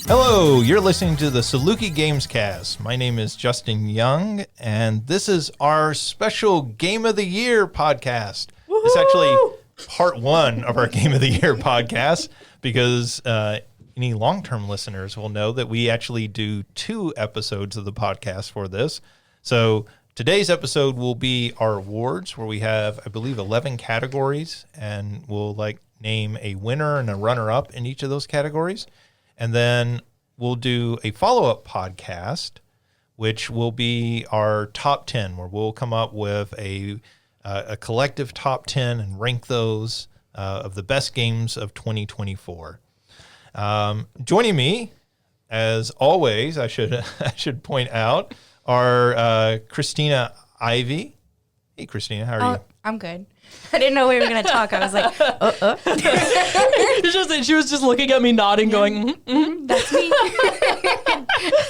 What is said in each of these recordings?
Hello, you're listening to the Saluki Gamescast. My name is Justin Young, and this is our special Game of the Year podcast. Woo-hoo! It's actually part one of our Game of the Year podcast because any long-term listeners will know that we actually do 2 episodes of the podcast for this. So today's episode will be our awards, where we have, I believe, 11 categories, and we'll name a winner and a runner-up in each of those categories. And then we'll do a follow-up podcast, which will be our top 10, where we'll come up with a collective top 10 and rank those of the best games of 2024. Joining me, as always, I should point out, are Christina Ivey. Hey, Christina, how are you? I'm good. I didn't know we were going to talk. I was like, She was just looking at me, nodding, going, that's me.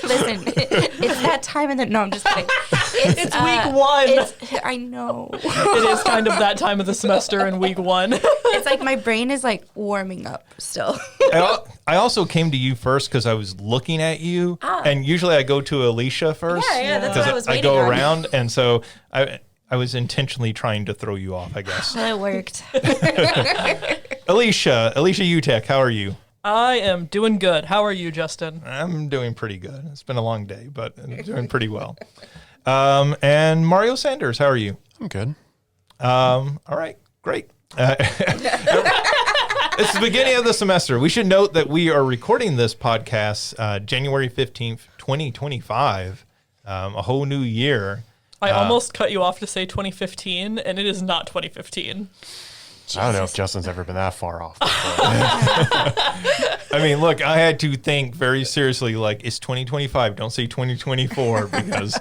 Listen, it's that time in the... No, I'm just kidding. It's week one. I know. It is kind of that time of the semester in week one. It's like my brain is warming up still. I also came to you first because I was looking at you, and usually I go to Alicia first. Yeah, that's what I was waiting go on. around, and so I was intentionally trying to throw you off, I guess. Well, it worked. Alicia Utecht, how are you? I am doing good. How are you, Justin? I'm doing pretty good. It's been a long day, but I'm doing pretty well. And Mario Sanders, how are you? I'm good. All right, great. It's the beginning of the semester. We should note that we are recording this podcast January 15th, 2025, a whole new year. I almost cut you off to say 2015, and it is not 2015. I don't know if Justin's ever been that far off. I mean, look, I had to think very seriously, it's 2025. Don't say 2024, because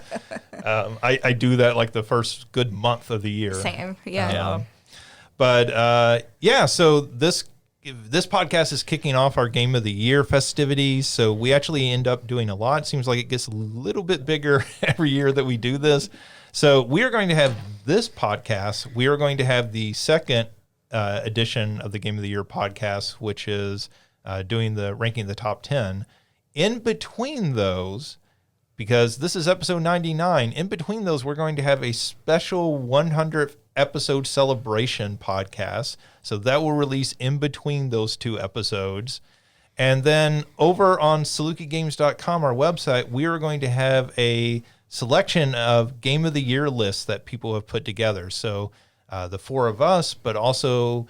I do that the first good month of the year. Same, yeah. So this podcast is kicking off our Game of the Year festivities. So we actually end up doing a lot. It seems like it gets a little bit bigger every year that we do this. So we are going to have this podcast. We are going to have the second edition of the Game of the Year podcast, which is doing the ranking the top 10. In between those, because this is episode 99, in between those, we're going to have a special 100th episode celebration podcast. So that will release in between those 2 episodes. And then over on SalukiGames.com, our website, we are going to have a selection of Game of the Year lists that people have put together. So the 4 of us, but also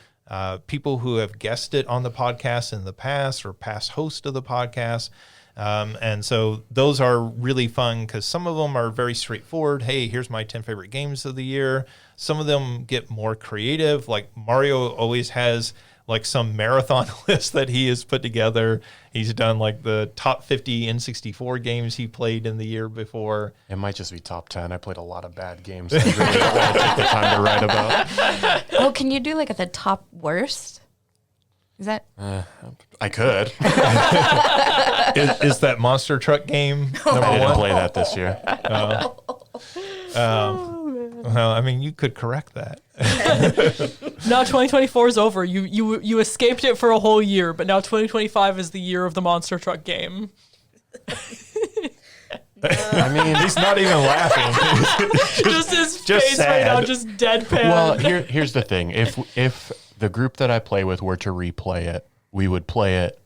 people who have guested on the podcast in the past or past hosts of the podcast. And so those are really fun because some of them are very straightforward. Hey, here's my 10 favorite games of the year. Some of them get more creative. Like Mario always has some marathon list that he has put together. He's done the top 50 N64 games he played in the year before. It might just be top 10. I played a lot of bad games. I really don't want to take the time to write about. Oh, can you do the top worst? Is that? I could. Is that Monster Truck game number I didn't 1? play that this year. Well, I mean, you could correct that. Now 2024 is over. You escaped it for a whole year, but now 2025 is the year of the Monster Truck game. I mean, He's not even laughing. just his just face sad. right now, just deadpan. well, here's the thing. If the group that I play with were to replay it, we would play it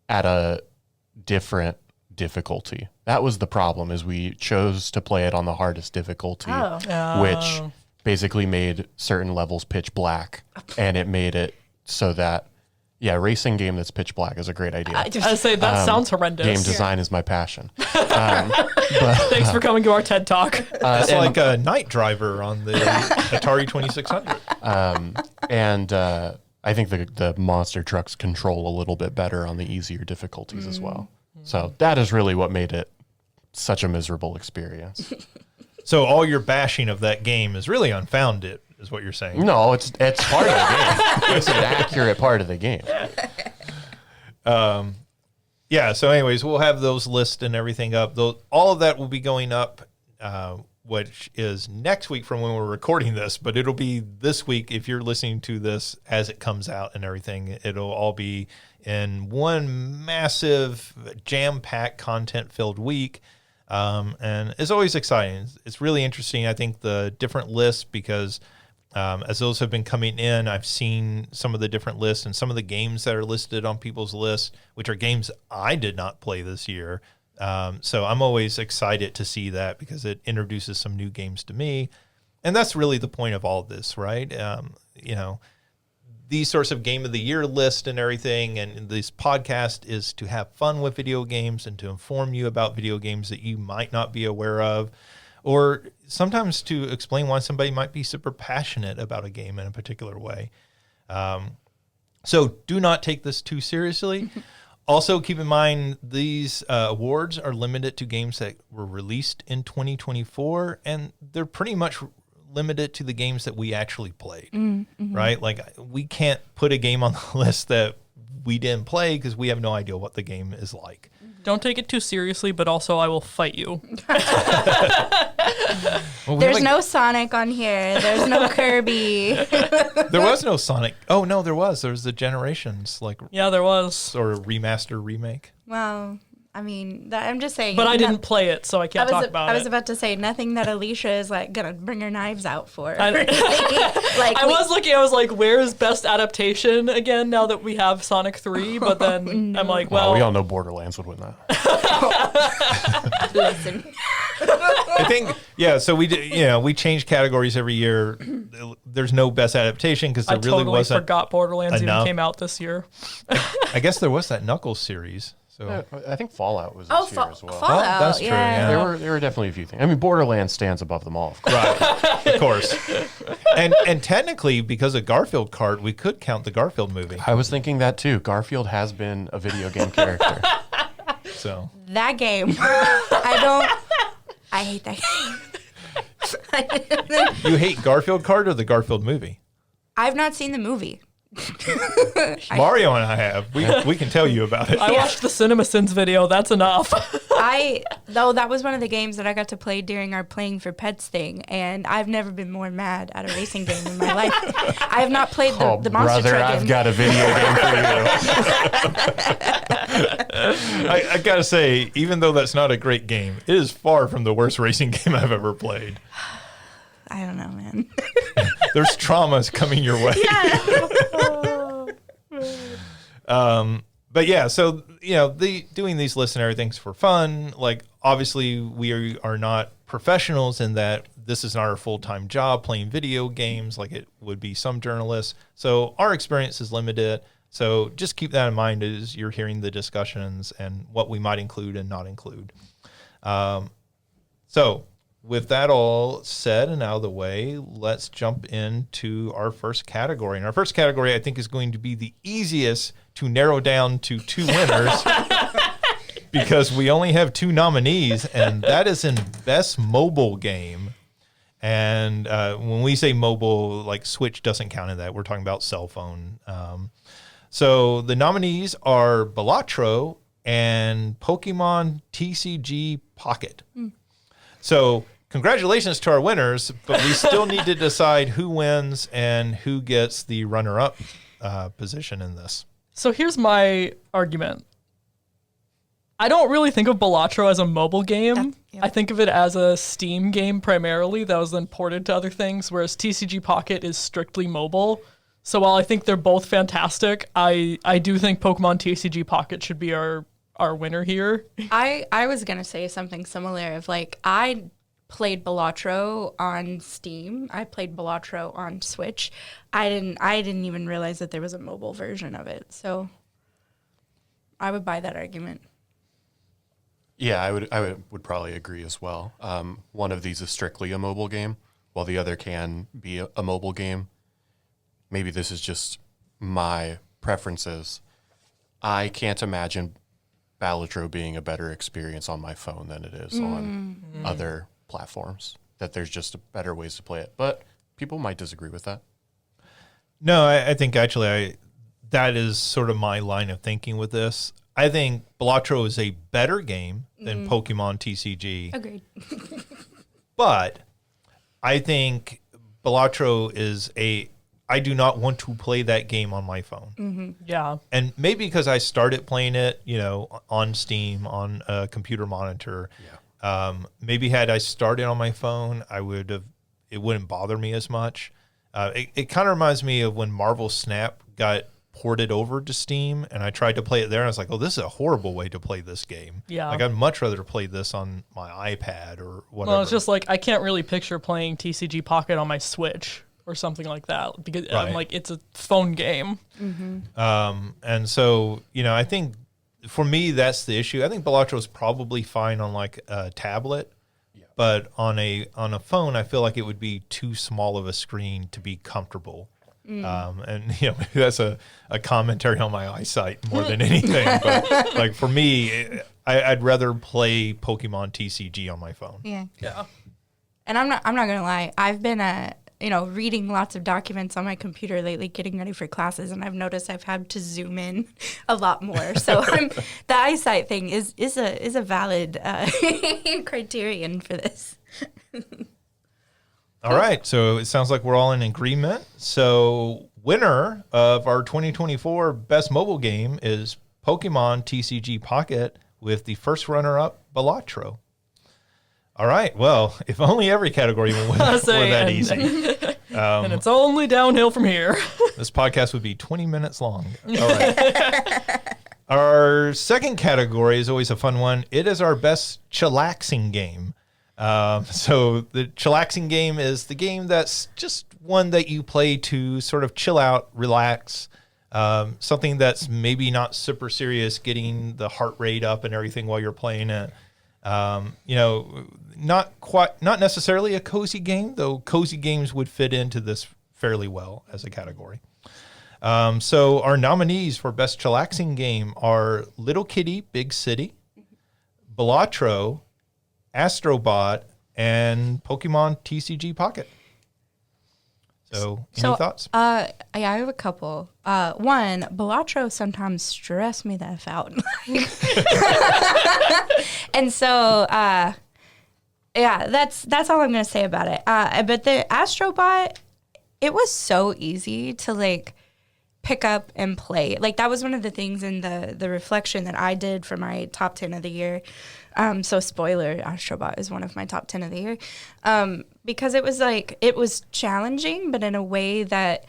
at a different difficulty. That was the problem, is we chose to play it on the hardest difficulty, which basically made certain levels pitch black, and it made it so that, a racing game that's pitch black is a great idea. I say that sounds horrendous. Game design is my passion. Thanks for coming to our TED Talk. It's like a Night Driver on the Atari 2600. And I think the monster trucks control a little bit better on the easier difficulties as well. So that is really what made it such a miserable experience. So all your bashing of that game is really unfounded, is what you're saying. No, it's part of the game. It's an accurate part of the game. Yeah, so anyways, we'll have those lists and everything up. All of that will be going up which is next week from when we're recording this, but it'll be this week if you're listening to this as it comes out and everything. It'll all be in one massive jam-packed content-filled week. And it's always exciting. It's really interesting. I think the different lists, because as those have been coming in, I've seen some of the different lists and some of the games that are listed on people's lists, which are games I did not play this year. So I'm always excited to see that because it introduces some new games to me. And that's really the point of all of this, right? These sorts of game of the year list and everything, and this podcast is to have fun with video games and to inform you about video games that you might not be aware of, or sometimes to explain why somebody might be super passionate about a game in a particular way. So do not take this too seriously. Also, keep in mind, these awards are limited to games that were released in 2024, and they're pretty much limited to the games that we actually played, right? Like, we can't put a game on the list that we didn't play because we have no idea what the game is like. Don't take it too seriously, but also I will fight you. Well, There's no Sonic on here. There's no Kirby. There was no Sonic. Oh, no, there was. There was the Generations, Yeah, there was. or remaster remake. Well, I mean, I'm just saying. But I didn't play it, so I can't talk about it. I was about to say nothing that Alicia is like gonna bring her knives out for. I was looking. I was like, "Where's best adaptation again?" Now that we have Sonic 3, but then I'm like, Well, "Well, we all know Borderlands would win that. Listen. I think, yeah, so we change categories every year. There's no best adaptation because there I really totally wasn't. forgot Borderlands enough. even came out this year." I guess there was that Knuckles series. So I think Fallout was this year as well. Fallout. that's true, yeah. There were definitely a few things. I mean, Borderlands stands above them all, of course. right, of course. And technically, because of Garfield Kart, we could count the Garfield movie. I was thinking that too. Garfield has been a video game character. So That game. I hate that game. you hate Garfield Kart or the Garfield movie? I've not seen the movie. Mario and I have. We can tell you about it. I watched the CinemaSins video. That's enough. Though that was one of the games that I got to play during our Playing for Pets thing, and I've never been more mad at a racing game in my life. I have not played the Monster brother, Truck I've game. got a video game for you. I gotta say, even though that's not a great game, it is far from the worst racing game I've ever played. I don't know, man. There's traumas coming your way. But yeah, so doing these lists and everything's for fun. Like, obviously, we are not professionals in that this is not our full-time job playing video games like it would be some journalists. So our experience is limited. So just keep that in mind as you're hearing the discussions and what we might include and not include. So with that all said and out of the way, let's jump into our first category. And our first category, I think, is going to be the easiest to narrow down to 2 winners because we only have 2 nominees, and that is in Best Mobile Game. And when we say mobile, like Switch doesn't count in that. We're talking about cell phone. So the nominees are Balatro and Pokemon TCG Pocket. So congratulations to our winners, but we still need to decide who wins and who gets the runner-up position in this. So here's my argument. I don't really think of Balatro as a mobile game. Yep. I think of it as a Steam game primarily that was then ported to other things, whereas TCG Pocket is strictly mobile. So while I think they're both fantastic, I do think Pokemon TCG Pocket should be our winner here. I was gonna say something similar of like I played Balatro on Steam. I played Balatro on Switch. I didn't even realize that there was a mobile version of it. So I would buy that argument. Yeah, I would probably agree as well. One of these is strictly a mobile game, while the other can be a mobile game. Maybe this is just my preferences. I can't imagine Balatro being a better experience on my phone than it is on other platforms. That there's just better ways to play it. But people might disagree with that. No, I think actually that is sort of my line of thinking with this. I think Balatro is a better game than Pokemon TCG. Agreed. But I think Balatro is I do not want to play that game on my phone. Yeah. And maybe because I started playing it, on Steam, on a computer monitor. Yeah. Maybe had I started on my phone, it wouldn't bother me as much. It kind of reminds me of when Marvel Snap got ported over to Steam, and I tried to play it there, and I was like, oh, this is a horrible way to play this game. Yeah. Like, I'd much rather play this on my iPad or whatever. Well, it's just like I can't really picture playing TCG Pocket on my Switch or something like that because I'm Right. like, it's a phone game. And so, I think for me, that's the issue. I think Balatro is probably fine on like a tablet, but on a phone, I feel like it would be too small of a screen to be comfortable. And maybe that's a commentary on my eyesight more than anything. But like for me, I'd rather play Pokemon TCG on my phone. Yeah. Yeah. And I'm not gonna lie. I've been reading lots of documents on my computer lately, getting ready for classes, and I've noticed I've had to zoom in a lot more. So the eyesight thing is a valid criterion for this. All right. So it sounds like we're all in agreement. So winner of our 2024 best mobile game is Pokemon TCG Pocket with the first runner-up, Balatro. All right. Well, if only every category were that easy. And it's only downhill from here. This podcast would be 20 minutes long. All right. Our second category is always a fun one. It is our best chillaxing game. So the chillaxing game is the game that's just one that you play to sort of chill out, relax, something that's maybe not super serious, getting the heart rate up and everything while you're playing it. Not necessarily a cozy game, though cozy games would fit into this fairly well as a category. So our nominees for best chillaxing game are Little Kitty, Big City, Balatro, Astrobot, and Pokemon TCG Pocket. So, any thoughts? I have a couple. One, Balatro sometimes stress me the F out. And so, that's all I'm going to say about it. But the Astrobot, it was so easy to like pick up and play. Like that was one of the things in the reflection that I did for my top 10 of the year. So spoiler, Astrobot is one of my top 10 of the year. Because it was challenging, but in a way that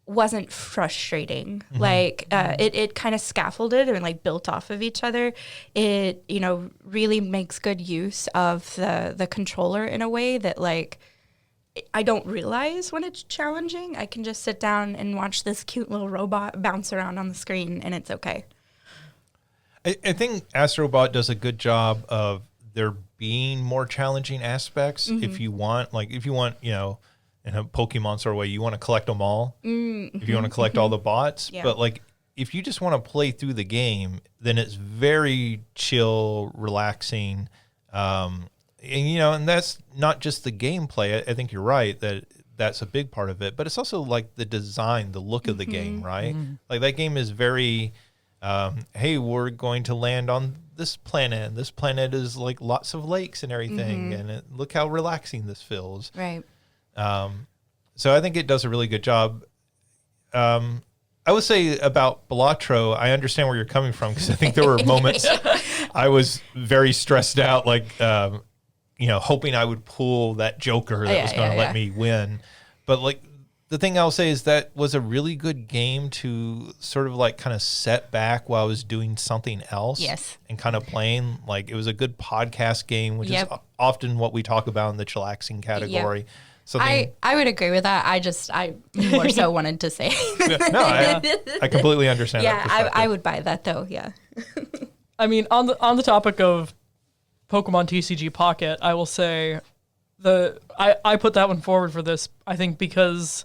wasn't frustrating. Mm-hmm. Like it kind of scaffolded and like built off of each other. It, really makes good use of the controller in a way that like I don't realize when it's challenging. I can just sit down and watch this cute little robot bounce around on the screen and it's okay. I think Astrobot does a good job of there being more challenging aspects. Mm-hmm. If you want, in a Pokemon sort of way, you want to collect them all. Mm-hmm. If you want to collect all the bots, yeah. But like if you just want to play through the game, then it's very chill, relaxing, and that's not just the gameplay. I think you're right that that's a big part of it, but it's also like the design, the look of the game, right? Mm-hmm. Like that game is very. Hey, we're going to land on this planet. And this planet is like lots of lakes and everything. Mm-hmm. And look how relaxing this feels. Right. So I think it does a really good job. I would say about Balatro, I understand where you're coming from because I think there were moments I was very stressed out, like, hoping I would pull that Joker that was going to let me win. But like, the thing I'll say is that was a really good game to sort of like kind of set back while I was doing something else. Yes. And kind of playing. Like it was a good podcast game, which is often what we talk about in the chillaxing category. Yep. I would agree with that. I more so wanted to say. I completely understand that perspective. I would buy that though, yeah. I mean, on the topic of Pokemon TCG Pocket, I will say I put that one forward for this, I think, because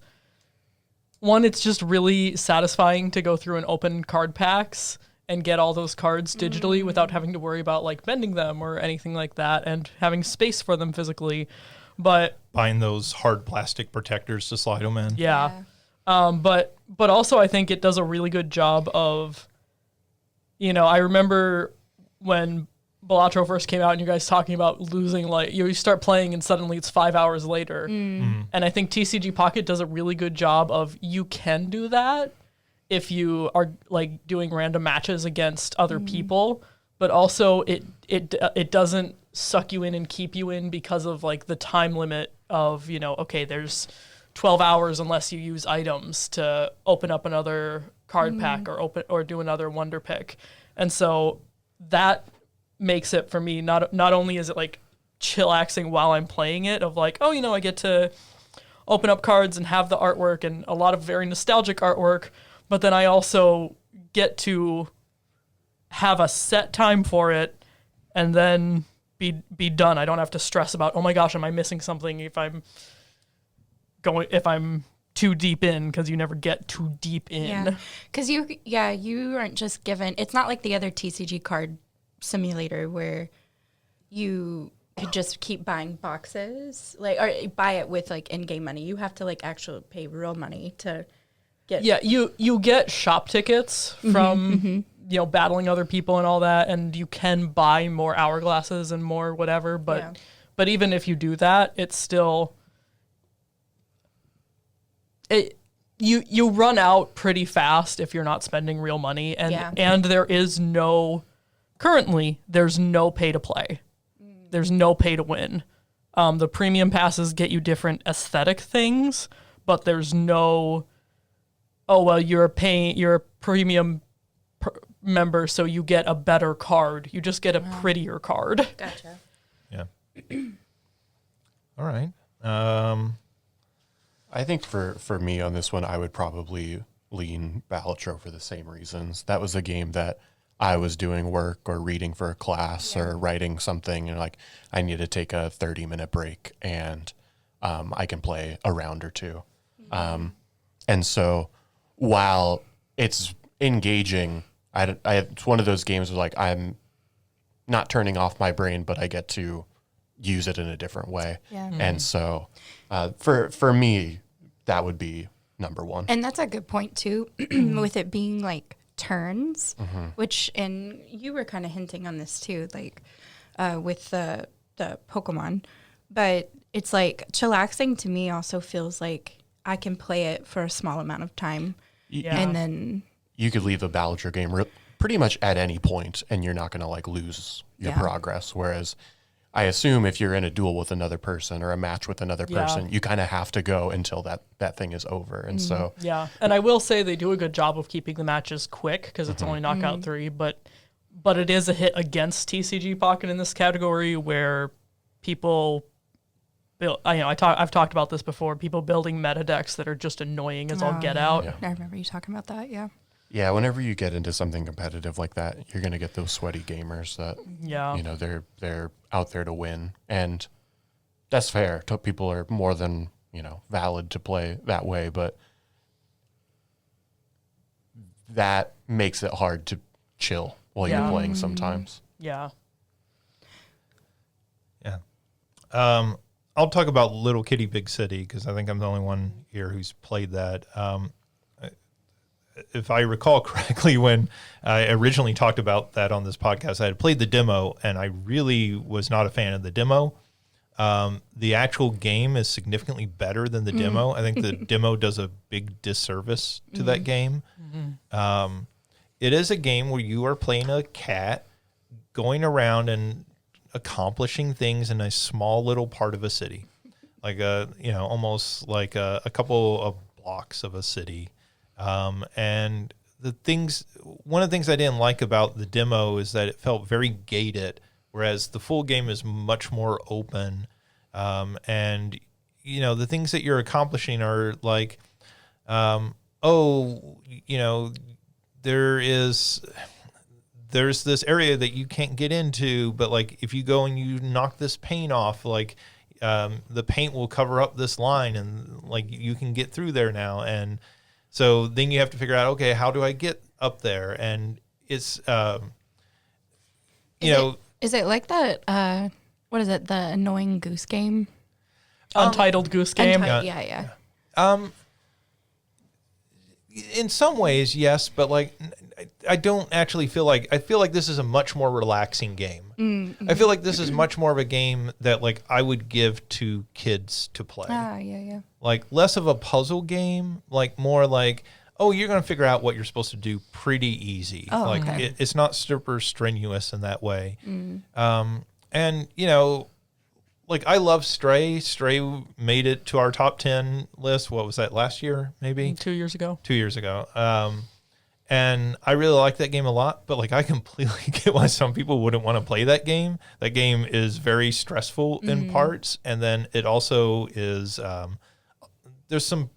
one, it's just really satisfying to go through and open card packs and get all those cards digitally without having to worry about like bending them or anything like that and having space for them physically. But buying those hard plastic protectors to slide them in. Yeah. But also I think it does a really good job of, I remember when Balatro first came out and you guys talking about losing, like, you start playing and suddenly it's 5 hours later. And I think TCG Pocket does a really good job of, you can do that if you are like doing random matches against other people, but also it doesn't suck you in and keep you in because of like the time limit of, you know, okay, there's 12 hours unless you use items to open up another card pack or do another wonder pick. And so that makes it for me, not only is it like chillaxing while I'm playing it, of like, oh, you know, I get to open up cards and have the artwork and a lot of very nostalgic artwork, but then I also get to have a set time for it and then be done. I don't have to stress about, oh my gosh, am I missing something if I'm too deep in, because you never get too deep in. Yeah, because you aren't just given, it's not like the other TCG card simulator where you could just keep buying boxes, like, or buy it with like in-game money. You have to like actually pay real money to get. Yeah, you get shop tickets from you know, battling other people and all that, and you can buy more hourglasses and more whatever. But even if you do that, it's still you run out pretty fast if you're not spending real money, and there's no pay to play. There's no pay to win. The premium passes get you different aesthetic things, but there's no, oh, well, you're a premium member, so you get a better card. You just get a prettier card. Gotcha. Yeah. All right. I think for me on this one, I would probably lean Balatro for the same reasons. That was a game that I was doing work or reading for a class or writing something, and like I need to take a 30-minute break, and I can play a round or two. And so while it's engaging, it's one of those games where like I'm not turning off my brain, but I get to use it in a different way. Yeah. And so for me, that would be number one. And that's a good point too, with it being like turns, which, and you were kind of hinting on this too, like with the Pokemon, but it's like chillaxing to me also feels like I can play it for a small amount of time. Yeah. And then you could leave a Balatro game pretty much at any point and you're not going to like lose your progress. Whereas I assume if you're in a duel with another person or a match with another person, you kind of have to go until that thing is over. And so, yeah. And I will say they do a good job of keeping the matches quick because it's only knockout 3, but it is a hit against TCG Pocket in this category where people build, I've talked about this before, people building meta decks that are just annoying as all get out. I remember you talking about that. Yeah. Yeah, whenever you get into something competitive like that, you're going to get those sweaty gamers that, you know, they're out there to win. And that's fair. People are more than, you know, valid to play that way, but that makes it hard to chill while you're playing sometimes. Yeah. Yeah. I'll talk about Little Kitty Big City because I think I'm the only one here who's played that. If I recall correctly, when I originally talked about that on this podcast, I had played the demo, and I really was not a fan of the demo. The actual game is significantly better than the demo. I think the demo does a big disservice to that game. It is a game where you are playing a cat going around and accomplishing things in a small little part of a city, like almost like a couple of blocks of a city. And one of the things I didn't like about the demo is that it felt very gated, whereas the full game is much more open. And the things that you're accomplishing are like, there's this area that you can't get into, but like if you go and you knock this paint off, like the paint will cover up this line, and like you can get through there now. And so then you have to figure out, okay, how do I get up there? And it's, Is it like that, what is it, the annoying goose game? Untitled Goose Game? Yeah. In some ways, yes, but like I don't actually feel like I feel like this is a much more relaxing game. Mm-hmm. I feel like this is much more of a game that like I would give to kids to play. Yeah. Like less of a puzzle game, like more like, oh, you're going to figure out what you're supposed to do pretty easy. Oh, like okay. it's not super strenuous in that way. And you know, like I love Stray. Stray made it to our top 10 list. What was that, last year? Maybe 2 years ago. 2 years ago. And I really like that game a lot, but like I completely get why some people wouldn't want to play that game. That game is very stressful in parts, and then it also is there's some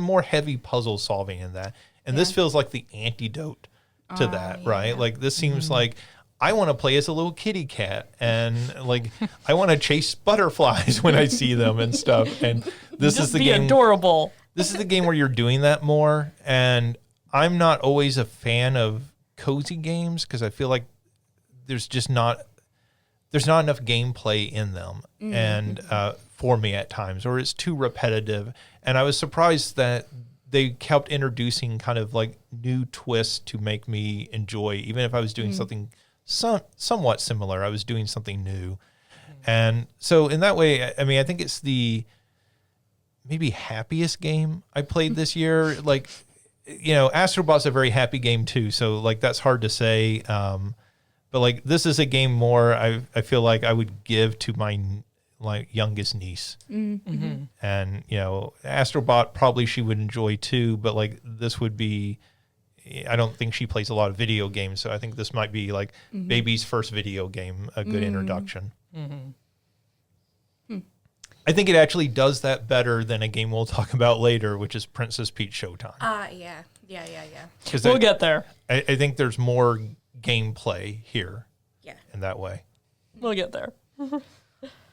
more heavy puzzle solving in that. And this feels like the antidote to that, right? Like this seems like I want to play as a little kitty cat, and like I want to chase butterflies when I see them and stuff. And this Just is the be game. adorable. This is the game where you're doing that more. And I'm not always a fan of cozy games because I feel like there's not enough gameplay in them, and for me at times, or it's too repetitive. And I was surprised that they kept introducing kind of like new twists to make me enjoy, even if I was doing something somewhat similar. I was doing something new. And so in that way, I mean, I think it's the maybe happiest game I played this year. Like, you know, Astrobot's a very happy game too. So like, that's hard to say. But like, this is a game more I feel like I would give to my like youngest niece. And, you know, Astrobot probably she would enjoy too, but like this would be, I don't think she plays a lot of video games. So I think this might be like baby's first video game, a good introduction. I think it actually does that better than a game we'll talk about later, which is Princess Peach Showtime. Yeah. Because We'll get there. I think there's more gameplay here. Yeah. In that way. We'll get there.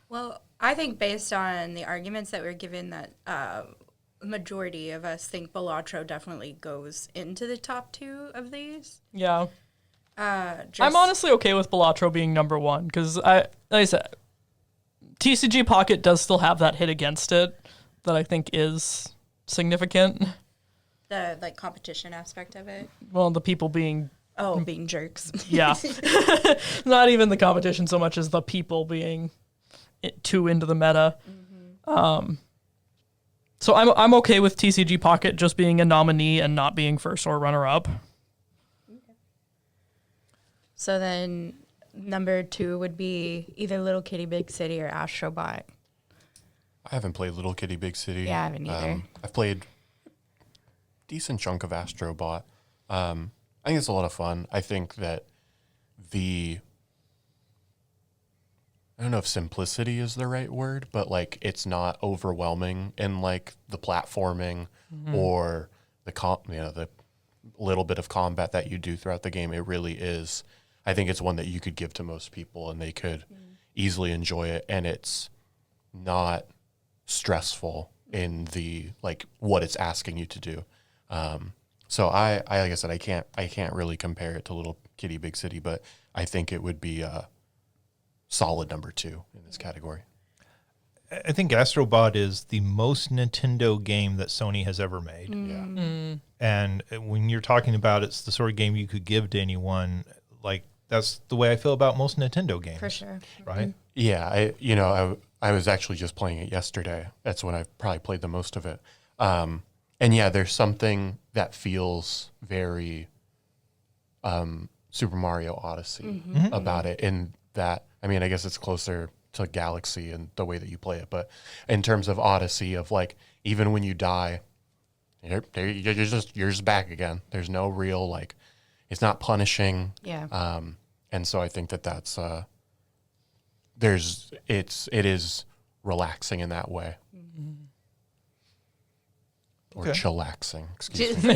Well, I think based on the arguments that we're given, that majority of us think Balatro definitely goes into the top 2 of these. Yeah. I'm honestly okay with Balatro being number 1 because like I said, TCG Pocket does still have that hit against it that I think is significant. The like competition aspect of it. Well, the people being Being jerks. yeah, not even the competition so much as the people being too into the meta. So I'm okay with TCG Pocket just being a nominee and not being first or runner up. So then number 2 would be either Little Kitty Big City or Astrobot. I haven't played Little Kitty Big City. Yeah, I haven't either. I've played a decent chunk of Astrobot. I think it's a lot of fun. I think that I don't know if simplicity is the right word, but like it's not overwhelming in like the platforming or the little bit of combat that you do throughout the game. It really is. I think it's one that you could give to most people and they could easily enjoy it, and it's not stressful in the like what it's asking you to do. So I like I said, I can't really compare it to Little Kitty Big City, but I think it would be a solid number 2 in this category. I think Astrobot is the most Nintendo game that Sony has ever made. Yeah. And when you're talking about it's the sort of game you could give to anyone, like that's the way I feel about most Nintendo games. For sure. Right? Yeah, I was actually just playing it yesterday. That's when I probably played the most of it. And yeah, there's something that feels very Super Mario Odyssey about it, in that, I mean, I guess it's closer to Galaxy and the way that you play it, but in terms of Odyssey, of like, even when you die, you're just back again. There's no real, like, it's not punishing. Yeah. And so I think that's it is relaxing in that way. Or Okay. chillaxing, excuse me.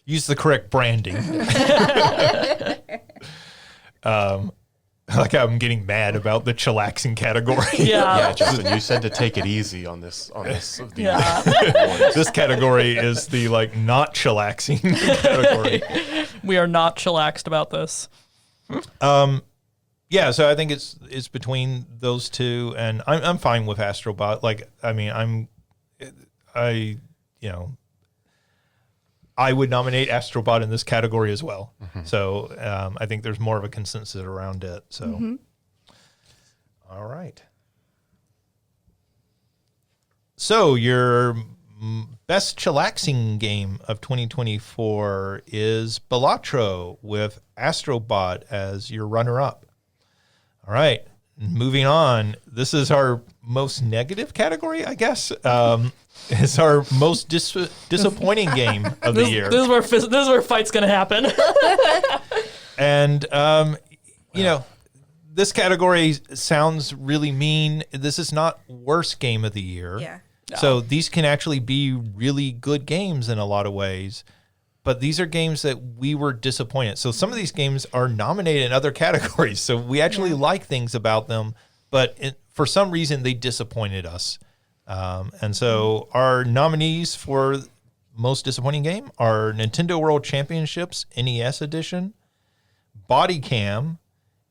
Use the correct branding. Like I'm getting mad about the chillaxing category. Yeah, Justin, you said to take it easy on this. Yeah. This category is the like not chillaxing category. We are not chillaxed about this. Yeah, so I think it's between those two, and I'm fine with Astrobot. Like, I mean, I I would nominate Astrobot in this category as well. So I think there's more of a consensus around it. So, all right. So your best chillaxing game of 2024 is Balatro with Astrobot as your runner-up. All right. Moving on. This is our most negative category, I guess. It's our most disappointing game of the year. This is where fight's gonna happen. And this category sounds really mean. This is not worst game of the year. Yeah. So these can actually be really good games in a lot of ways. But these are games that we were disappointed. So some of these games are nominated in other categories. So we actually like things about them, but for some reason they disappointed us. And so our nominees for most disappointing game are Nintendo World Championships NES Edition, Body Cam,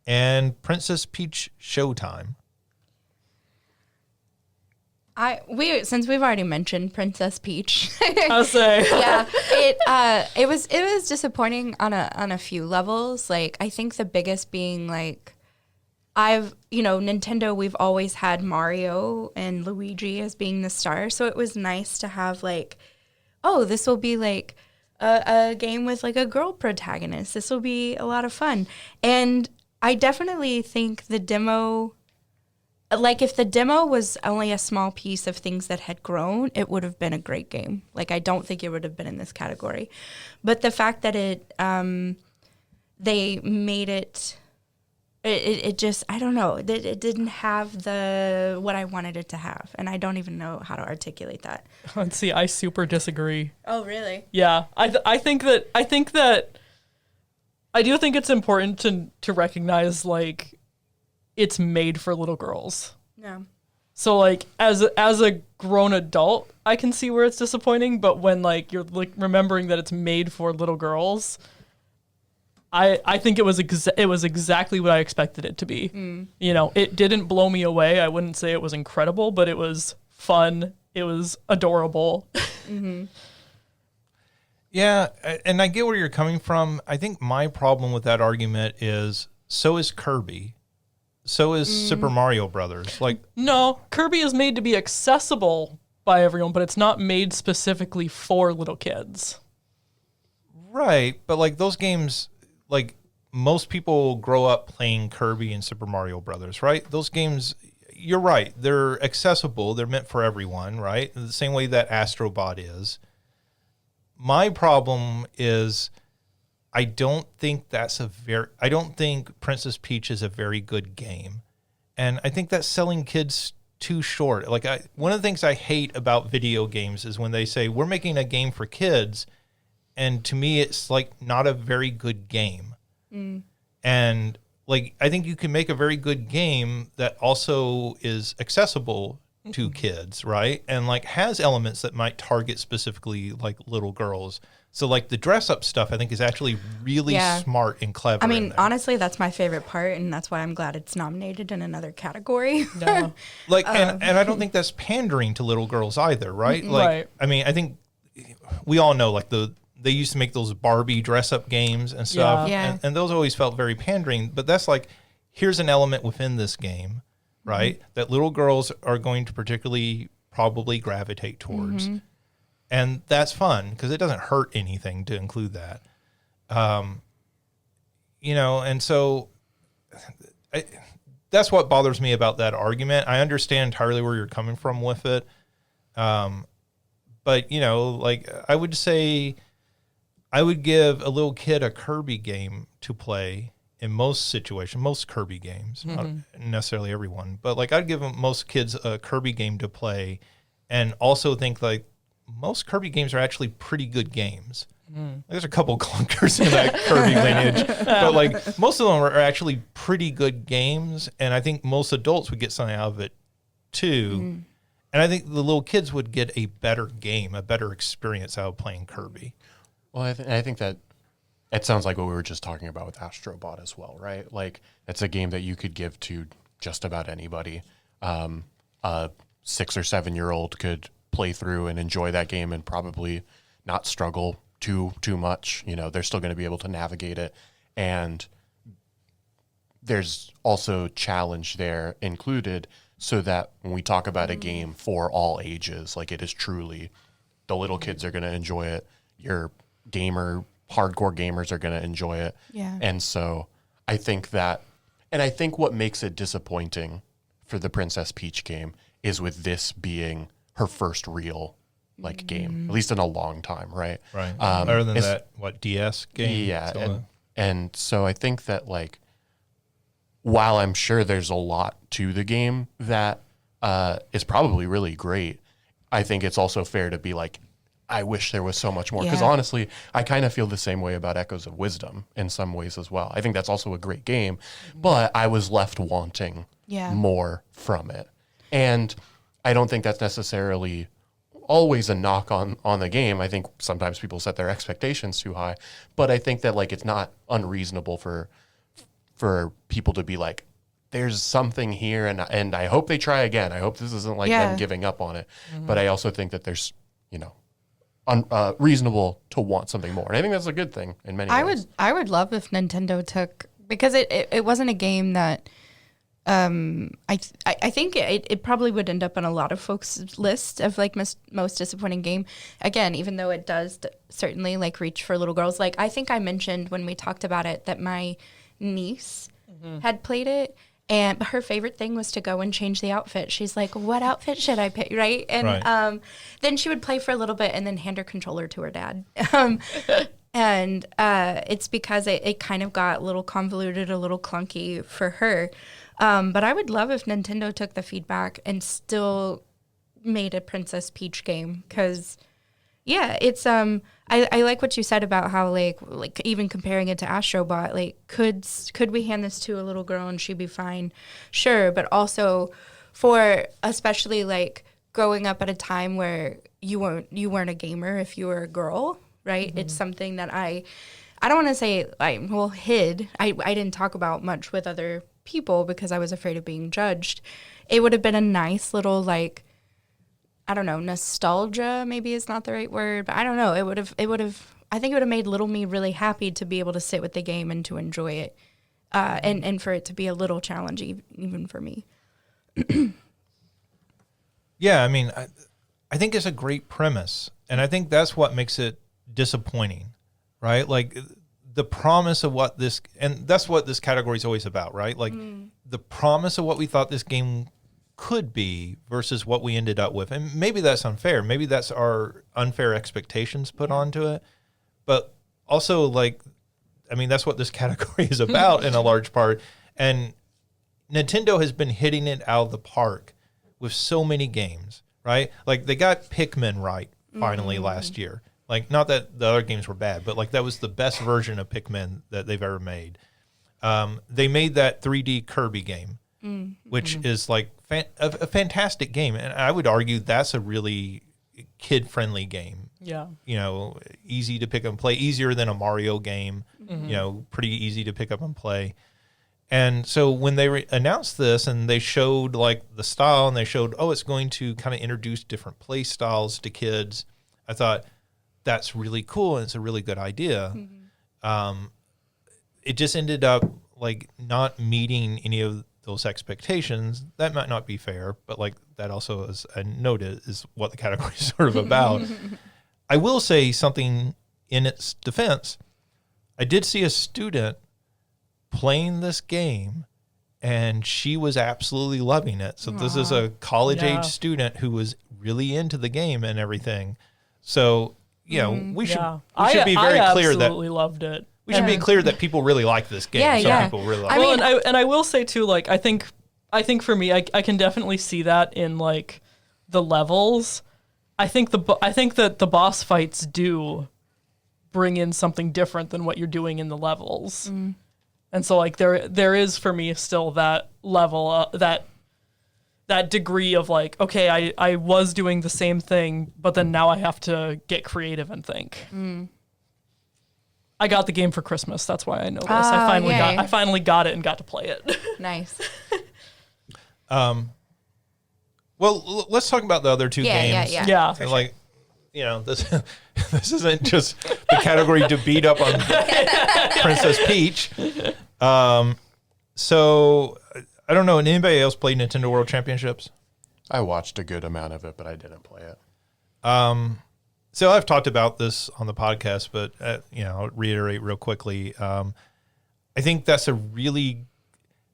and Princess Peach Showtime. Since we've already mentioned Princess Peach, I'll say. yeah, it was disappointing on a few levels. Like, I think the biggest being like, Nintendo, we've always had Mario and Luigi as being the star, so it was nice to have like, oh, this will be like a game with like a girl protagonist. This will be a lot of fun, and I definitely think the demo. Like, if the demo was only a small piece of things that had grown, it would have been a great game. Like, I don't think it would have been in this category. But the fact that they made it just, I don't know, it didn't have what I wanted it to have. And I don't even know how to articulate that. Let's see, I super disagree. Oh, really? Yeah, I do think it's important to recognize, like, it's made for little girls. Yeah. So like as a grown adult, I can see where it's disappointing, but when like you're like remembering that it's made for little girls, I think it was exactly what I expected it to be. It didn't blow me away. I wouldn't say it was incredible, but it was fun. It was adorable. Yeah, and I get where you're coming from. I think my problem with that argument is so is Kirby. So is Super Mario Brothers. Like, no, Kirby is made to be accessible by everyone, but it's not made specifically for little kids. Right, but like those games, like most people grow up playing Kirby and Super Mario Brothers, right? Those games, you're right, they're accessible, they're meant for everyone, right? The same way that Astrobot is. My problem is I don't think Princess Peach is a very good game. And I think that's selling kids too short. Like one of the things I hate about video games is when they say we're making a game for kids, and to me it's like not a very good game. And like I think you can make a very good game that also is accessible to kids, right? And like has elements that might target specifically like little girls. So like the dress up stuff, I think is actually really smart and clever. I mean, honestly, that's my favorite part, and that's why I'm glad it's nominated in another category. No. Like, and I don't think that's pandering to little girls either, right? Like, right. I mean, I think we all know like they used to make those Barbie dress up games and stuff, Yeah. and those always felt very pandering. But that's like, here's an element within this game, right? That little girls are going to particularly probably gravitate towards. And that's fun because it doesn't hurt anything to include that. And so that's what bothers me about that argument. I understand entirely where you're coming from with it. But, like I would say I would give a little kid a Kirby game to play in most situations, most Kirby games, not necessarily everyone, but like I'd give most kids a Kirby game to play and also think like, most Kirby games are actually pretty good games. There's a couple clunkers in that Kirby lineage, but like most of them are actually pretty good games, and I think most adults would get something out of it too. And I think the little kids would get a better game, a better experience out of playing Kirby. Well, I think that it sounds like what we were just talking about with Astrobot as well, right? Like it's a game that you could give to just about anybody. A 6 or 7 year old could play through and enjoy that game and probably not struggle too much. You know, they're still going to be able to navigate it. And there's also challenge there included so that when we talk about a game for all ages, like it is truly, the little kids are going to enjoy it. Your hardcore gamers are going to enjoy it. Yeah. And so I think what makes it disappointing for the Princess Peach game is with this being her first real game, at least in a long time, right? Right. Other than that, DS game? Yeah. And so I think that while I'm sure there's a lot to the game that is probably really great, I think it's also fair to be I wish there was so much more. Because honestly, I kind of feel the same way about Echoes of Wisdom in some ways as well. I think that's also a great game, but I was left wanting more from it. And I don't think that's necessarily always a knock on the game. I think sometimes people set their expectations too high, but I think that it's not unreasonable for people to be there's something here, and I hope they try again. I hope this isn't them giving up on it. But I also think that there's reasonable to want something more, and I think that's a good thing in many ways. I would love if Nintendo took, because it wasn't a game that I think it probably would end up on a lot of folks' list of most disappointing game. Again, even though it does certainly reach for little girls. I think I mentioned when we talked about it that my niece had played it, and her favorite thing was to go and change the outfit. She's like, "What outfit should I pick?" Right? And then she would play for a little bit and then hand her controller to her dad. And it's because it kind of got a little convoluted, a little clunky for her. But I would love if Nintendo took the feedback and still made a Princess Peach game, because it's I like what you said about how even comparing it to Astrobot, could we hand this to a little girl and she'd be fine? Sure, but also for especially growing up at a time where you weren't a gamer if you were a girl, right? It's something that I don't want to say hid. I didn't talk about much with other people because I was afraid of being judged. It would have been a nice little I don't know, nostalgia maybe is not the right word, but I don't know. I think it would have made little me really happy to be able to sit with the game and to enjoy it, and for it to be a little challenging even for me. Yeah, I mean, I think it's a great premise, and I think that's what makes it disappointing, right? The promise of what this, and that's what this category is always about, right? The promise of what we thought this game could be versus what we ended up with. And maybe that's unfair. Maybe that's our unfair expectations put onto it. But also, that's what this category is about in a large part. And Nintendo has been hitting it out of the park with so many games, right? They got Pikmin right finally last year. Not that the other games were bad, but that was the best version of Pikmin that they've ever made. They made that 3D Kirby game, which is a fantastic game. And I would argue that's a really kid-friendly game. Yeah. Easy to pick up and play, easier than a Mario game, pretty easy to pick up and play. And so when they announced this and they showed the style and they showed, it's going to kind of introduce different play styles to kids, I thought, that's really cool and it's a really good idea. It just ended up not meeting any of those expectations. That might not be fair, but that also, as I noted, is what the category is sort of about. I will say something in its defense. I did see a student playing this game and she was absolutely loving it. So this is a college-age student who was really into the game and everything. So we should be very clear that I absolutely loved it. We should be clear that people really like this game. Some people really like it. And I will say too, I think for me, I can definitely see that in the levels. I think that the boss fights do bring in something different than what you're doing in the levels. And so there is for me still that level, that degree of okay, I was doing the same thing, but then now I have to get creative and think. I got the game for Christmas. That's why I know this. I finally got it and got to play it. Nice. What Well, let's talk about the other two games. Yeah. And like, this this isn't just the category to beat up on Princess Peach. So I don't know. Anybody else played Nintendo World Championships? I watched a good amount of it, but I didn't play it. So I've talked about this on the podcast, but I'll reiterate real quickly. I think that's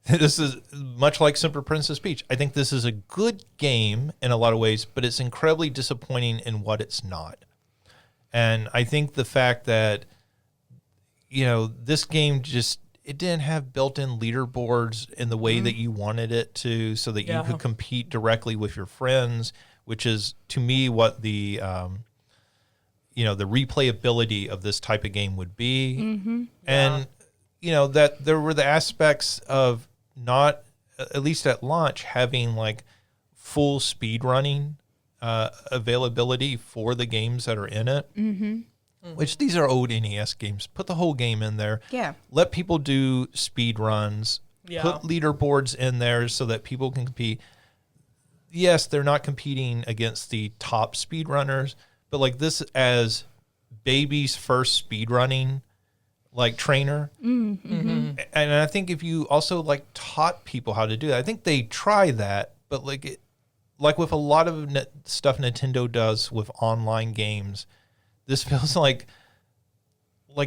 this is much like Super Princess Peach. I think this is a good game in a lot of ways, but it's incredibly disappointing in what it's not. And I think the fact that, this game it didn't have built-in leaderboards in the way that you wanted it to, so that you could compete directly with your friends, which is, to me, what the the replayability of this type of game would be. Mm-hmm. And, that there were the aspects of not, at least at launch, having like full speed running availability for the games that are in it. Mm-hmm. Which these are old NES games. Put the whole game in there. Yeah. Let people do speed runs. Yeah. Put leaderboards in there so that people can compete. Yes, they're not competing against the top speed runners, but like this as baby's first speed running like trainer. Mm-hmm. And I think if you also like taught people how to do that, I think they try that, but like with a lot of stuff Nintendo does with online games, this feels like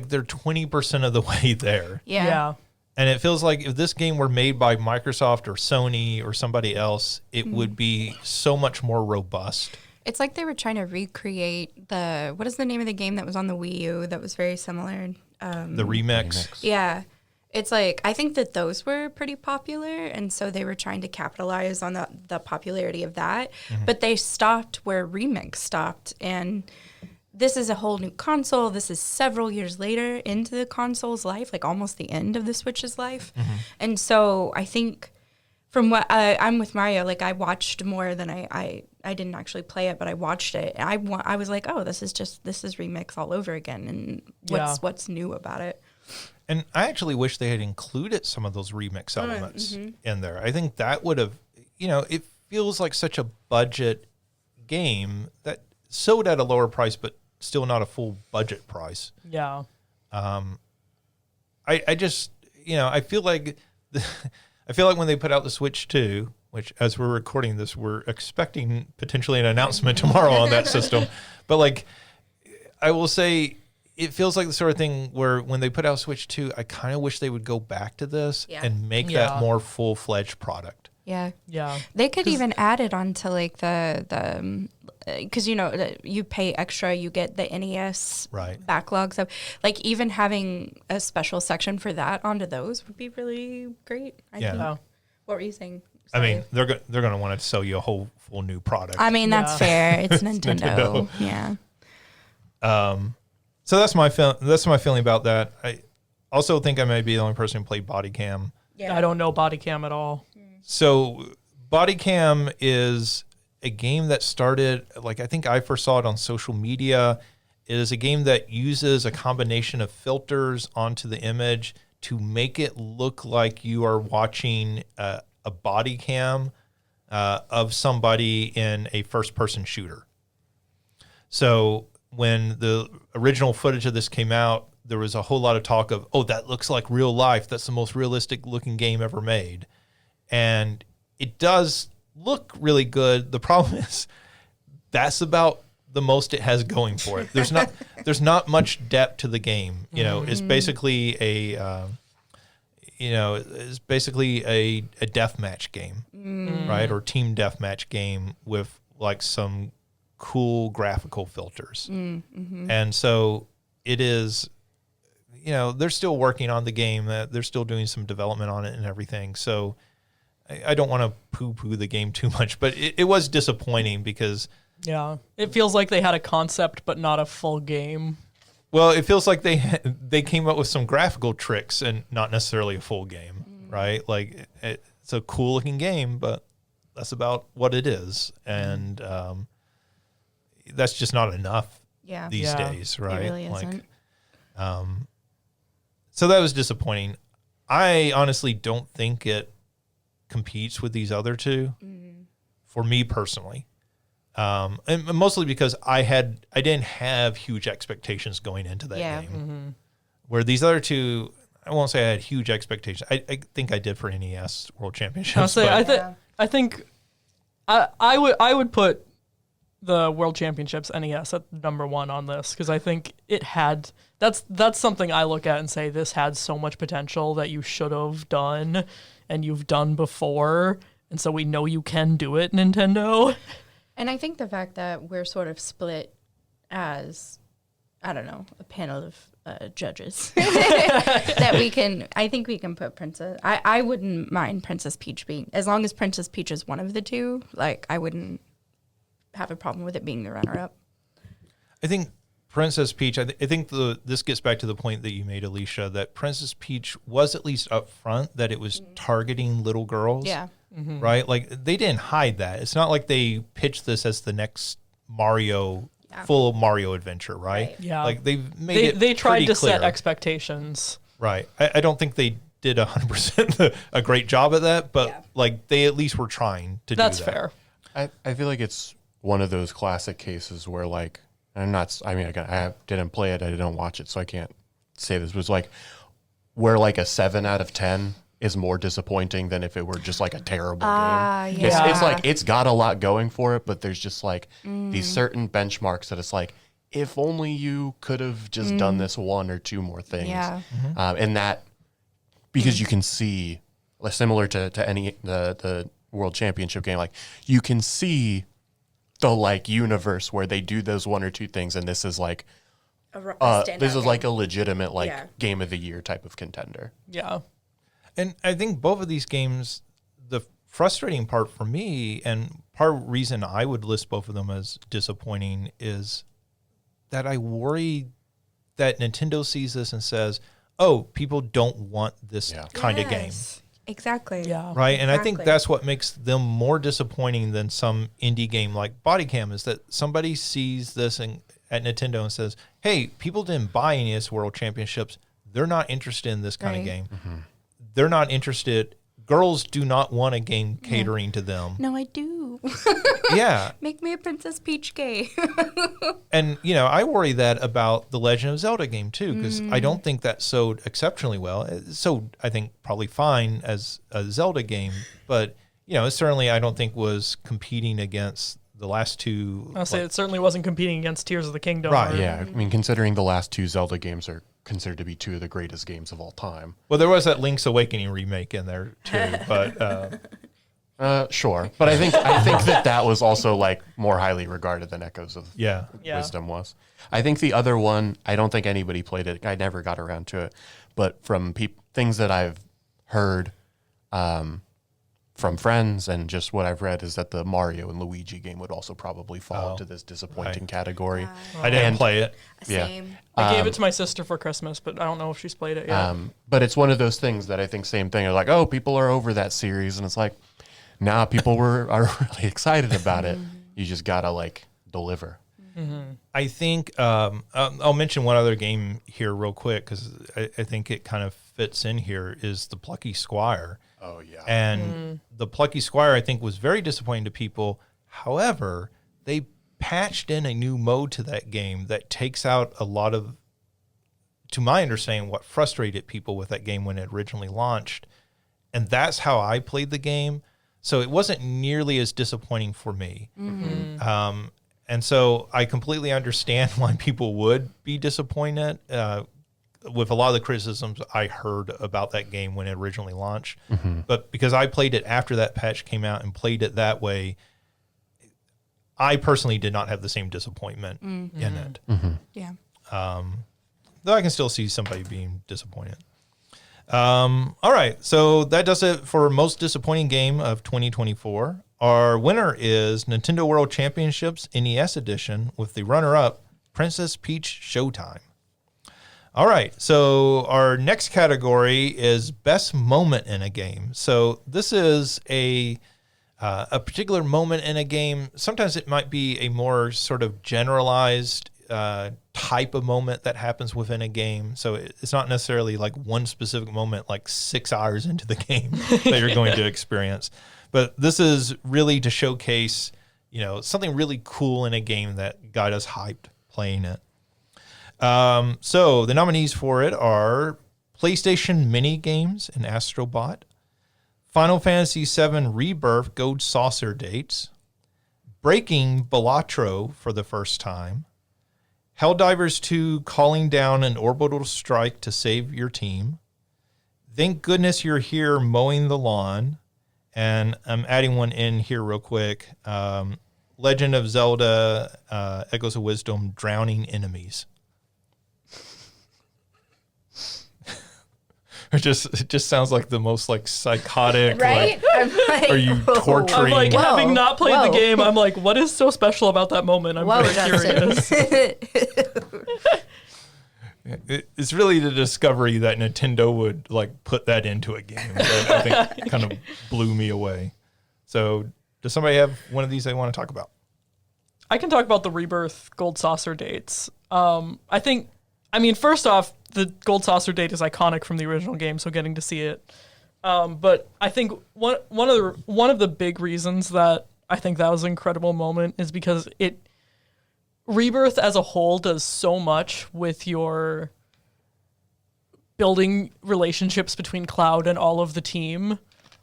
they're 20% of the way there. Yeah. And it feels like if this game were made by Microsoft or Sony or somebody else, it would be so much more robust. It's like they were trying to recreate what is the name of the game that was on the Wii U that was very similar? The remix. Yeah. It's like, I think that those were pretty popular, and so they were trying to capitalize on the popularity of that. Mm-hmm. But they stopped where Remix stopped, and this is a whole new console. This is several years later into the console's life, like almost the end of the Switch's life. Mm-hmm. And so I think from what I'm with Mario, like I watched more than I didn't actually play it, but I watched it. I was like, oh, this is Remix all over again. And what's new about it? And I actually wish they had included some of those remix elements in there. I think that would have, it feels like such a budget game that sold at a lower price, but still not a full budget price. Yeah. I just, I feel like when they put out the Switch 2, which as we're recording this, we're expecting potentially an announcement tomorrow on that system. But like, I will say, it feels like the sort of thing where when they put out Switch 2, I kind of wish they would go back to this and make that more full-fledged product. Yeah. Yeah. They could even add it onto like the because you pay extra, you get the NES backlog. So like even having a special section for that onto those would be really great. I think. Oh. What were you saying? Sorry. I mean, they're going to want to sell you a whole full new product. I mean, that's fair. It's Nintendo. Yeah. So that's my feeling about that. I also think I may be the only person who played Body Cam. Yeah. I don't know Body Cam at all. So Body Cam is a game that started, like I think I first saw it on social media. It is a game that uses a combination of filters onto the image to make it look like you are watching a body cam of somebody in a first-person shooter. So when the original footage of this came out, there was a whole lot of talk of, oh, that looks like real life. That's the most realistic looking game ever made. And it does look really good. The problem is that's about the most it has going for it. There's not much depth to the game. It's basically a deathmatch game, right? Or team deathmatch game with like some cool graphical filters. And so it is, they're still working on the game. They're still doing some development on it and everything. So I don't want to poo-poo the game too much, but it was disappointing because... Yeah, it feels like they had a concept, but not a full game. Well, it feels like they came up with some graphical tricks and not necessarily a full game, right? Like, it's a cool-looking game, but that's about what it is. And that's just not enough these days, right? It really isn't. So that was disappointing. I honestly don't think it competes with these other two for me personally. And mostly because I didn't have huge expectations going into that game. Where these other two, I won't say I had huge expectations. I think I did for NES World Championships. I think I would put the World Championships NES at number 1 on this because I think it had that's something I look at and say this had so much potential that you should have done and you've done before, and so we know you can do it, Nintendo. And I think the fact that we're sort of split as, I don't know, a panel of judges that I think we can put Princess. I wouldn't mind Princess Peach being, as long as Princess Peach is one of the two, like I wouldn't have a problem with it being the runner-up. I think Princess Peach, I think this gets back to the point that you made, Alicia, that Princess Peach was at least upfront that it was targeting little girls. Yeah. Right? Like, they didn't hide that. It's not like they pitched this as the next Mario, full Mario adventure, right? Yeah. Like, they've made it They tried to clear. set expectations. Right. I don't think they did 100% a great job at that, but, like, they at least were trying to do that. That's fair. I feel like it's one of those classic cases where, like, I didn't play it, I didn't watch it, so I can't say this, but it's like, where, like, a 7 out of 10 is more disappointing than if it were just like a terrible game. Yeah. It's like it's got a lot going for it, but there's just like these certain benchmarks that it's like, if only you could have just done this 1 or 2 more things. Yeah. And that, because you can see, similar to any the World Championship game, like you can see the like universe where they do those 1 or 2 things, and this is like this is like a legitimate like game of the year type of contender. Yeah. And I think both of these games, the frustrating part for me, and part of the reason I would list both of them as disappointing, is that I worry that Nintendo sees this and says, oh, people don't want this kind of game. Exactly. Yeah. Right? And I think that's what makes them more disappointing than some indie game like Body Cam, is that somebody sees this at Nintendo and says, hey, people didn't buy NES World Championships. They're not interested in this kind of game. They're not interested. Girls do not want a game catering to them. No, I do. Yeah. Make me a Princess Peach game. And, I worry that about the Legend of Zelda game, too, because I don't think that sold exceptionally well. It sold, I think, probably fine as a Zelda game, but, it certainly, I don't think, was competing against the last two. I'll say it certainly wasn't competing against Tears of the Kingdom. Right. Yeah, I mean, considering the last 2 Zelda games are considered to be 2 of the greatest games of all time. Well, there was that Link's Awakening remake in there, too, but... Sure, but I think that was also like more highly regarded than Echoes of Yeah. Wisdom was. I think the other one, I don't think anybody played it. I never got around to it, but from things that I've heard from friends and just what I've read is that the Mario and Luigi game would also probably fall into this disappointing category. I didn't play it. Same. I gave it to my sister for Christmas, but I don't know if she's played it yet. But it's one of those things that I think same thing. They're like, oh, people are over that series, and it's like, nah, people are really excited about it. You just gotta like deliver. I think I'll mention one other game here real quick because I think it kind of fits in here, is the Plucky Squire. Oh, yeah. And the Plucky Squire, I think, was very disappointing to people. However, they patched in a new mode to that game that takes out a lot of, to my understanding, what frustrated people with that game when it originally launched. And that's how I played the game. So it wasn't nearly as disappointing for me. And so I completely understand why people would be disappointed with a lot of the criticisms I heard about that game when it originally launched. But because I played it after that patch came out and played it that way, I personally did not have the same disappointment in it. Yeah. Though I can still see somebody being disappointed. All right, so that does it for most disappointing game of 2024. Our winner is Nintendo World Championships NES Edition with the runner-up, Princess Peach Showtime. All right, so our next category is Best Moment in a Game. So this is a particular moment in a game. Sometimes it might be a more sort of generalized type of moment that happens within a game. So it's not necessarily like one specific moment, like 6 hours into the game that you're going to experience. But this is really to showcase, something really cool in a game that got us hyped playing it. So the nominees for it are PlayStation Mini Games and Astrobot, Final Fantasy VII Rebirth Gold Saucer Dates, Breaking Balatro for the first time, Helldivers 2 Calling Down an Orbital Strike to Save Your Team, Thank Goodness You're Here Mowing the Lawn, and I'm adding one in here real quick, Legend of Zelda Echoes of Wisdom Drowning Enemies. It just sounds like the most like psychotic, Right? I'm like, are you torturing? I'm like, Whoa, having not played whoa. the game, I'm like, what is so special about that moment? I'm Whoa, very curious. It's really the discovery that Nintendo would like put that into a game that I think kind of blew me away. So, does somebody have one of these they want to talk about? I can talk about the Rebirth Gold Saucer Dates. First off, the Gold Saucer Date is iconic from the original game, so getting to see it. But I think one of the big reasons that I think that was an incredible moment is because Rebirth as a whole does so much with your building relationships between Cloud and all of the team.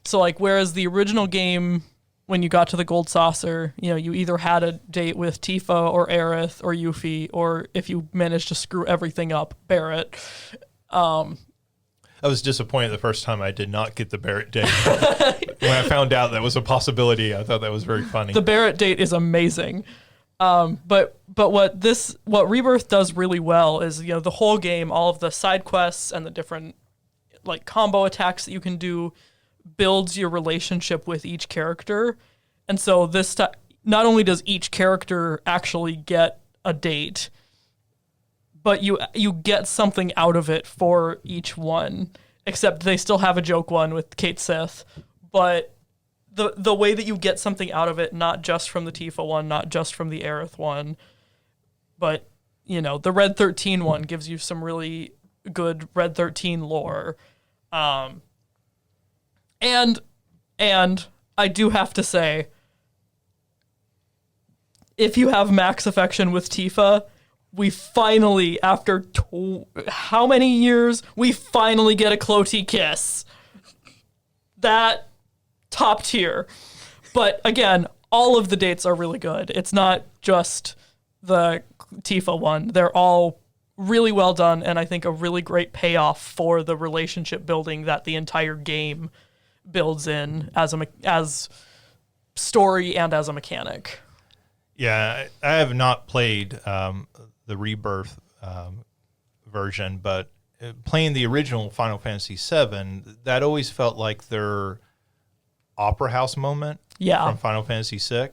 So like, whereas the original game, when you got to the Gold Saucer, you either had a date with Tifa or Aerith or Yuffie, or if you managed to screw everything up, Barrett. I was disappointed the first time I did not get the Barrett date. When I found out that was a possibility, I thought that was very funny. The Barrett date is amazing. But what Rebirth does really well is, the whole game, all of the side quests and the different like combo attacks that you can do builds your relationship with each character. And so not only does each character actually get a date, but you get something out of it for each one, except they still have a joke one with Kate Sith. But the way that you get something out of it, not just from the Tifa one, not just from the Aerith one, but, the Red 13 one gives you some really good Red 13 lore. And I do have to say, if you have max affection with Tifa, we finally, after how many years, we finally get a Clotey kiss. That top tier. But again, all of the dates are really good. It's not just the Tifa one. They're all really well done, and I think a really great payoff for the relationship building that the entire game builds in as story and as a mechanic. Yeah, I have not played the Rebirth version, but playing the original Final Fantasy VII, that always felt like their opera house moment from Final Fantasy VI.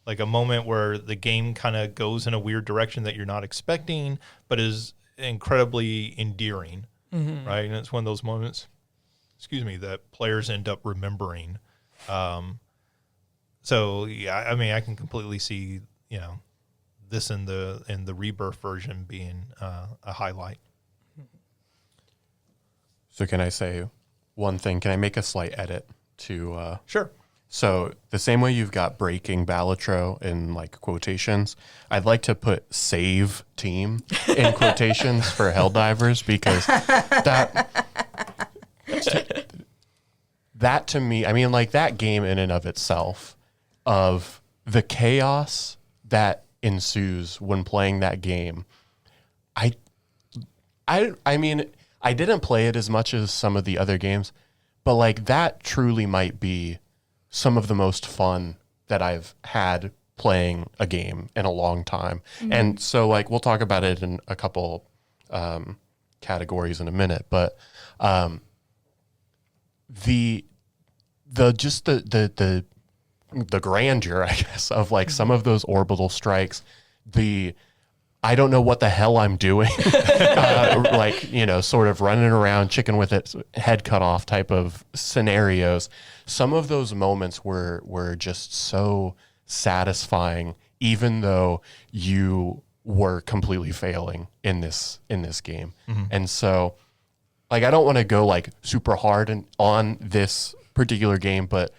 Like a moment where the game kind of goes in a weird direction that you're not expecting, but is incredibly endearing, right? And it's one of those moments, that players end up remembering. So yeah, I can completely see, this in the Rebirth version being a highlight. So can I say one thing? Can I make a slight edit to? Sure. So the same way you've got breaking Balatro in like quotations, I'd like to put save team in quotations for Helldivers, because that to me, that game in and of itself, of the chaos that ensues when playing that game. I didn't play it as much as some of the other games, but like that truly might be some of the most fun that I've had playing a game in a long time. Mm-hmm. And so like, we'll talk about it in a couple categories in a minute, but the grandeur, I guess, of like some of those orbital strikes, I don't know what the hell I'm doing, sort of running around chicken with its head cut off type of scenarios. Some of those moments were just so satisfying, even though you were completely failing in this game. Mm-hmm. And so, like, I don't want to go like super hard on this particular game, but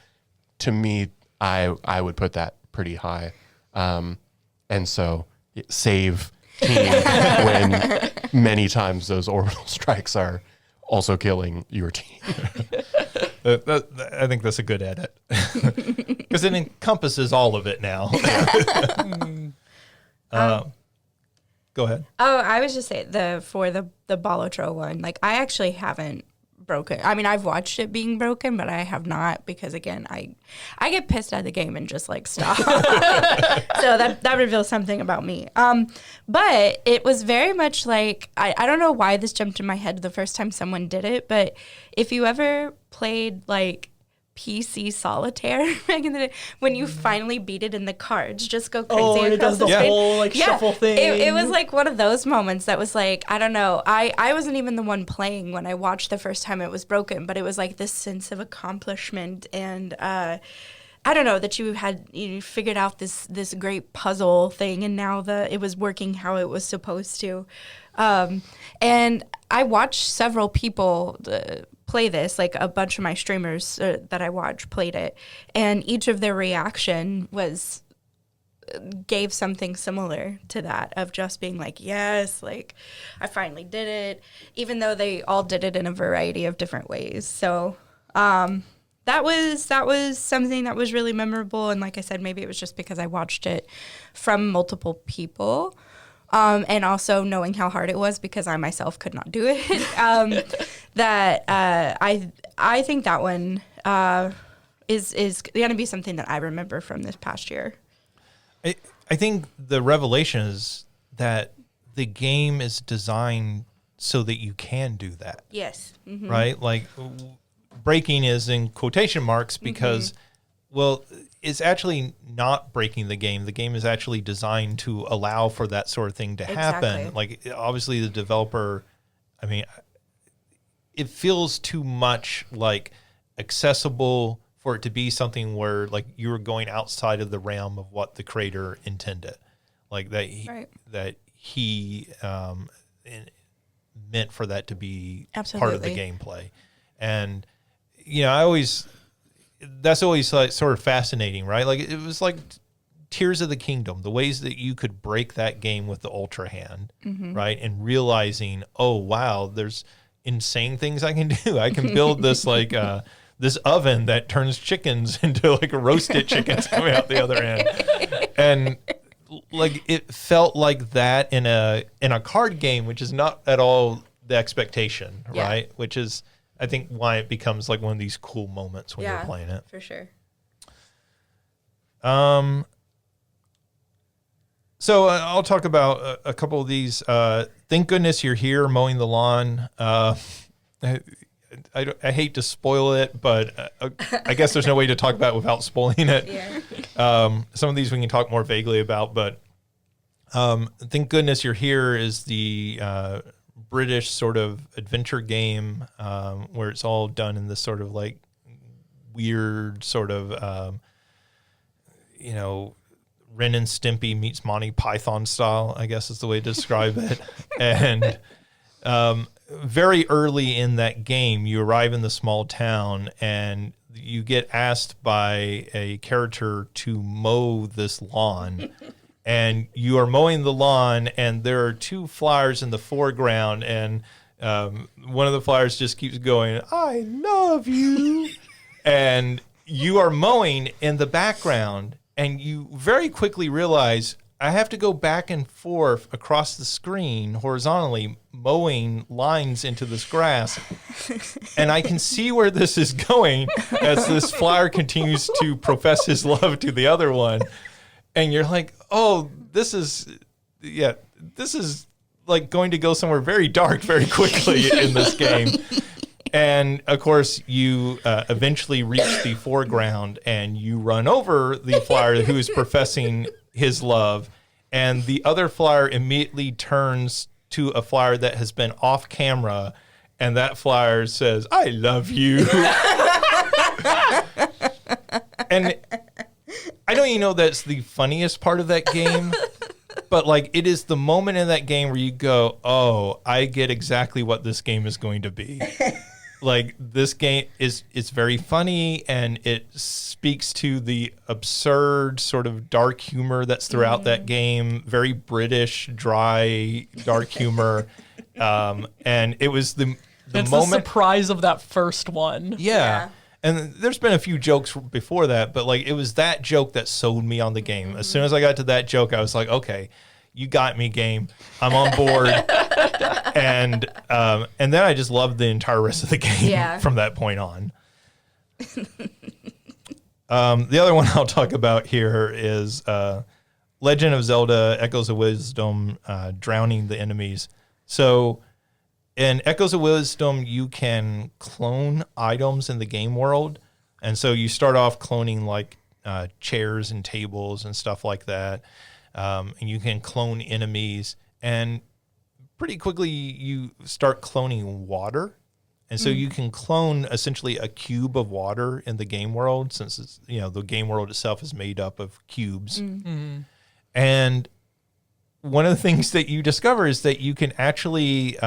to me, I would put that pretty high. And so save team when many times those orbital strikes are also killing your team. I think that's a good edit because it encompasses all of it now. Go ahead. Oh, I was just saying for the Balotro one, like I actually haven't broken. I mean, I've watched it being broken, but I have not because again, I get pissed at the game and just like stop. So that reveals something about me. But it was very much like I don't know why this jumped in my head the first time someone did it, but if you ever played like PC solitaire back in the day, when you finally beat it and the cards just go crazy Oh, and it across does the screen. whole like shuffle thing. It was like one of those moments that was like, I don't know. I wasn't even the one playing when I watched the first time it was broken, but it was like this sense of accomplishment and I don't know, that you figured out this great puzzle thing and now it was working how it was supposed to. And I watched several people play this, like a bunch of my streamers that I watch played it, and each of their reaction gave something similar to that of just being like, yes, like I finally did it, even though they all did it in a variety of different ways. So that was something that was really memorable, and like I said, maybe it was just because I watched it from multiple people. And also knowing how hard it was because I myself could not do it. I think that one is going to be something that I remember from this past year. I think the revelation is that the game is designed so that you can do that. Yes. Mm-hmm. Right? Like breaking is in quotation marks because, well, it's actually not breaking the game. The game is actually designed to allow for that sort of thing to happen. Exactly. Like obviously the developer, I mean, it feels too much like accessible for it to be something where like you were going outside of the realm of what the creator intended. Like that he meant for that to be part of the gameplay. And, you know, that's always like sort of fascinating, right? Like it was like Tears of the Kingdom, the ways that you could break that game with the Ultra Hand, right? And realizing, oh, wow, there's insane things I can do. I can build this like this oven that turns chickens into like roasted chickens coming out the other end. And like it felt like that in a card game, which is not at all the expectation, right? Which is, I think, why it becomes like one of these cool moments when you're playing it. For sure. So I'll talk about a couple of these. Thank goodness you're here mowing the lawn. I hate to spoil it, but I guess there's no way to talk about it without spoiling it. Yeah. Some of these we can talk more vaguely about, but Thank Goodness You're Here is the British sort of adventure game where it's all done in this sort of like weird sort of, you know, Ren and Stimpy meets Monty Python style, I guess is the way to describe it. And very early in that game, you arrive in the small town and you get asked by a character to mow this lawn. And you are mowing the lawn, and there are two flyers in the foreground, and one of the flyers just keeps going, I love you. And you are mowing in the background, and you very quickly realize, I have to go back and forth across the screen horizontally, mowing lines into this grass. And I can see where this is going as this flyer continues to profess his love to the other one. And you're like, oh, this is like going to go somewhere very dark very quickly in this game. And of course, you eventually reach the foreground and you run over the flyer who is professing his love. And the other flyer immediately turns to a flyer that has been off camera. And that flyer says, I love you. And I don't even know that's the funniest part of that game, but like it is the moment in that game where you go, oh, I get exactly what this game is going to be. like this game is very funny, and it speaks to the absurd sort of dark humor that's throughout that game. Very British, dry, dark humor. And it was the It's moment. the surprise of that first one. Yeah. And there's been a few jokes before that, but like it was that joke that sold me on the game. As soon as I got to that joke, I was like, okay, you got me, game. I'm on board. and then I just loved the entire rest of the game from that point on. The other one I'll talk about here is Legend of Zelda Echoes of Wisdom, Drowning the Enemies. So in Echoes of Wisdom, you can clone items in the game world. And so you start off cloning like chairs and tables and stuff like that. And you can clone enemies. And pretty quickly, you start cloning water. And so you can clone essentially a cube of water in the game world, since it's, the game world itself is made up of cubes. And one of the things that you discover is that you can actually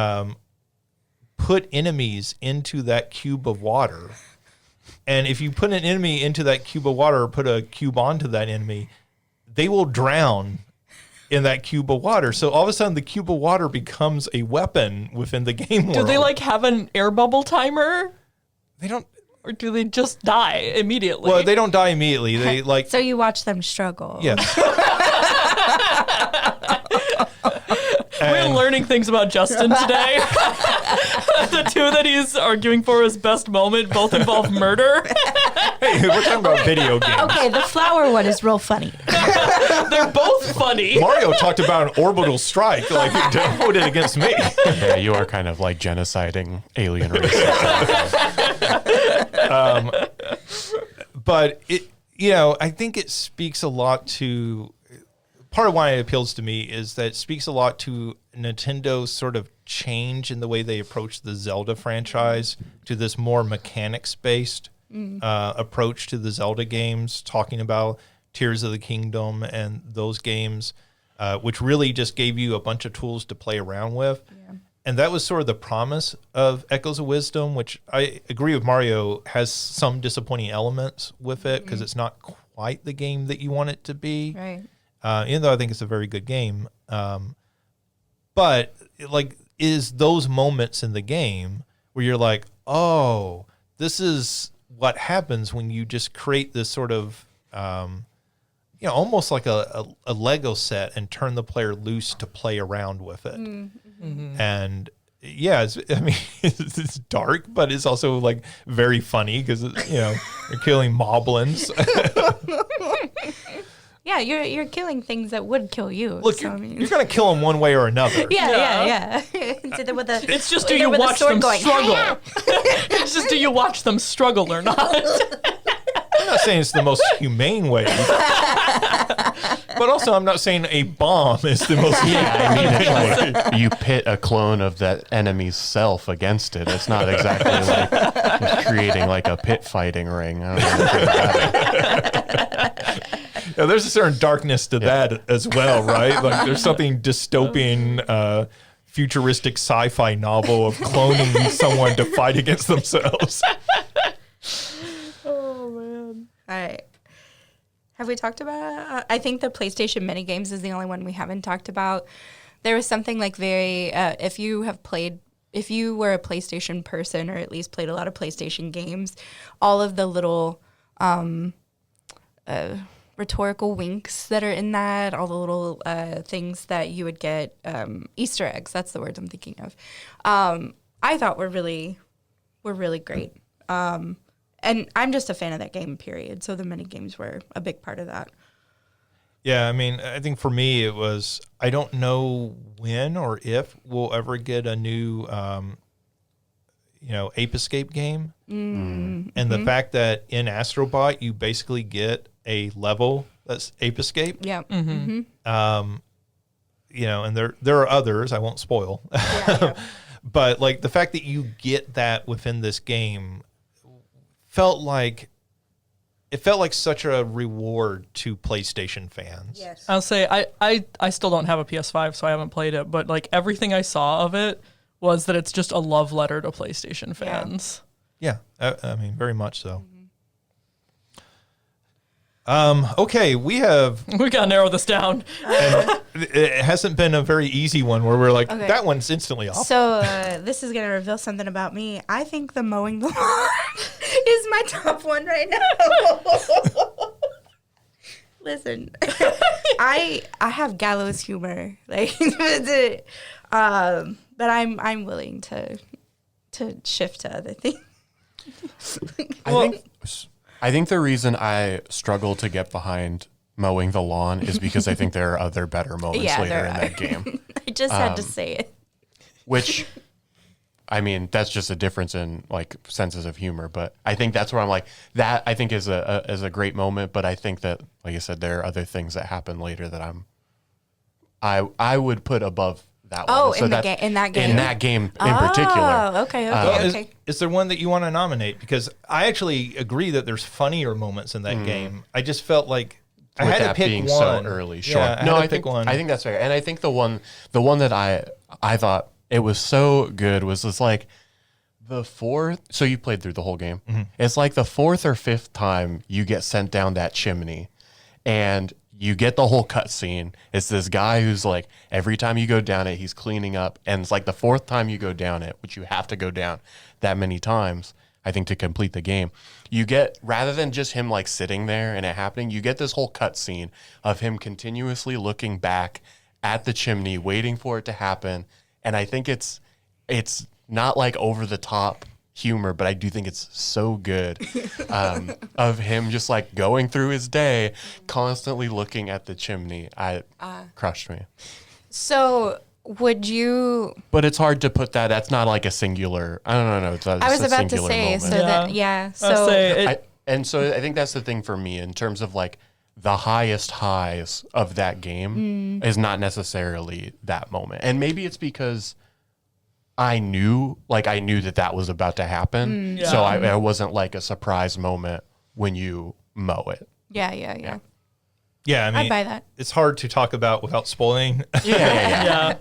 put enemies into that cube of water. And if you put an enemy into that cube of water or put a cube onto that enemy, they will drown in that cube of water. So all of a sudden the cube of water becomes a weapon within the game world. Do they like have an air bubble timer? They don't. Or do they just die immediately? Well, they don't die immediately. They like. So you watch them struggle. Yes. We're learning things about Justin today. The two that he's arguing for his best moment both involve murder. Hey, we're talking about video games. Okay, the flower one is real funny. They're both funny. Mario talked about an orbital strike. Like, don't hold it against me. Yeah, you are kind of like genociding alien races. But I think it speaks a lot to. Part of why it appeals to me is that it speaks a lot to Nintendo's sort of change in the way they approach the Zelda franchise to this more mechanics-based approach to the Zelda games, talking about Tears of the Kingdom and those games, which really just gave you a bunch of tools to play around with. Yeah. And that was sort of the promise of Echoes of Wisdom, which I agree with Mario, has some disappointing elements with it because it's not quite the game that you want it to be. Right. Even though I think it's a very good game. But like, is those moments in the game where you're like, oh, this is what happens when you just create this sort of, almost like a Lego set and turn the player loose to play around with it. Mm-hmm. And yeah, it's dark, but it's also like very funny because, you're killing moblins. Yeah, you're killing things that would kill you. Look, so, you're going to kill them one way or another. Yeah. It's It's just do you watch them struggle? It's just do you watch them struggle or not? I'm not saying it's the most humane way. But also, I'm not saying a bomb is the most humane it's like you pit a clone of that enemy's self against it. It's not exactly like creating like a pit fighting ring. I don't know. Yeah, there's a certain darkness to that as well, right? Like there's something dystopian, futuristic sci-fi novel of cloning someone to fight against themselves. Oh man! All right. Have we talked about? I think the PlayStation minigames is the only one we haven't talked about. There was something like very. If you were a PlayStation person or at least played a lot of PlayStation games, all of the little rhetorical winks that are in that, all the little things that you would get, Easter eggs, that's the words I'm thinking of, I thought were really great. And I'm just a fan of that game, period. So the mini games were a big part of that. Yeah, I mean, I think for me it was, I don't know when or if we'll ever get a new, Ape Escape game. And the fact that in Astrobot you basically get a level that's Ape Escape. Yeah. And there are others, I won't spoil. Yeah. But like the fact that you get that within this game felt like such a reward to PlayStation fans. Yes. I'll say I still don't have a PS5, so I haven't played it. But like everything I saw of it was that it's just a love letter to PlayStation fans. Yeah, I mean, very much so. Okay, we gotta narrow this down. and it hasn't been a very easy one where we're like, that one's instantly off. So this is going to reveal something about me. I think the mowing the lawn is my top one right now. Listen, I have gallows humor, like, but I'm willing to shift to other things. I think the reason I struggle to get behind mowing the lawn is because I think there are other better moments later in that game. I just had to say it. Which, I mean, that's just a difference in like senses of humor. But I think that's where I'm like, that I think is a great moment. But I think that, like I said, there are other things that happen later that I would put above that one. Oh, so in that game? In that game in particular. Oh, okay. Well, is there one that you want to nominate? Because I actually agree that there's funnier moments in that game. I just felt like I had to pick being one. So early, sure. Yeah, No, I I think one. I think that's fair. And I think the one that I thought it was so good was just like the fourth. So you played through the whole game. It's like the fourth or fifth time you get sent down that chimney, and you get the whole cutscene. It's this guy who's like, every time you go down it, he's cleaning up. And it's like the fourth time you go down it, which you have to go down that many times, I think, to complete the game. You get, rather than just him like sitting there and it happening, you get this whole cutscene of him continuously looking back at the chimney, waiting for it to happen. And I think it's not like over the top humor, but I do think it's so good of him just like going through his day, constantly looking at the chimney. Crushed me. So would you? But it's hard to put that. That's not like a singular. I don't know. It's I was about to say. Moment. So that So and so I think that's the thing for me in terms of like the highest highs of that game is not necessarily that moment, and maybe it's because I knew that was about to happen. So I wasn't like a surprise moment when you mow it. Yeah. Yeah, I mean, I'd buy that. It's hard to talk about without spoiling. Yeah.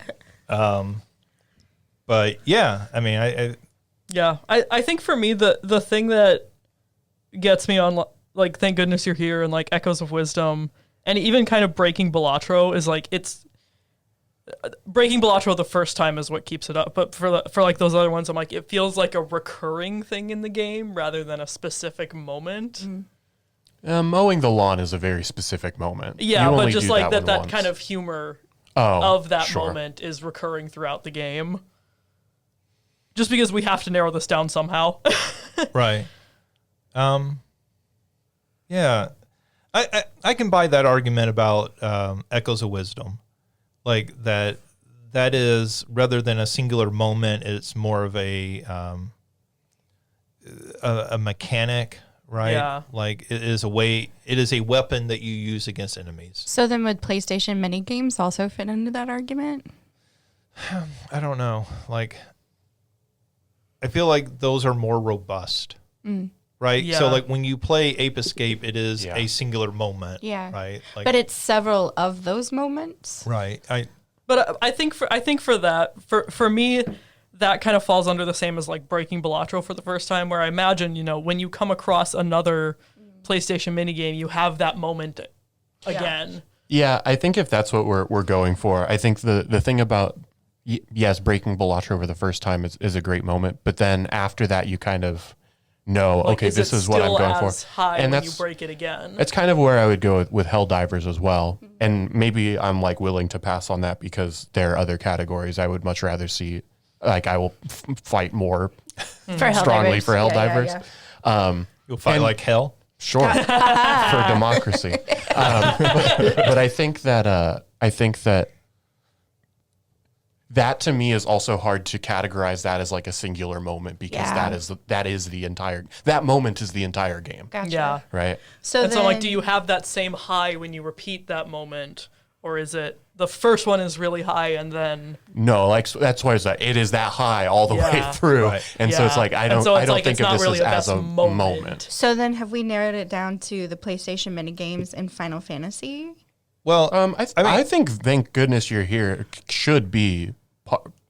But yeah, I mean, I think for me the thing that gets me on, like, Thank Goodness You're Here and like Echoes of Wisdom and even kind of Breaking Balatro is like, it's Breaking Balatro the first time is what keeps it up, but for like those other ones, I'm like, it feels like a recurring thing in the game rather than a specific moment. Mowing the lawn is a very specific moment. Yeah, You but only just do like that one once. kind of humor Oh, of that sure. moment is recurring throughout the game. Just because we have to narrow this down somehow. right. Yeah, I can buy that argument about Echoes of Wisdom, like that is, rather than a singular moment, it's more of a mechanic, right? Yeah. Like it is a weapon that you use against enemies. So then would PlayStation mini games also fit into that argument? I don't know. Like, I feel like those are more robust, right? Yeah. So like when you play Ape Escape, it is Yeah. a singular moment, Yeah. right? Like, But it's several of those moments. right. But I think for that, for me, that kind of falls under the same as like Breaking Balatro for the first time, where I imagine, when you come across another PlayStation minigame, you have that moment again. Yeah, I think if that's what we're going for, I think the thing about yes, Breaking Balatro for the first time is a great moment, but then after that you kind of know, Like, okay, this it is what I'm still going for. as high And when you break it again. It's kind of where I would go with Helldivers as well. And maybe I'm like willing to pass on that because there are other categories I would much rather see. Like I will fight more For strongly Helldivers. for Helldivers. Yeah. You'll fight like hell. Sure, for democracy. But I think that that to me is also hard to categorize that as like a singular moment because Yeah. that moment is the entire game, Gotcha. Yeah. right? So And then, so, like, do you have that same high when you repeat that moment? Or is it the first one is really high and then... No, like that's why it is that high all the way Yeah. through, Right. and so it's like I don't think it's of not this really as the a best moment. So then have we narrowed it down to the PlayStation mini games and Final Fantasy? Well, I think Thank Goodness You're Here should be.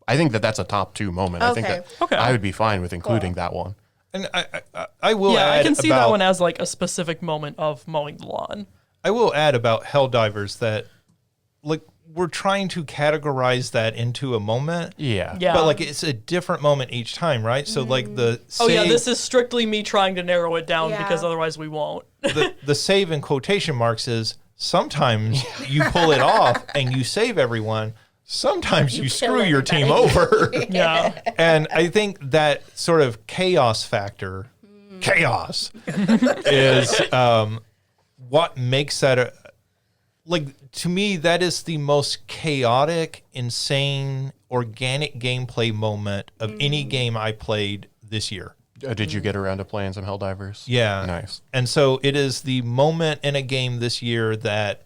I think that that's a top 2 moment. I think Okay. that Okay. I would be fine with including that one. And I will Yeah, add I can see about, that one as like a specific moment of mowing the lawn. I will add about Helldivers that, like, we're trying to categorize that into a moment. Yeah. Yeah. But like it's a different moment each time, right? So like the Oh yeah, save- this is strictly me trying to narrow it down Yeah. because otherwise we won't. the save in quotation marks is sometimes you pull it off and you save everyone. Sometimes you kill screw your team everybody. over. Yeah. And I think that sort of chaos factor, chaos, is what makes that like, to me, that is the most chaotic, insane, organic gameplay moment of any game I played this year. Did you get around to playing some Helldivers? Yeah. Nice. And so it is the moment in a game this year that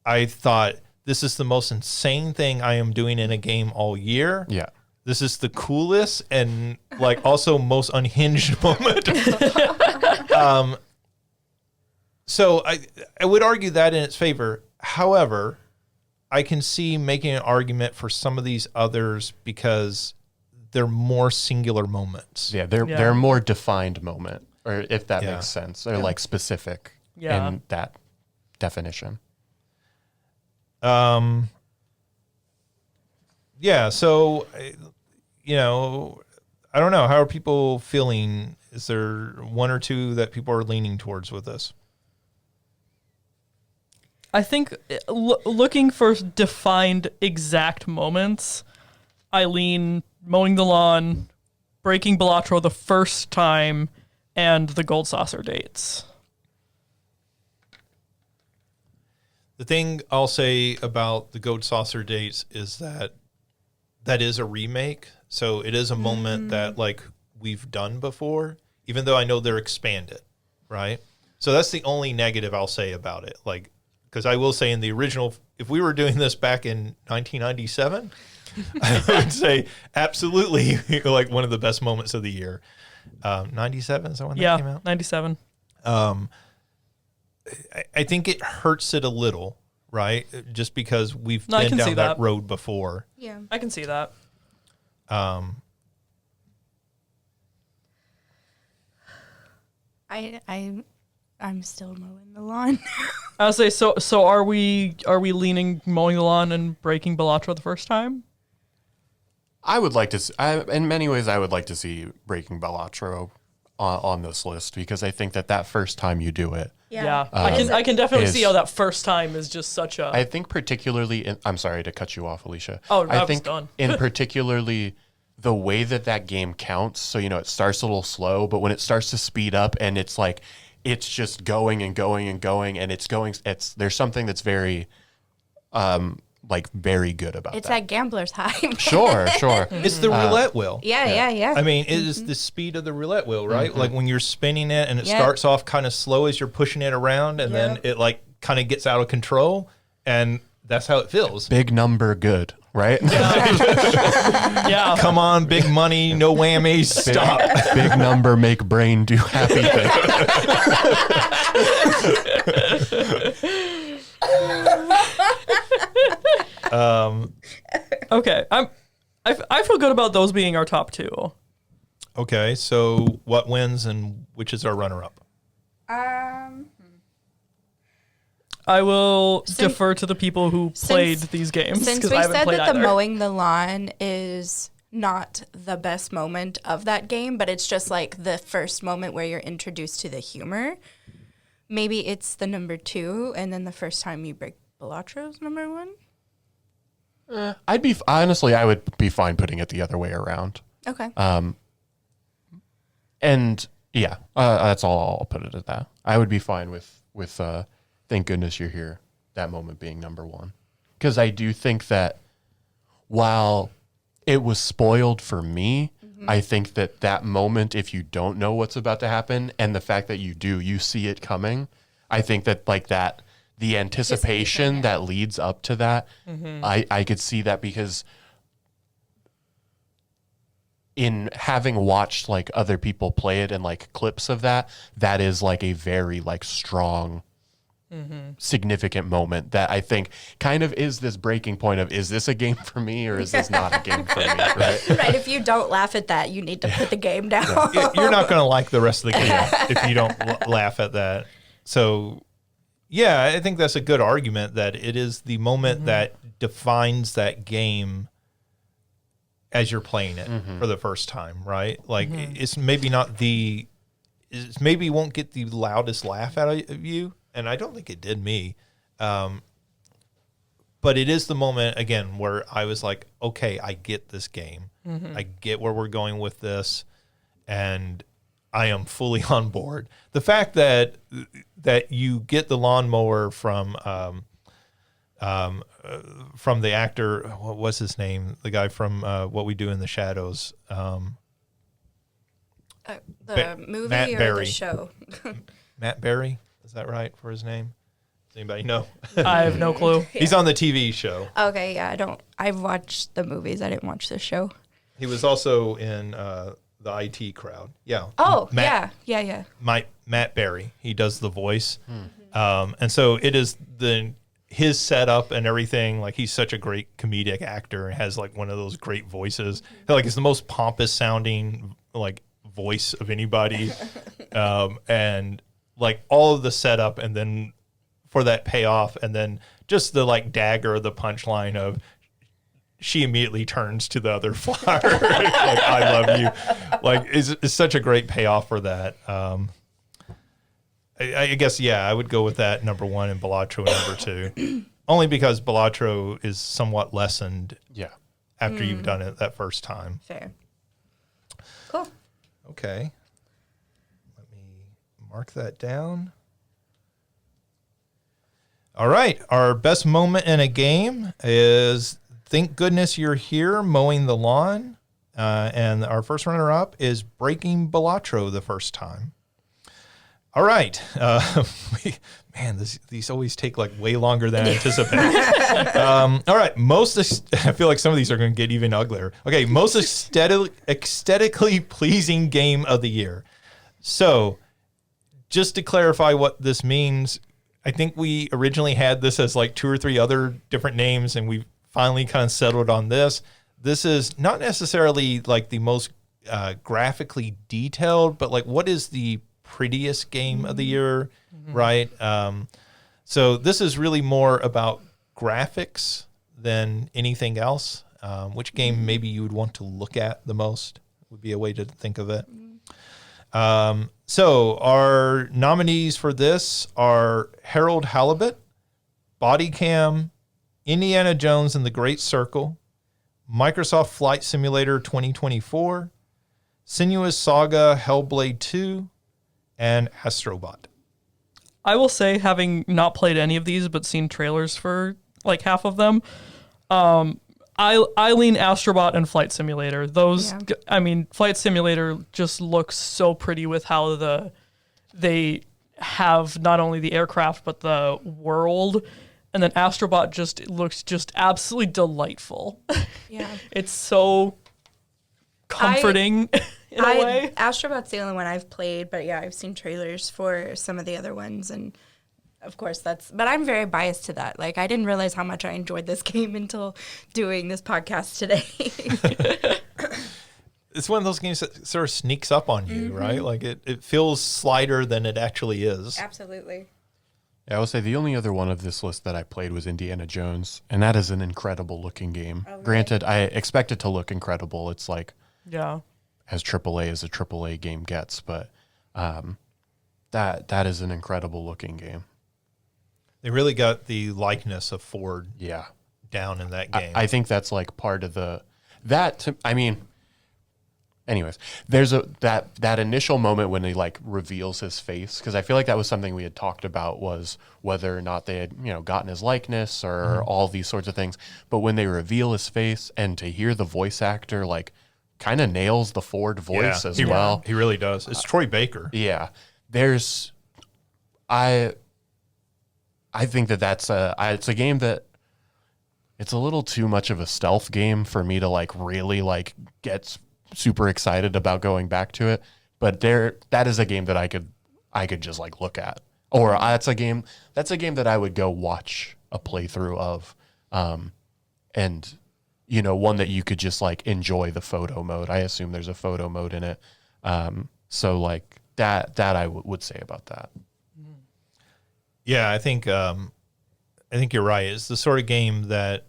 I thought, this is the most insane thing I am doing in a game all year. Yeah. This is the coolest and like also most unhinged moment. So I would argue that in its favor. However, I can see making an argument for some of these others because they're more singular moments. Yeah, they're a more defined moment, or if that Yeah. makes sense. They're like specific Yeah. in that definition. Yeah, so you know, I don't know. How are people feeling? Is there one or two that people are leaning towards with this? I think looking for defined exact moments, I lean mowing the lawn, breaking Balatro the first time, and the gold saucer dates. The thing I'll say about the Goat Saucer dates is that is a remake. So it is a moment that like we've done before, even though I know they're expanded, right? So that's the only negative I'll say about it. Like, because I will say in the original, if we were doing this back in 1997, I would say absolutely like one of the best moments of the year. 97 is that when that came Yeah, out? 97. I think it hurts it a little, right? Just because we've No, I been can see down that that. road before. Yeah. I can see that. I'm still mowing the lawn. I would say so. So are we leaning mowing the lawn and breaking Balatro the first time? I would like to, in many ways, I would like to see Breaking Balatro on this list because I think that first time you do it, Yeah, I can definitely see is- how that first time is just such a. I think particularly, I'm sorry to cut you off, Alicia. Oh, I was think done. in particularly the way that game counts. So, it starts a little slow, but when it starts to speed up and it's like, it's just going and going and going and there's something that's very, very good about It's that. that gambler's high. Sure. It's the roulette wheel. Yeah. I mean, it is the speed of the roulette wheel, right? Like when you're spinning it and it Yep. starts off kind of slow as you're pushing it around, and then Yep. it like kind of gets out of control, and that's how it feels. Big number, good, right? Yeah. Come on, big money, no whammies, stop. Big number, make brain do happy thing. Okay. I feel good about those being our top two. Okay, so what wins and which is our runner-up? I will defer to the people who played these games Since because we I haven't said played that the either. mowing the lawn is not the best moment of that game, but it's just like the first moment where you're introduced to the humor. Maybe it's the number 2, and then the first time you break Balatro's number 1. I would be fine putting it the other way around. Okay. And yeah, that's all I'll put it at that. I would be fine with thank goodness you're here, that moment being number 1. Because I do think that while it was spoiled for me, I think that moment, if you don't know what's about to happen, and the fact that you see it coming, I think that the anticipation that leads up to that, I could see that because in having watched like other people play it and like clips of that is like a very like strong significant moment that I think kind of is this breaking point of, is this a game for me or is this not a game for me? Right? Right. If you don't laugh at that, you need to put the game down. You're not going to like the rest of the game if you don't laugh at that. So, yeah, I think that's a good argument that it is the moment that defines that game as you're playing it for the first time, right? Like, it's maybe not it's maybe won't get the loudest laugh out of you, and I don't think it did me. But it is the moment, again, where I was like, okay, I get this game. I get where we're going with this, and I am fully on board. The fact that you get the lawnmower from the actor, what was his name? The guy from What We Do in the Shadows. The movie Matt or Berry. the show? Matt Berry, is that right for his name? Does anybody know? I have no clue. He's on the TV show. Okay, yeah, I've watched the movies. I didn't watch the show. He was also in the IT Crowd. Yeah. Oh, Matt, yeah. Matt Berry. He does the voice. And so it is his setup and everything. Like, he's such a great comedic actor and has like one of those great voices. Like, it's the most pompous sounding like voice of anybody. And like all of the setup and then for that payoff and then just the like dagger, the punchline of she immediately turns to the other flower. Like, I love you. Like, it's such a great payoff for that. I guess, yeah, I would go with that number one and Balatro number two. Only because Balatro is somewhat lessened after you've done it that first time. Fair. Cool. Okay. Let me mark that down. All right. Our best moment in a game is Thank Goodness You're Here, Mowing the Lawn. And our first runner-up is Breaking Balatro the first time. All right. These always take like way longer than I anticipated. All right. I feel like some of these are going to get even uglier. Okay. Most aesthetically pleasing game of the year. So just to clarify what this means, I think we originally had this as like 2 or 3 other different names, and we finally kind of settled on this. This is not necessarily like the most graphically detailed, but like what is the prettiest game of the year, right? So this is really more about graphics than anything else. Which game maybe you would want to look at the most would be a way to think of it. So our nominees for this are Harold Halibut, Body Cam, Indiana Jones and the Great Circle, Microsoft Flight Simulator 2024, Sinuous Saga Hellblade 2, and Astrobot. I will say, having not played any of these but seen trailers for like half of them, I lean Astrobot and Flight Simulator. I mean, Flight Simulator just looks so pretty with how they have not only the aircraft but the world, and then Astrobot just looks just absolutely delightful. Yeah, it's so comforting in a way. Astrobot's the only one I've played, but yeah, I've seen trailers for some of the other ones, and of course but I'm very biased to that. Like, I didn't realize how much I enjoyed this game until doing this podcast today. It's one of those games that sort of sneaks up on you, right? Like it feels slighter than it actually is. Absolutely. Yeah, I will say the only other one of this list that I played was Indiana Jones, and that is an incredible looking game. Oh, really? Granted, I expect it to look incredible. It's like as AAA as a AAA game gets, but that is an incredible looking game. They really got the likeness of Ford down in that game. I think that's like part of anyways, there's that initial moment when he like reveals his face, because I feel like that was something we had talked about, was whether or not they had gotten his likeness or all these sorts of things. But when they reveal his face and to hear the voice actor like kind of nails the Ford voice as well. He really does. It's Troy Baker. Yeah. I think that's it's a game that it's a little too much of a stealth game for me to like really like get super excited about going back to it. But that is a game that I could just like look at Or that's a game that I would go watch a playthrough of, and one that you could just like enjoy the photo mode. I assume there's a photo mode in it, so like that I would say about that. Yeah, I think you're right. It's the sort of game that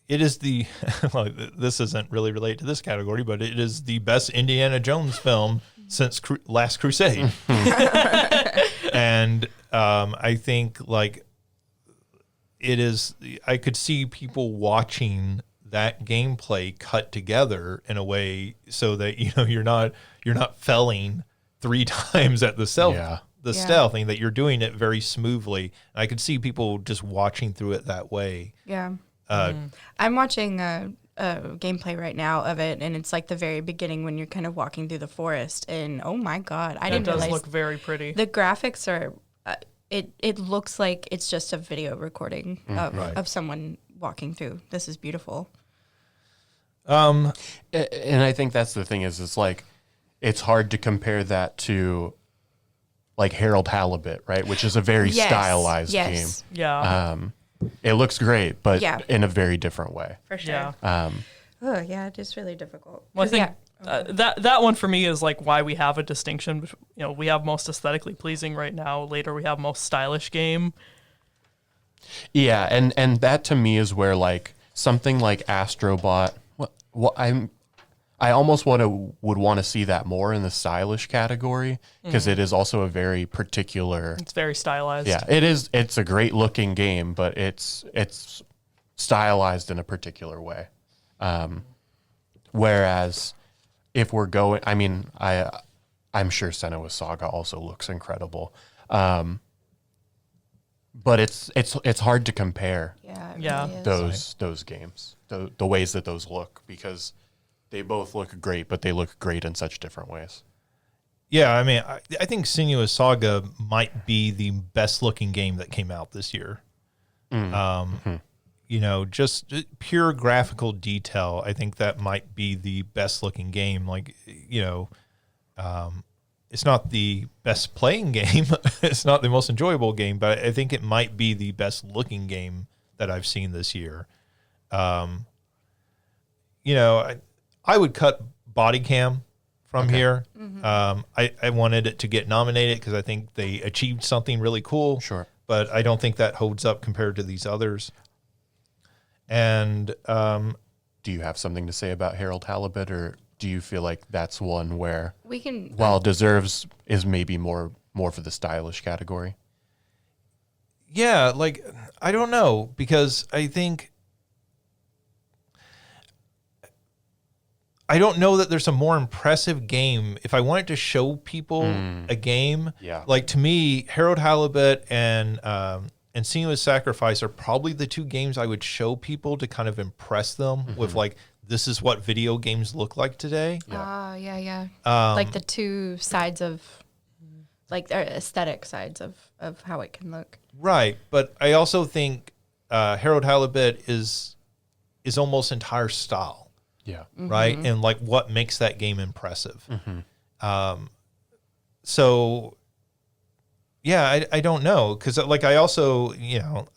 it is the well, this isn't really related to this category, but it is the best Indiana Jones film since Last Crusade. And I think like it is. I could see people watching that gameplay cut together in a way so that you're not failing 3 times at the stealthing, that you're doing it very smoothly. And I could see people just watching through it that way. Yeah. I'm watching a gameplay right now of it, and it's like the very beginning when you're kind of walking through the forest, and oh my god, I didn't realize it does look very pretty. The graphics are it looks like it's just a video recording of someone walking through. This is beautiful. And I think that's the thing is it's like it's hard to compare that to like Harold Halibut, right, which is a very stylized game. Yeah. It looks great, but Yeah. in a very different way. For sure. Yeah. Oh yeah, it is really difficult. Well, I think that one for me is like why we have a distinction. We have most aesthetically pleasing right now. Later we have most stylish game. Yeah, and that to me is where like something like Astrobot. I almost would want to see that more in the stylish category because it is also a very particular. It's very stylized. Yeah, it is. It's a great looking game, but it's stylized in a particular way. Whereas if we're going, I mean, I'm sure Senua's Saga also looks incredible, but it's hard to compare. Yeah. Yeah. Really is. Those games, the ways that those look, because they both look great, but they look great in such different ways. Yeah, I mean, I think Senua's Saga might be the best looking game that came out this year. Just pure graphical detail. I think that might be the best looking game. Like, it's not the best playing game. It's not the most enjoyable game, but I think it might be the best looking game that I've seen this year. I would cut Body Cam from here. I wanted it to get nominated because I think they achieved something really cool. Sure. But I don't think that holds up compared to these others. And do you have something to say about Harold Halibut, or do you feel like that's one where We can. while deserves is maybe more for the stylish category? yeah, like, I don't know, because I think I don't know that there's a more impressive game. If I wanted to show people a game, like to me, Harold Halibut and Senua's Sacrifice are probably the 2 games I would show people to kind of impress them with, like, this is what video games look like today. Yeah. Like the 2 sides of, like, aesthetic sides of how it can look. Right, but I also think Harold Halibut is almost entire style. Yeah. Right. And like what makes that game impressive. So yeah, I don't know. Cause like I also,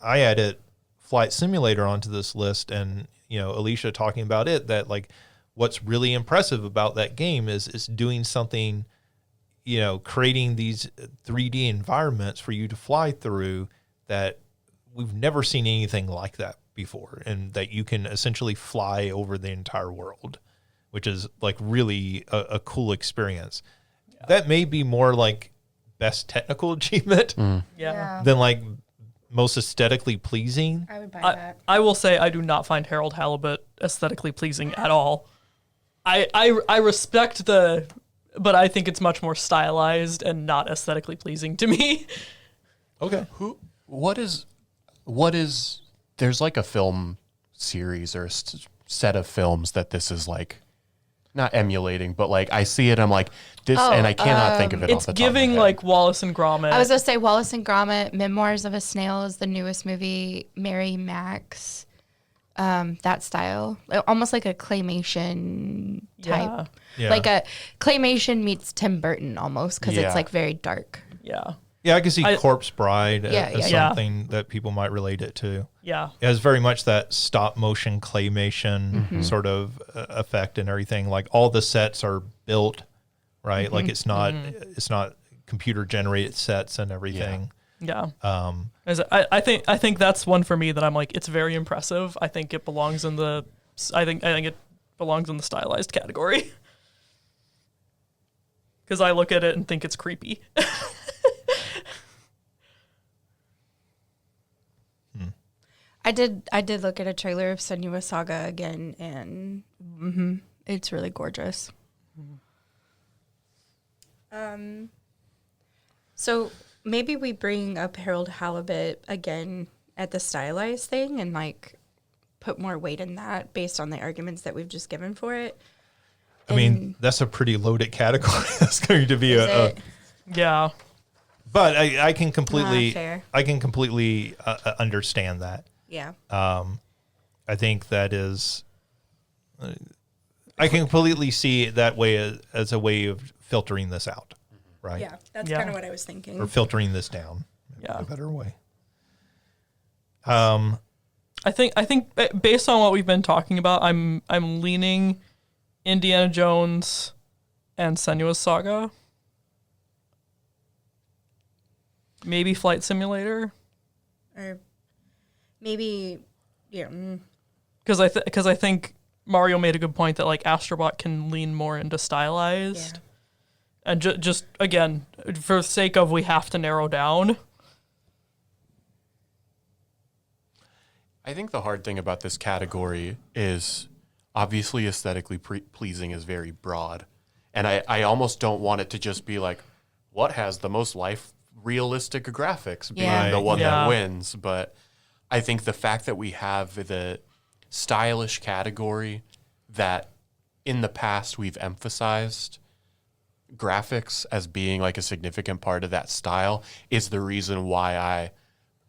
I added Flight Simulator onto this list, and, Alicia talking about it, that like what's really impressive about that game is doing something, creating these 3D environments for you to fly through that we've never seen anything like that before, and that you can essentially fly over the entire world, which is like really a cool experience. Yeah. That may be more like best technical achievement than like most aesthetically pleasing. I would buy that. I will say I do not find Harold Halibut aesthetically pleasing at all. I respect but I think it's much more stylized and not aesthetically pleasing to me. Okay. What is there's like a film series or a set of films that this is like not emulating, but like I see it, I'm like this, and I cannot think of it. It's off the top of my giving head. like Wallace and Gromit. I was gonna say Wallace and Gromit. Memoirs of a Snail is the newest movie. Mary Max, that style, almost like a claymation type, Yeah. like a claymation meets Tim Burton almost, because it's like very dark. Yeah. Yeah, I can see Corpse Bride as Yeah. something that people might relate it to. Yeah. It has very much that stop motion claymation sort of effect and everything. Like all the sets are built, right? Like it's not computer generated sets and everything. Yeah. I think that's one for me that I'm like, it's very impressive. I think it belongs in the it belongs in the stylized category. Because I look at it and think it's creepy. I did look at a trailer of Senua Saga again, and it's really gorgeous. So maybe we bring up Harold Halibut again at the stylized thing and like put more weight in that based on the arguments that we've just given for it. I mean, that's a pretty loaded category. That's going to be Yeah. But I can completely, fair. understand that. Yeah. I think that is, I can completely see it that way as a way of filtering this out, right? Yeah, that's Yeah. kind of what I was thinking. Or filtering this down. Yeah. In a better way. I think based on what we've been talking about, I'm leaning Indiana Jones and Senua's Saga. Maybe Flight Simulator. Or maybe, yeah. Because I think Mario made a good point that like Astrobot can lean more into stylized, and just again for the sake of we have to narrow down. I think the hard thing about this category is obviously aesthetically pleasing is very broad. And I almost don't want it to just be like, what has the most realistic graphics being the one that wins. But I think the fact that we have the stylish category that in the past we've emphasized graphics as being like a significant part of that style is the reason why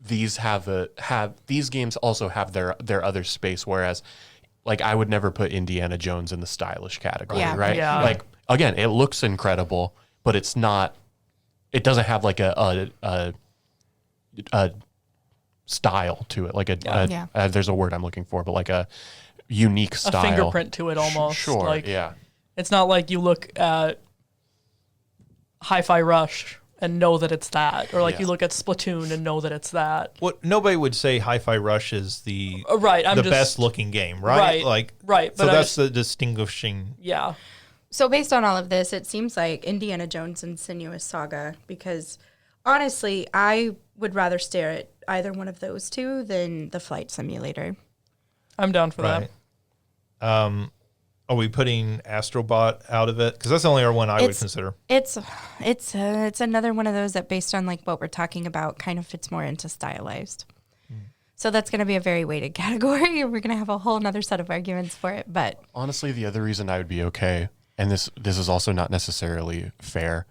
these games also have their other space, whereas like I would never put Indiana Jones in the stylish category, right? Yeah. Like again, it looks incredible, but it doesn't have like a style to it, like there's a word I'm looking for, but like a unique style, A fingerprint to it almost. Sure, like, yeah. It's not like you look at Hi-Fi Rush and know that it's that, or like you look at Splatoon and know that it's that. What nobody would say Hi-Fi Rush is the best looking game, right? Right. So that's the distinguishing. Yeah. So based on all of this, it seems like Indiana Jones and Senua's Saga, because honestly, I would rather stare at either one of those two than the Flight Simulator. I'm down for that. Are we putting Astrobot out of it? Because that's the only one I would consider. It's another one of those that, based on like what we're talking about, kind of fits more into stylized. So that's going to be a very weighted category, and we're going to have a whole another set of arguments for it. But honestly, the other reason I would be okay, and this is also not necessarily fair,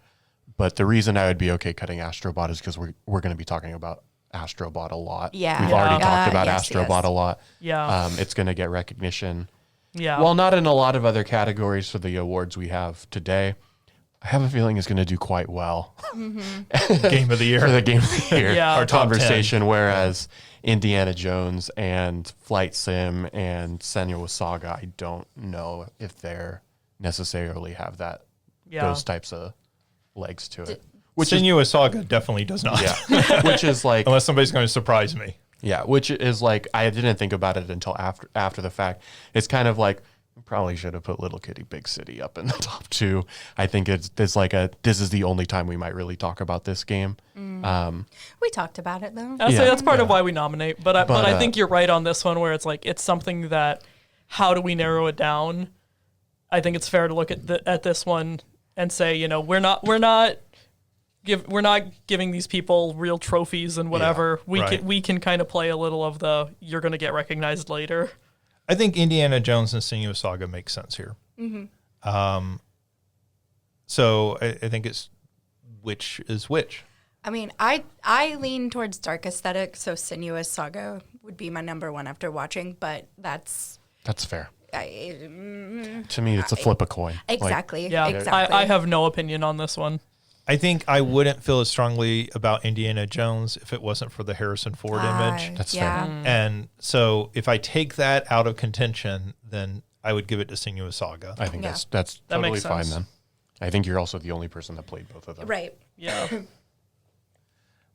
but the reason I would be okay cutting Astrobot is because we're going to be talking about Astrobot a lot. Yeah. We've already talked about yes, Astrobot a lot. Yeah. It's going to get recognition. Yeah. Well, not in a lot of other categories for the awards we have today. I have a feeling it's going to do quite well. Game of the year. For the Game of the Year. Yeah. Our top conversation, whereas Indiana Jones and Flight Sim and Senua Saga, I don't know if they're necessarily have those types of legs to it. Senua Saga definitely does not. Yeah. Which is like, unless somebody's going to surprise me. Yeah, which is like, I didn't think about it until after the fact. It's kind of like, we probably should have put Little Kitty Big City up in the top two. I think this is the only time we might really talk about this game. we talked about it though. I'd say that's part of why we nominate. But I think you're right on this one, where it's like, it's something that, how do we narrow it down? I think it's fair to look at this one and say, we're not giving these people real trophies and whatever. We can kind of play a little of the you're going to get recognized later. I think Indiana Jones and Senua Saga makes sense here. So I think it's which is which. I mean, I lean towards dark aesthetic, so Senua's Saga would be my number one after watching, but that's fair. To me, it's a flip a coin. Exactly. Yeah, exactly. I have no opinion on this one. I think I wouldn't feel as strongly about Indiana Jones if it wasn't for the Harrison Ford image. That's yeah. fair. And so if I take that out of contention, then I would give it to Senua's Saga. I think Yeah. that's That totally makes fine sense. then. I think you're also the only person that played both of them. Right. Yeah.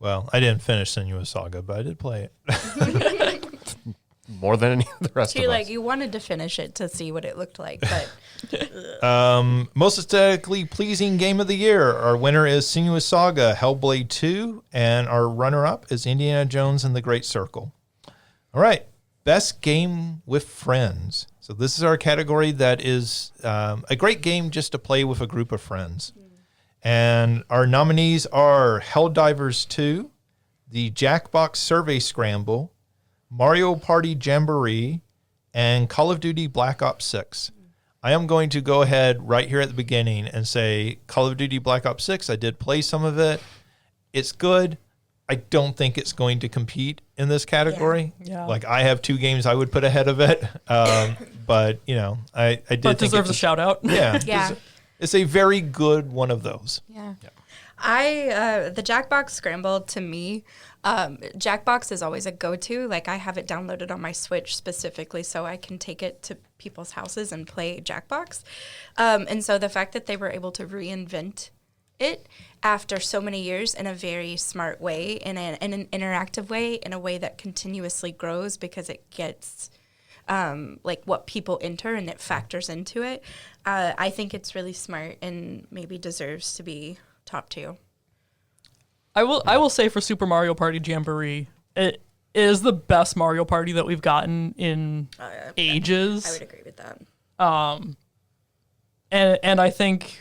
Well, I didn't finish Senua's Saga, but I did play it. More than any of the rest So you're of us. like, you wanted to finish it to see what it looked like, but Most aesthetically pleasing game of the year. Our winner is Senua's Saga, Hellblade 2, and our runner-up is Indiana Jones and the Great Circle. All right, best game with friends. So this is our category that is a great game just to play with a group of friends. And our nominees are Helldivers 2, the Jackbox Survey Scramble, Mario Party Jamboree, and Call of Duty Black Ops 6. I am going to go ahead right here at the beginning and say Call of Duty Black Ops 6, I did play some of it. It's good. I don't think it's going to compete in this category. Yeah. Like, I have 2 games I would put ahead of it. But, you know, I did But think deserves a it's shout out. Yeah. Yeah. It's a very good one of those. yeah. The Jackbox Scramble, to me, Jackbox is always a go-to. Like, I have it downloaded on my Switch specifically so I can take it to people's houses and play Jackbox. And so the fact that they were able to reinvent it after so many years in a very smart way, in an interactive way, in a way that continuously grows because it gets like what people enter and it factors into it. I think it's really smart and maybe deserves to be top 2. I will say for Super Mario Party Jamboree, it is the best Mario Party that we've gotten in ages. I would agree with that. And I think,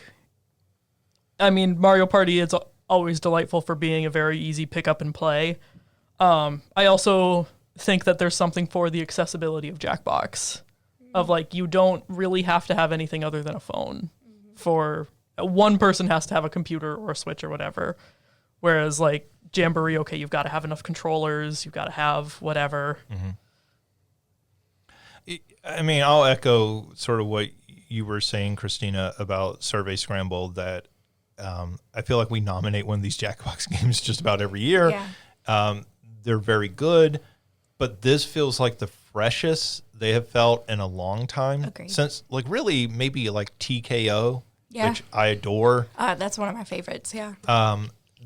I mean, Mario Party is always delightful for being a very easy pick up and play. I also think that there's something for the accessibility of Jackbox, of like, you don't really have to have anything other than a phone. For one person has to have a computer or a Switch or whatever. Whereas like Jamboree, okay, you've got to have enough controllers, you've got to have whatever. I mean, I'll echo sort of what you were saying, Christina, about Survey Scramble, that I feel like we nominate one of these Jackbox games just about every year. Yeah. They're very good, but this feels like the freshest they have felt in a long time. Agreed. Since, like, really maybe like TKO, Yeah. which I adore. That's one of my favorites, yeah.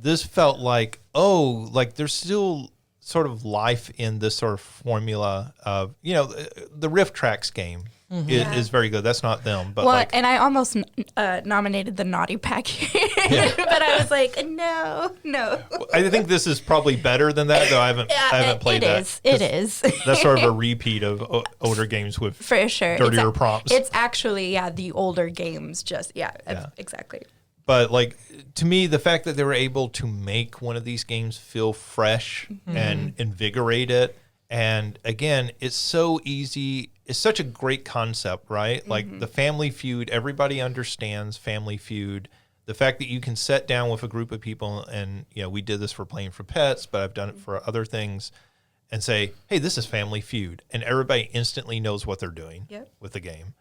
This felt like, like there's still sort of life in this sort of formula of, you know, the Rift Tracks game is very good. That's not them, but Well, like, and I almost nominated the Naughty Pack but I was like, no. I think this is probably better than that, though I haven't played that. It is. That's sort of a repeat of older games with For sure. dirtier prompts. It's actually, the older games just, exactly. But like, to me, the fact that they were able to make one of these games feel fresh and invigorate it, and again, it's so easy. It's such a great concept, right? Like the Family Feud, everybody understands Family Feud. The fact that you can sit down with a group of people, and you know, we did this for Playing for Pets, but I've done it for other things, and say, hey, this is Family Feud, and everybody instantly knows what they're doing with the game.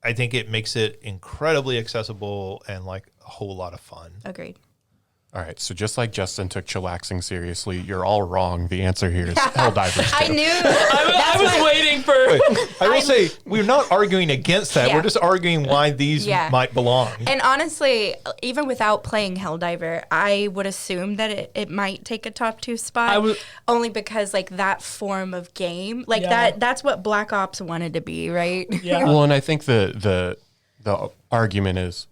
I think it makes it incredibly accessible and like a whole lot of fun. Agreed. All right, so just like Justin took chillaxing seriously, you're all wrong. The answer here is Helldivers 2. I knew. I was waiting for. I will say, we're not arguing against that. Yeah. We're just arguing why these might belong. And honestly, even without playing Helldiver, I would assume that it might take a top 2 spot. Only because like that form of game, like that's what Black Ops wanted to be, right? Yeah. Well, and I think the argument is,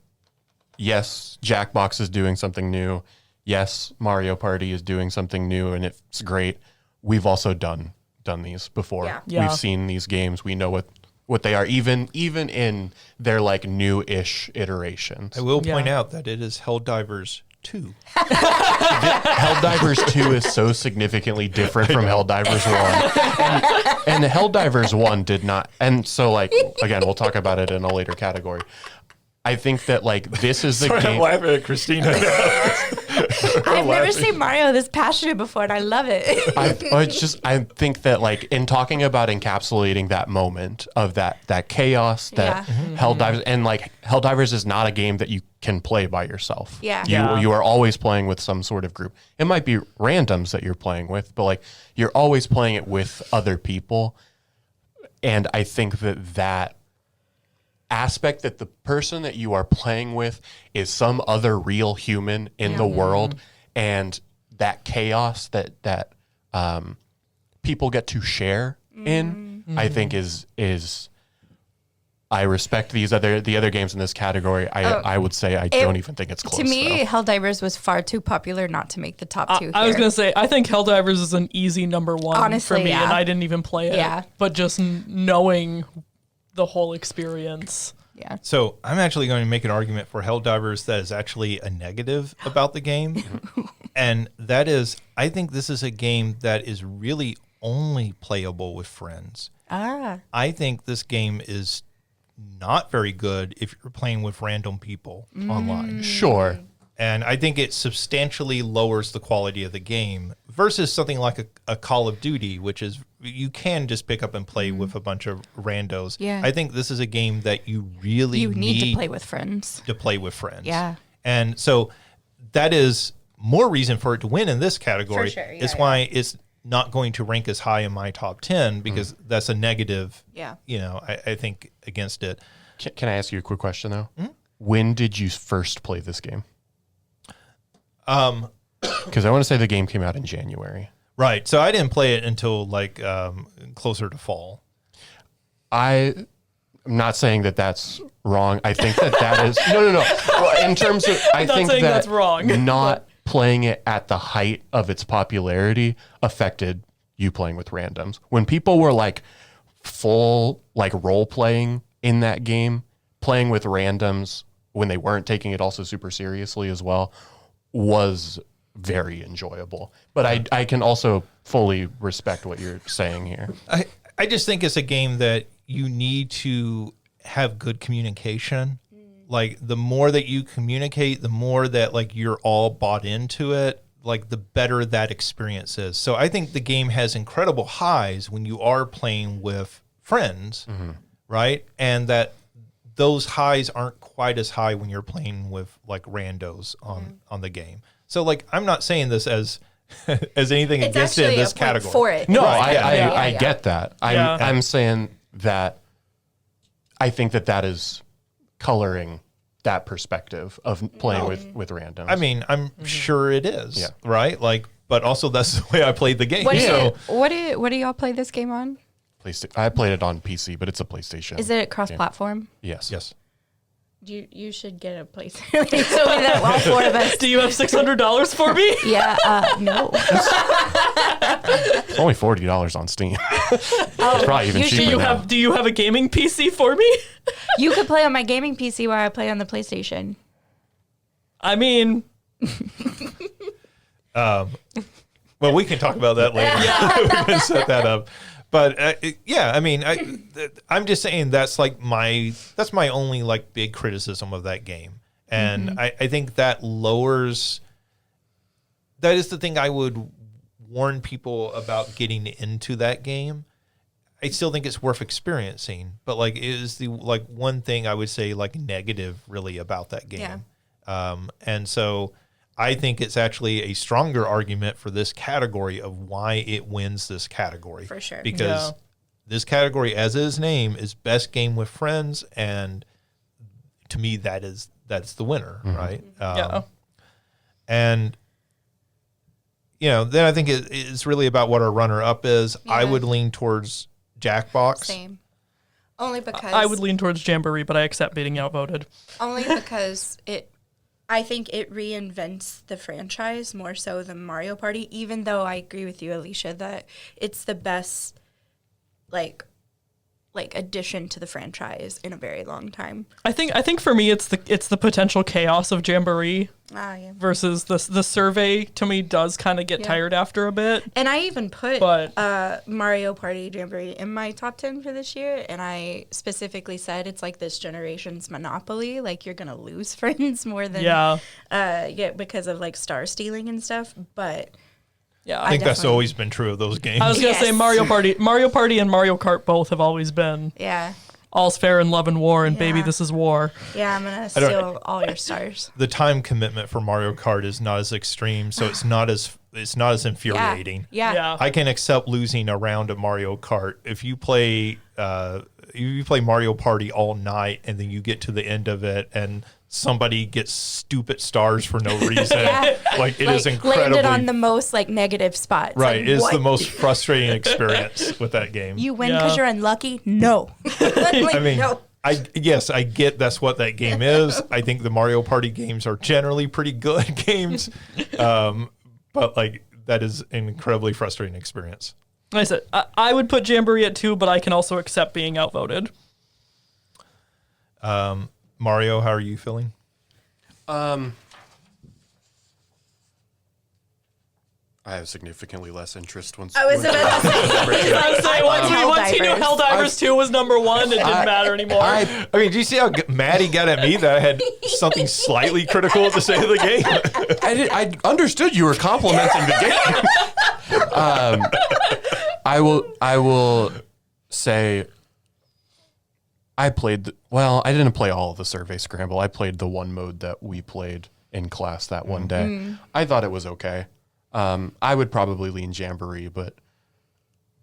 yes, Jackbox is doing something new. Yes, Mario Party is doing something new, and it's great. We've also done these before. Yeah. We've seen these games. We know what they are, even in their like new-ish iterations. I will point out that it is Helldivers 2. Helldivers 2 is so significantly different from Helldivers 1. And Helldivers 1 did not. And so, like, again, we'll talk about it in a later category. I think that, like, this is the game. I'm laughing at Christina. I've never seen Mario this passionate before, and I love it. I think that like in talking about encapsulating that moment of that chaos that Helldivers, and like Helldivers is not a game that you can play by yourself. Yeah. You are always playing with some sort of group. It might be randoms that you're playing with, but like you're always playing it with other people. And I think that aspect, that the person that you are playing with is some other real human in the world, and that chaos that people get to share in, I think is I respect the other games in this category. I would say I don't even think it's close. To me, though. Helldivers was far too popular not to make the top two. I was going to say, I think Helldivers is an easy number one Honestly, for me, yeah. and I didn't even play it. Yeah. But just knowing the whole experience. Yeah. So I'm actually going to make an argument for Helldivers that is actually a negative about the game. And that is, I think this is a game that is really only playable with friends. I think this game is not very good if you're playing with random people online. Sure. And I think it substantially lowers the quality of the game versus something like a Call of Duty, which is you can just pick up and play with a bunch of randos. Yeah. I think this is a game that you really need to play with friends. Yeah. And so that is more reason for it to win in this category. For sure, yeah, it's why it's not going to rank as high in my top 10 because that's a negative, I think, against it. Can I ask you a quick question, though? When did you first play this game? Because I want to say the game came out in January. Right. So I didn't play it until like closer to fall. I'm not saying that that's wrong. I think that is no. Well, in terms of, I think saying that that's wrong. Not playing it at the height of its popularity affected you playing with randoms. When people were like full like role playing in that game, playing with randoms when they weren't taking it also super seriously as well was very enjoyable. But I can also fully respect what you're saying here. I just think it's a game that you need to have good communication. Like the more that you communicate, the more that like you're all bought into it, like the better that experience is. So I think the game has incredible highs when you are playing with friends, right? And that those highs aren't quite as high when you're playing with like randos on the game. So like I'm not saying this as as anything It's against it in actually this a point category. for it. No, Right, I get that. Yeah. I'm saying that I think that is coloring that perspective of playing with randoms. I mean, I'm sure it is, Yeah. right? Like, but also that's the way I played the game. What do y'all play this game on? I played it on PC, but it's a PlayStation. Is it cross-platform? Yes. Yes. You should get a PlayStation. So that all four of us. Do you have $600 for me? Yeah. No. Only $40 on Steam. It's probably even cheaper now. Do you have a gaming PC for me? You could play on my gaming PC while I play on the PlayStation. I mean, Well, we can talk about that later. We can set that up. But I mean, I'm just saying that's my only like big criticism of that game, and I think that lowers. That is the thing I would warn people about getting into that game. I still think it's worth experiencing, but like it is the like one thing I would say like negative really about that game, and so. I think it's actually a stronger argument for this category of why it wins this category. For sure. Because this category, as its name, is best game with friends, and to me, that's the winner, right? And then I think it's really about what our runner-up is. Yeah. I would lean towards Jackbox. Same. Only because I would lean towards Jamboree, but I accept being outvoted. Only because I think it reinvents the franchise more so than Mario Party, even though I agree with you, Alicia, that it's the best, like like addition to the franchise in a very long time. I think for me it's the potential chaos of Jamboree Yeah. versus the survey. To me, does kind of get tired after a bit. And I even put But- Mario Party Jamboree in my top 10 for this year, and I specifically said it's like this generation's Monopoly. Like, you're gonna lose friends more than because of like star stealing and stuff. But Yeah, I think that's definitely- always been true of those games. I was gonna say Yes. Mario Party and Mario Kart both have always been yeah, all's fair in love and war, and baby, Yeah. this is war. I'm gonna steal all your stars. The time commitment for Mario Kart is not as extreme, so it's not as infuriating. Yeah. I can accept losing a round of Mario Kart if you play Mario Party all night and then you get to the end of it and somebody gets stupid stars for no reason. Yeah. Like it Like, is incredibly landed on the most like negative spot. It's right. like, It is what? the most frustrating experience with that game. You win Yeah. because you're unlucky? No. Like, I mean, no. I get that's what that game is. I think the Mario Party games are generally pretty good games, but like that is an incredibly frustrating experience. Like I said, I would put Jamboree at 2, but I can also accept being outvoted. Mario, how are you feeling? I have significantly less interest once. I was about to say, I was saying, once he knew Helldivers 2 was number 1, it didn't matter anymore. I mean, do you see how mad he got at me that I had something slightly critical to say of the game? I understood you were complimenting the game. I will say I played. I didn't play all of the Survey Scramble. I played the one mode that we played in class that one day. I thought it was okay. I would probably lean Jamboree, but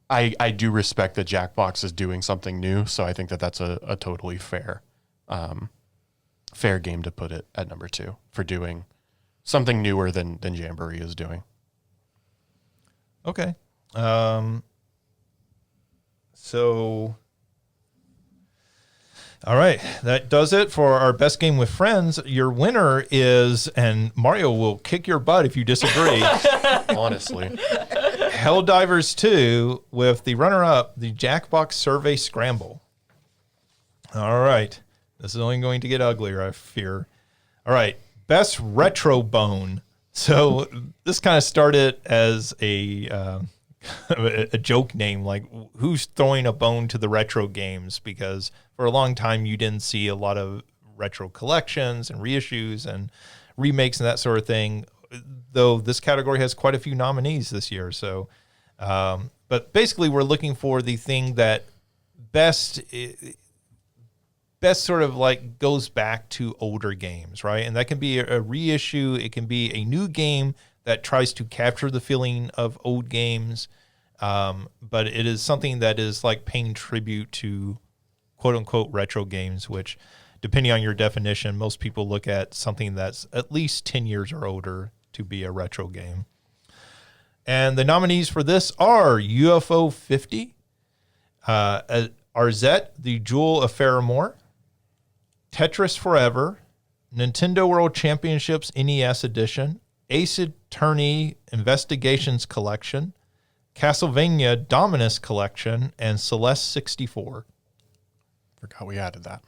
I do respect that Jackbox is doing something new, so I think that's a totally fair game to put it at number 2 for doing something newer than Jamboree is doing. Okay. So, all right, that does it for our best game with friends. Your winner is, and Mario will kick your butt if you disagree, Honestly, Helldivers 2 with the runner-up, the Jackbox Survey Scramble. All right, this is only going to get uglier, I fear. All right, best retro bone. So this kind of started as a joke name, like who's throwing a bone to the retro games, because for a long time you didn't see a lot of retro collections and reissues and remakes and that sort of thing, though this category has quite a few nominees this year. So but basically we're looking for the thing that best sort of like goes back to older games, right? And that can be a reissue, it can be a new game that tries to capture the feeling of old games, but it is something that is like paying tribute to quote-unquote retro games, which, depending on your definition, most people look at something that's at least 10 years or older to be a retro game. And the nominees for this are UFO 50, Arzette, the Jewel of Faramore, Tetris Forever, Nintendo World Championships NES Edition, Ace Attorney Investigations Collection, Castlevania Dominus Collection, and Celeste 64. forgot we added that.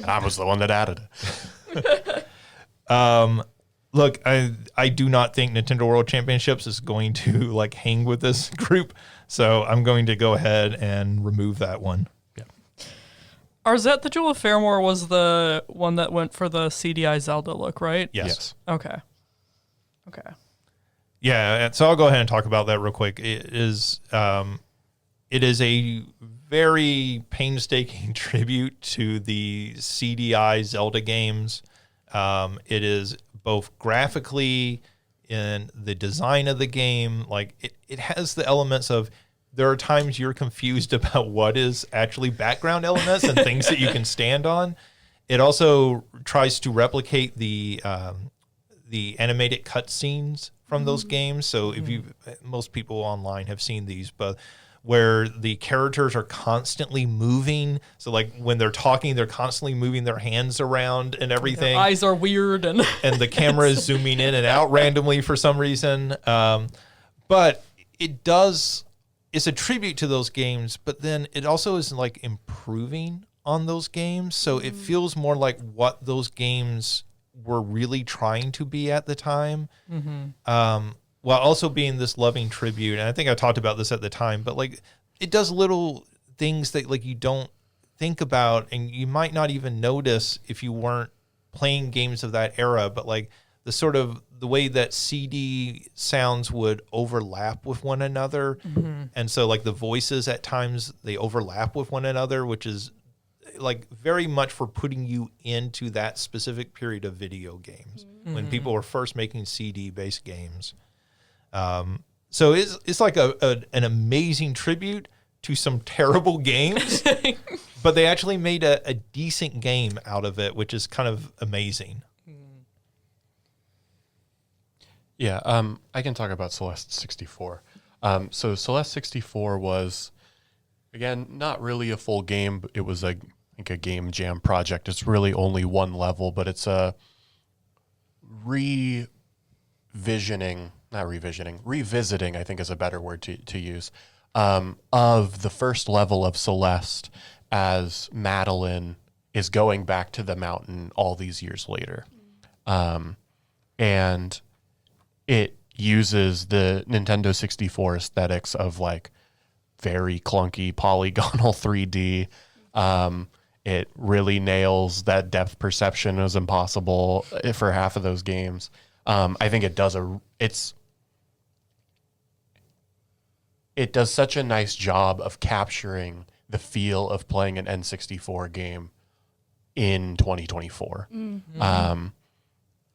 I was the one that added it. Look, I do not think Nintendo World Championships is going to like hang with this group, so I'm going to go ahead and remove that one. Arzette, the Jewel of Faramore was the one that went for the CDI Zelda look, right? Yes. Okay. Yeah, and so I'll go ahead and talk about that real quick. It is a very painstaking tribute to the CDI Zelda games. It is both graphically in the design of the game, like it has the elements of, there are times you're confused about what is actually background elements and things that you can stand on. It also tries to replicate the animated cutscenes from those games. So if most people online have seen these, but where the characters are constantly moving. So like when they're talking, they're constantly moving their hands around and everything. Their eyes are weird and the camera is zooming in and out randomly for some reason. But it does it's a tribute to those games, but then it also is like improving on those games. So it feels more like what those games were really trying to be at the time. While also being this loving tribute. And I think I talked about this at the time, but like it does little things that like you don't think about and you might not even notice if you weren't playing games of that era, but like the sort of the way that CD sounds would overlap with one another. And so like the voices at times they overlap with one another, which is like very much for putting you into that specific period of video games when people were first making CD based games. So it's like an amazing tribute to some terrible games, but they actually made a decent game out of it, which is kind of amazing. Yeah, I can talk about Celeste 64. So Celeste 64 was, again, not really a full game. But it was I think a game jam project. It's really only one level, but it's a revisiting, I think is a better word to use, of the first level of Celeste as Madeline is going back to the mountain all these years later. And it uses the Nintendo 64 aesthetics of like very clunky polygonal 3D. It really nails that depth perception is impossible for half of those games. I think it does it does such a nice job of capturing the feel of playing an N64 game in 2024.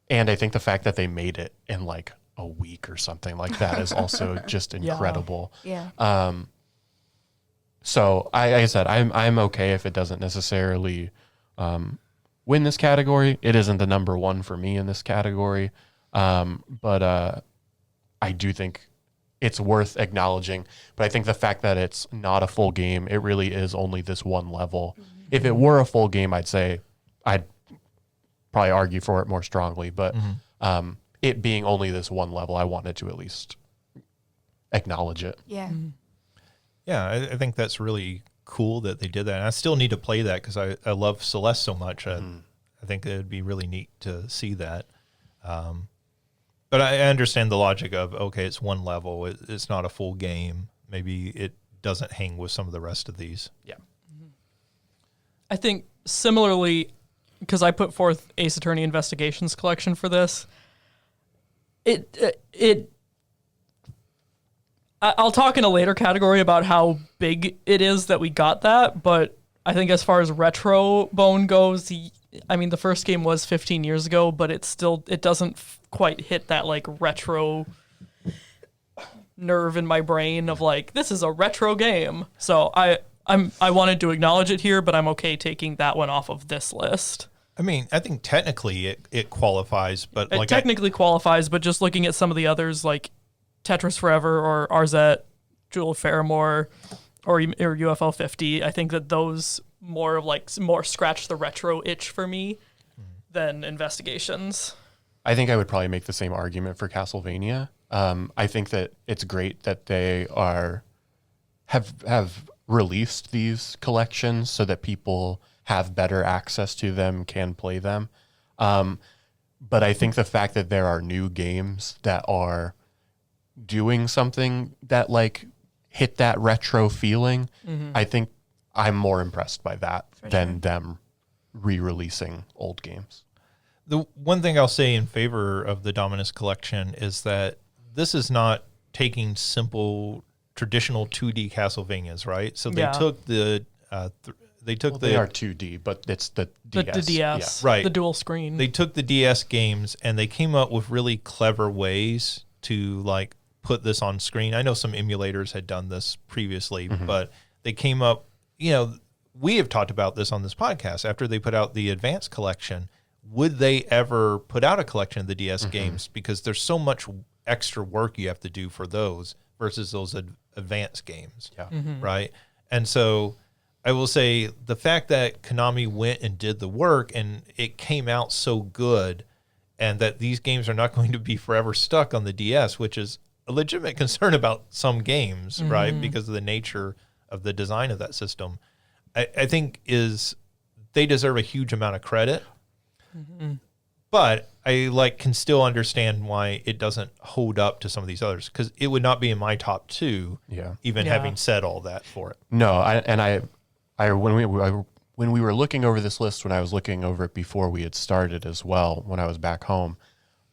And I think the fact that they made it in like a week or something like that is also just incredible. Yeah. So like I said, I'm okay if it doesn't necessarily win this category. It isn't the number one for me in this category. But I do think it's worth acknowledging. But I think the fact that it's not a full game, it really is only this one level. If it were a full game, I'd say I'd probably argue for it more strongly. But it being only this one level, I wanted to at least acknowledge it. Yeah. Yeah, I think that's really cool that they did that. And I still need to play that because I love Celeste so much. I think it would be really neat to see that. But I understand the logic of, okay, it's one level. It's not a full game. Maybe it doesn't hang with some of the rest of these. Yeah. I think similarly, because I put forth Ace Attorney Investigations Collection for this, I'll talk in a later category about how big it is that we got that, but I think as far as retro bone goes, I mean, the first game was 15 years ago, but it doesn't quite hit that like retro nerve in my brain of like, this is a retro game. So I wanted to acknowledge it here, but I'm okay taking that one off of this list. I mean, I think technically it qualifies, but It technically qualifies, but just looking at some of the others like Tetris Forever or RZ, Jewel of Faramore, or UFL 50, I think that those more scratch the retro itch for me than Investigations. I think I would probably make the same argument for Castlevania. I think that it's great that they have released these collections so that people have better access to them, can play them. But I think the fact that there are new games that are doing something that like hit that retro feeling, I think I'm more impressed by that than them re-releasing old games. The one thing I'll say in favor of the Dominus collection is that this is not taking simple traditional 2D Castlevanias, right? So they took the They are 2D, but it's the DS. The DS, right? The dual screen. They took the DS games and they came up with really clever ways to like put this on screen. I know some emulators had done this previously, but they came up. We have talked about this on this podcast. After they put out the Advanced collection, would they ever put out a collection of the DS games? Because there's so much extra work you have to do for those versus those Advanced games, right? And so I will say the fact that Konami went and did the work and it came out so good, and that these games are not going to be forever stuck on the DS, which is a legitimate concern about some games, right? Because of the nature of the design of that system, I think they deserve a huge amount of credit. But I can still understand why it doesn't hold up to some of these others, because it would not be in my top 2, even having said all that for it. No, when we were looking over this list, when I was looking over it before we had started as well, when I was back home,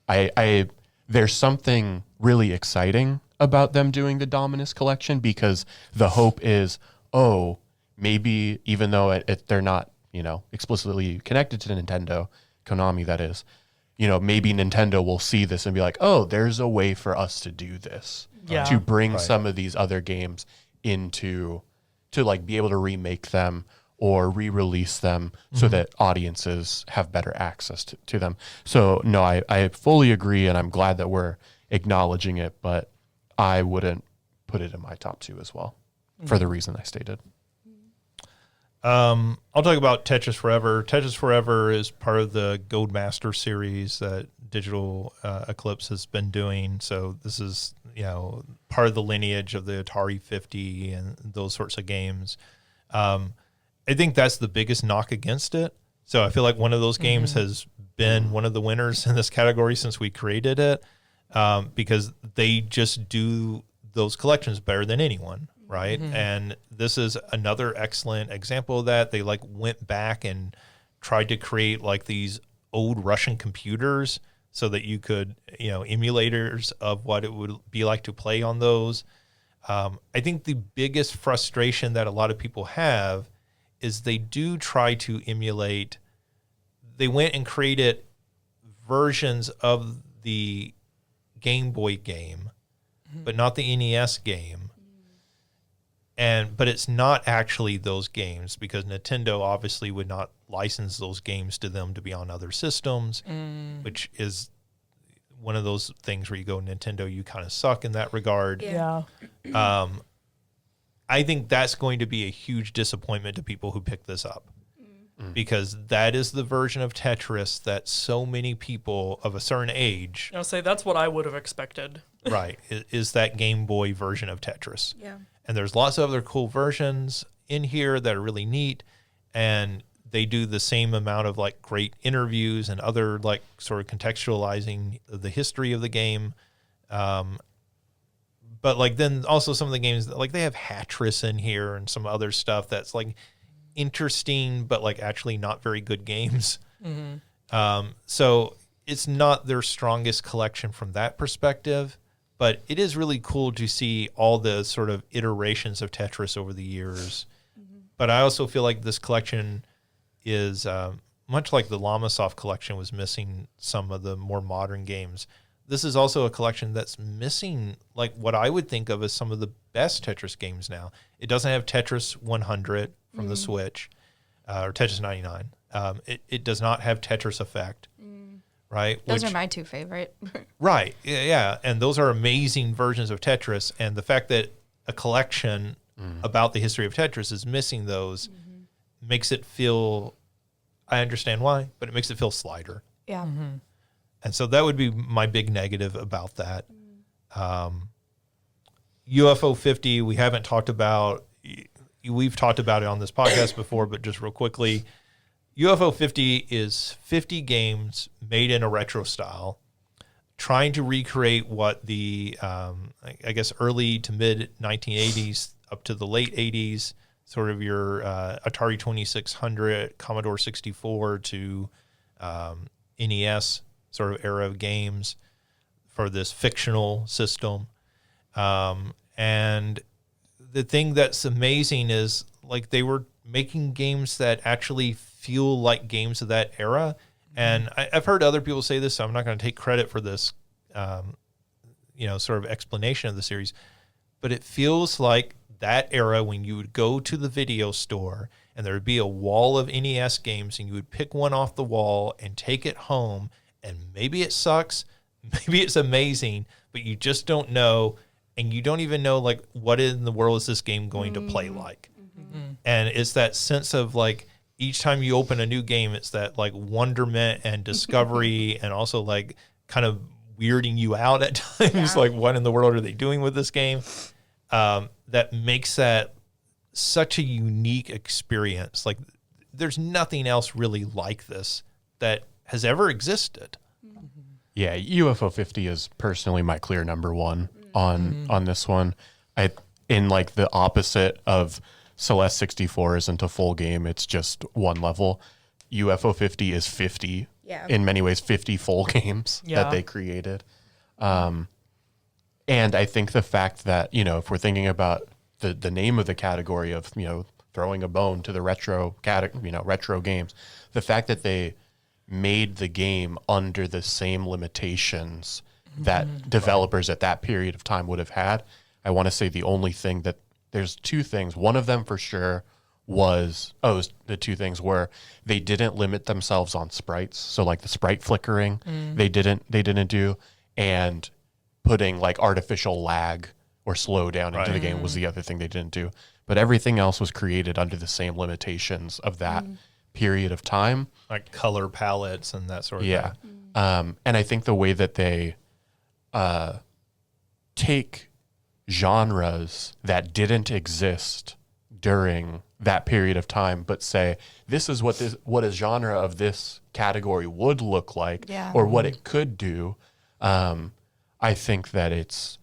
there's something really exciting about them doing the Dominus collection, because the hope is, maybe even though they're not, explicitly connected to Nintendo, Konami that is, maybe Nintendo will see this and be like, there's a way for us to do this, to bring some of these other games to be able to remake them or re-release them so that audiences have better access to them. So no, I fully agree, and I'm glad that we're acknowledging it, but I wouldn't put it in my top 2 as well for the reason I stated. I'll talk about Tetris Forever. Tetris Forever is part of the Gold Master series that Digital Eclipse has been doing. So this is, part of the lineage of the Atari 50 and those sorts of games. I think that's the biggest knock against it. So I feel like one of those games has been one of the winners in this category since we created it, because they just do those collections better than anyone, right? And this is another excellent example of that. They went back and tried to create these old Russian computers so that you could, emulators of what it would be like to play on those. I think the biggest frustration that a lot of people have is they do try to emulate. They went and created versions of the Game Boy game, but not the NES game. But it's not actually those games, because Nintendo obviously would not license those games to them to be on other systems, which is one of those things where you go, Nintendo, you kind of suck in that regard. Yeah. I think that's going to be a huge disappointment to people who pick this up, because that is the version of Tetris that so many people of a certain age, I'll say that's what I would have expected. right, is that Game Boy version of Tetris. Yeah. And there's lots of other cool versions in here that are really neat, and they do the same amount of great interviews and other sort of contextualizing the history of the game. But then also some of the games, they have Hatris in here and some other stuff that's interesting, but actually not very good games. So it's not their strongest collection from that perspective, but it is really cool to see all the sort of iterations of Tetris over the years. But I also feel like this collection is much like the Lamasoft collection was missing some of the more modern games. This is also a collection that's missing what I would think of as some of the best Tetris games now. It doesn't have Tetris 100 from the Switch, or Tetris 99. It does not have Tetris Effect, right? Those are my 2 favorite. Right, yeah. And those are amazing versions of Tetris. And the fact that a collection about the history of Tetris is missing those makes it feel, I understand why, but it makes it feel slighter. Yeah. And so that would be my big negative about that. UFO 50, we haven't talked about. We've talked about it on this podcast before, but just real quickly, UFO 50 is 50 games made in a retro style, trying to recreate what the, I guess, early to mid 1980s up to the late 80s, sort of your Atari 2600, Commodore 64 to NES sort of era of games for this fictional system. And the thing that's amazing is they were making games that actually feel like games of that era. And I've heard other people say this, so I'm not going to take credit for this, sort of explanation of the series, but it feels like that era when you would go to the video store and there would be a wall of NES games and you would pick one off the wall and take it home, and maybe it sucks, maybe it's amazing, but you just don't know, and you don't even know what in the world is this game going to play like. And it's that sense of each time you open a new game, it's that wonderment and discovery and also kind of weirding you out at times. Like, what in the world are they doing with this game? That makes that such a unique experience. Like, there's nothing else really like this that has ever existed. Yeah, UFO 50 is personally my clear number one on this one. In like the opposite of Celeste 64 isn't a full game, it's just one level. UFO 50 is 50. Yeah. In many ways, 50 full games that they created. And I think the fact that, you know, if we're thinking about the name of the category of, you know, throwing a bone to the retro games, the fact that they made the game under the same limitations that developers at that period of time would have had. I want to say the only thing that there's two things. One of them for sure was the two things were they didn't limit themselves on sprites. So like the sprite flickering, they didn't do, and putting like artificial lag or slow down into the game was the other thing they didn't do. But everything else was created under the same limitations of that period of time. Like color palettes and that sort of thing. And I think the way that they take genres that didn't exist during that period of time, but say, this is what a genre of this category would look like or what it could do. I think that it's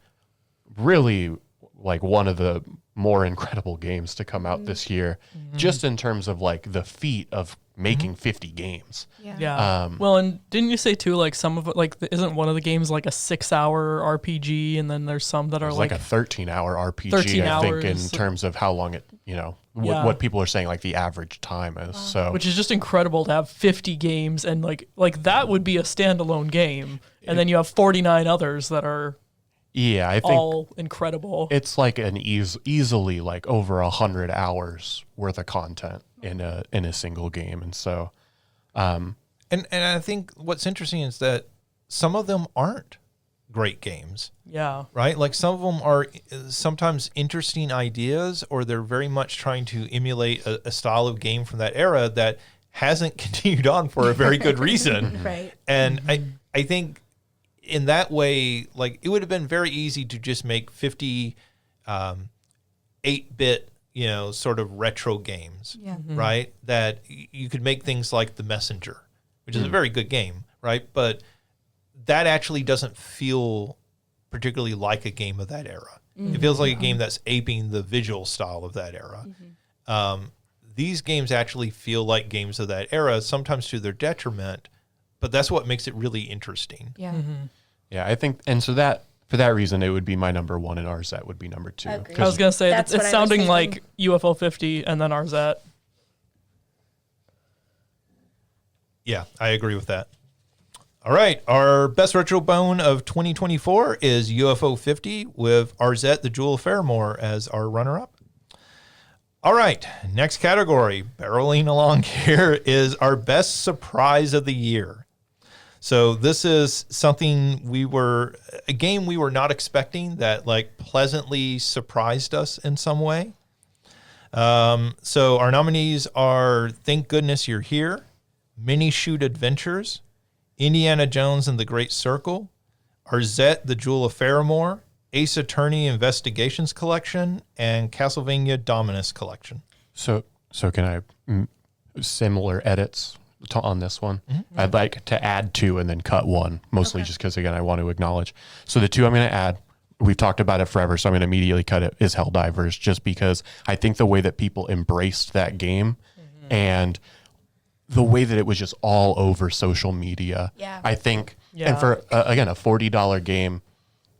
really like one of the more incredible games to come out this year, just in terms of like the feat of making 50 games. Well, and didn't you say too, like some of it, like isn't one of the games like a 6-hour RPG, and then there's some that are like a 13-hour RPG, 13 I think, in hours. terms of how long it, you know, what people are saying like the average time is. So which is just incredible to have 50 games, and like that would be a standalone game, and then you have 49 others that are I think all incredible. it's like an easily like over 100 hours worth of content in a single game. And so And I think what's interesting is that some of them aren't great games, right? Like some of them are sometimes interesting ideas, or they're very much trying to emulate a style of game from that era that hasn't continued on for a very good reason. Right. And I think in that way, like it would have been very easy to just make 50 8-bit, you know, sort of retro games, right? That you could make things like The Messenger, which is a very good game, right? But that actually doesn't feel particularly like a game of that era. It feels like a game that's aping the visual style of that era. These games actually feel like games of that era, sometimes to their detriment, but that's what makes it really interesting. yeah, I think, and so that for that reason, it would be my number one, and RZ would be number two. Agreed. I was gonna say That's it's what I was sounding thinking. like UFO 50 and then RZ. Yeah, I agree with that. All right, our best retro bone of 2024 is UFO 50 with RZ, the Jewel of Fairmore, as our runner-up. All right, next category, barreling along here, is our best surprise of the year. So this is a game we were not expecting that like pleasantly surprised us in some way. So our nominees are Thank Goodness You're Here, Mini Shoot Adventures, Indiana Jones and the Great Circle, Arzette, the Jewel of Fairmore, Ace Attorney Investigations Collection, and Castlevania Dominus Collection. So can I similar edits on this one? I'd like to add 2 and then cut 1, mostly just because, again, I want to acknowledge. So the 2 I'm going to add, we've talked about it forever, so I'm going to immediately cut it, is Helldivers, just because I think the way that people embraced that game and the way that it was just all over social media, I think, and for, again, a $40 game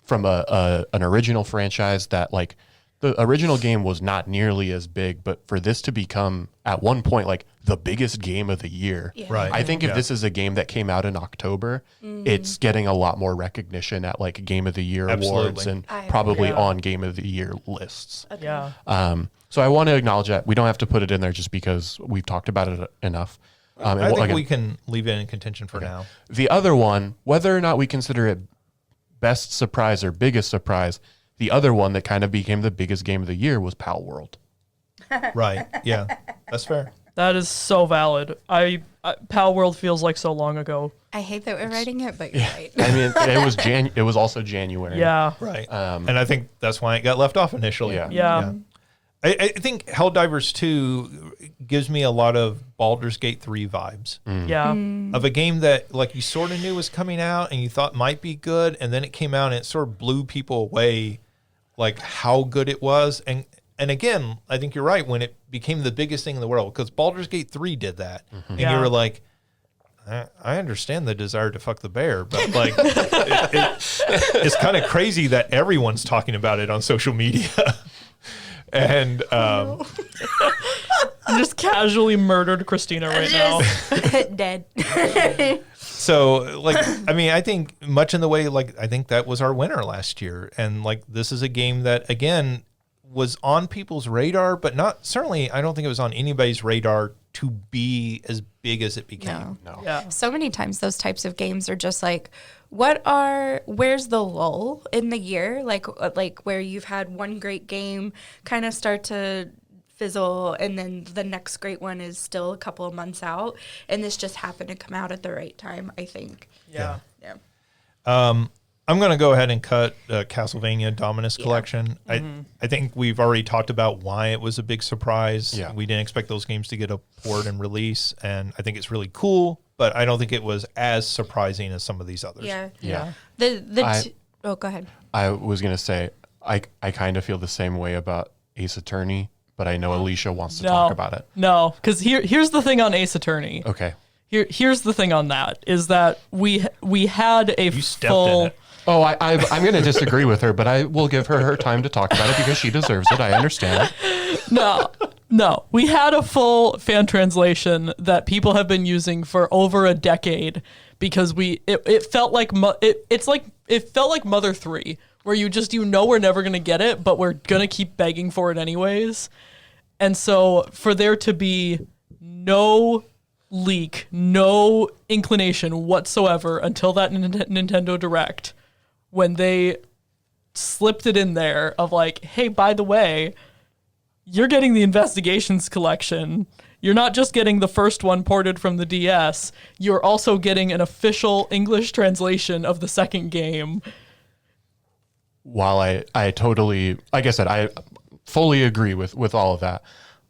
from an original franchise that, like, the original game was not nearly as big, but for this to become at one point like the biggest game of the year, Right. I think if this is a game that came out in October, it's getting a lot more recognition at like Game of the Year awards and probably on Game of the Year lists. Yeah. So I want to acknowledge that. We don't have to put it in there just because we've talked about it enough. I think we can leave it in contention for now. The other one, whether or not we consider it best surprise or biggest surprise, the other one that kind of became the biggest game of the year was Pal World. Right. Yeah, that's fair. That is so valid. Pal World feels like so long ago. I hate that we're writing it, but you're right. I mean, it was also January. Yeah. Right. And I think that's why it got left off initially. Yeah. I think Helldivers 2 gives me a lot of Baldur's Gate 3 vibes. Yeah. Of a game that like you sort of knew was coming out and you thought might be good, and then it came out and it sort of blew people away, like how good it was. And again, I think you're right when it became the biggest thing in the world, because Baldur's Gate 3 did that. And you were like, I understand the desire to fuck the bear, but like it's kind of crazy that everyone's talking about it on social media. And I just casually murdered Christina right now. Dead. So, like, I mean, I think much in the way, like, I think that was our winner last year. And, like, this is a game that, again, was on people's radar, but not, certainly, I don't think it was on anybody's radar to be as big as it became. No. Yeah. So many times those types of games are just like, where's the lull in the year? Like where you've had one great game kind of start to fizzle, and then the next great one is still a couple of months out, and this just happened to come out at the right time, I think. Yeah. I'm going to go ahead and cut Castlevania Dominus Collection. I think we've already talked about why it was a big surprise. Yeah. We didn't expect those games to get a port and release, and I think it's really cool, but I don't think it was as surprising as some of these others. Yeah. Oh, go ahead. I was going to say, I kind of feel the same way about Ace Attorney, but I know Alicia wants to talk about it. No, because here's the thing on Ace Attorney. Okay. Here's the thing on that is that we had a You stepped full. in it. Oh, I'm going to disagree with her, but I will give her time to talk about it because she deserves it. I understand. No, we had a full fan translation that people have been using for over a decade because it felt like it felt like Mother 3, where you know we're never going to get it, but we're going to keep begging for it anyways. And so for there to be no leak, no inclination whatsoever until that Nintendo Direct, when they slipped it in there of like, hey, by the way, you're getting the Investigations collection. You're not just getting the first one ported from the DS. You're also getting an official English translation of the second game. While I totally, like I said, I fully agree with all of that.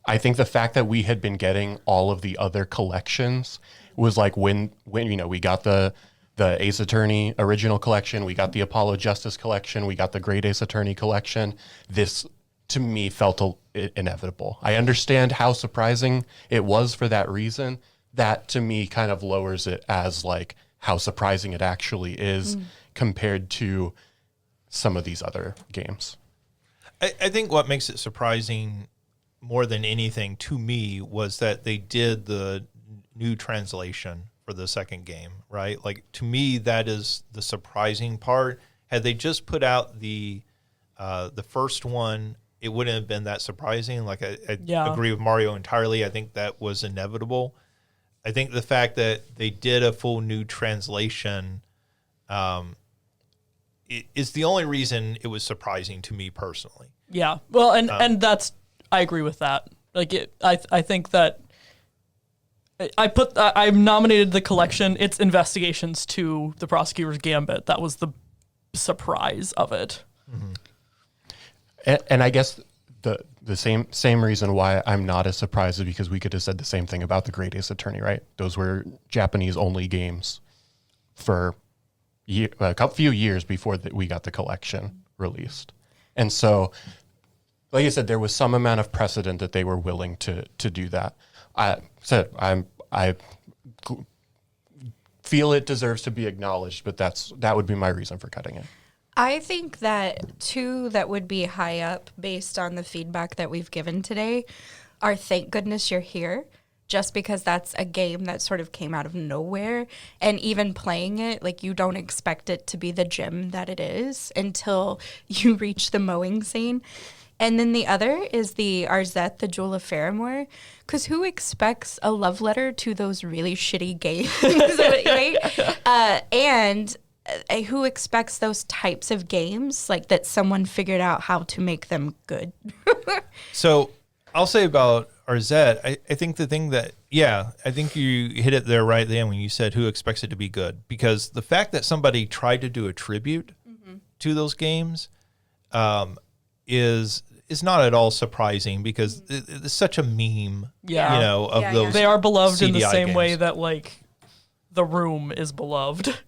I think the fact that we had been getting all of the other collections was like when we got the Ace Attorney original collection, we got the Apollo Justice collection, we got the Great Ace Attorney collection. This, to me, felt inevitable. I understand how surprising it was for that reason. That, to me, kind of lowers it as like how surprising it actually is compared to some of these other games. I think what makes it surprising more than anything to me was that they did the new translation for the second game, right? Like, to me, that is the surprising part. Had they just put out the first one, it wouldn't have been that surprising. Like, I agree with Mario entirely. I think that was inevitable. I think the fact that they did a full new translation is the only reason it was surprising to me personally. Yeah. Well, and that's, I agree with that. Like I think that I nominated the collection. It's Investigations to the Prosecutor's Gambit. That was the surprise of it. Mm-hmm. And I guess the same reason why I'm not as surprised is because we could have said the same thing about the Great Ace Attorney, right? Those were Japanese only games for a few years before we got the collection released. And so, like I said, there was some amount of precedent that they were willing to do that. I feel it deserves to be acknowledged, but that would be my reason for cutting it. I think that two that would be high up based on the feedback that we've given today are Thank Goodness You're Here, just because that's a game that sort of came out of nowhere. And even playing it, like, you don't expect it to be the gem that it is until you reach the mowing scene. And then the other is the Arzette, the Jewel of Faramore, because who expects a love letter to those really shitty games, right? And who expects those types of games, like that someone figured out how to make them good? So I'll say about Arzette, I think the thing that, I think you hit it there right then when you said who expects it to be good. Because the fact that somebody tried to do a tribute to those games is not at all surprising because it's such a meme, Yeah. you know, of those. They are beloved in the CDI same games. way that, like, The Room is beloved.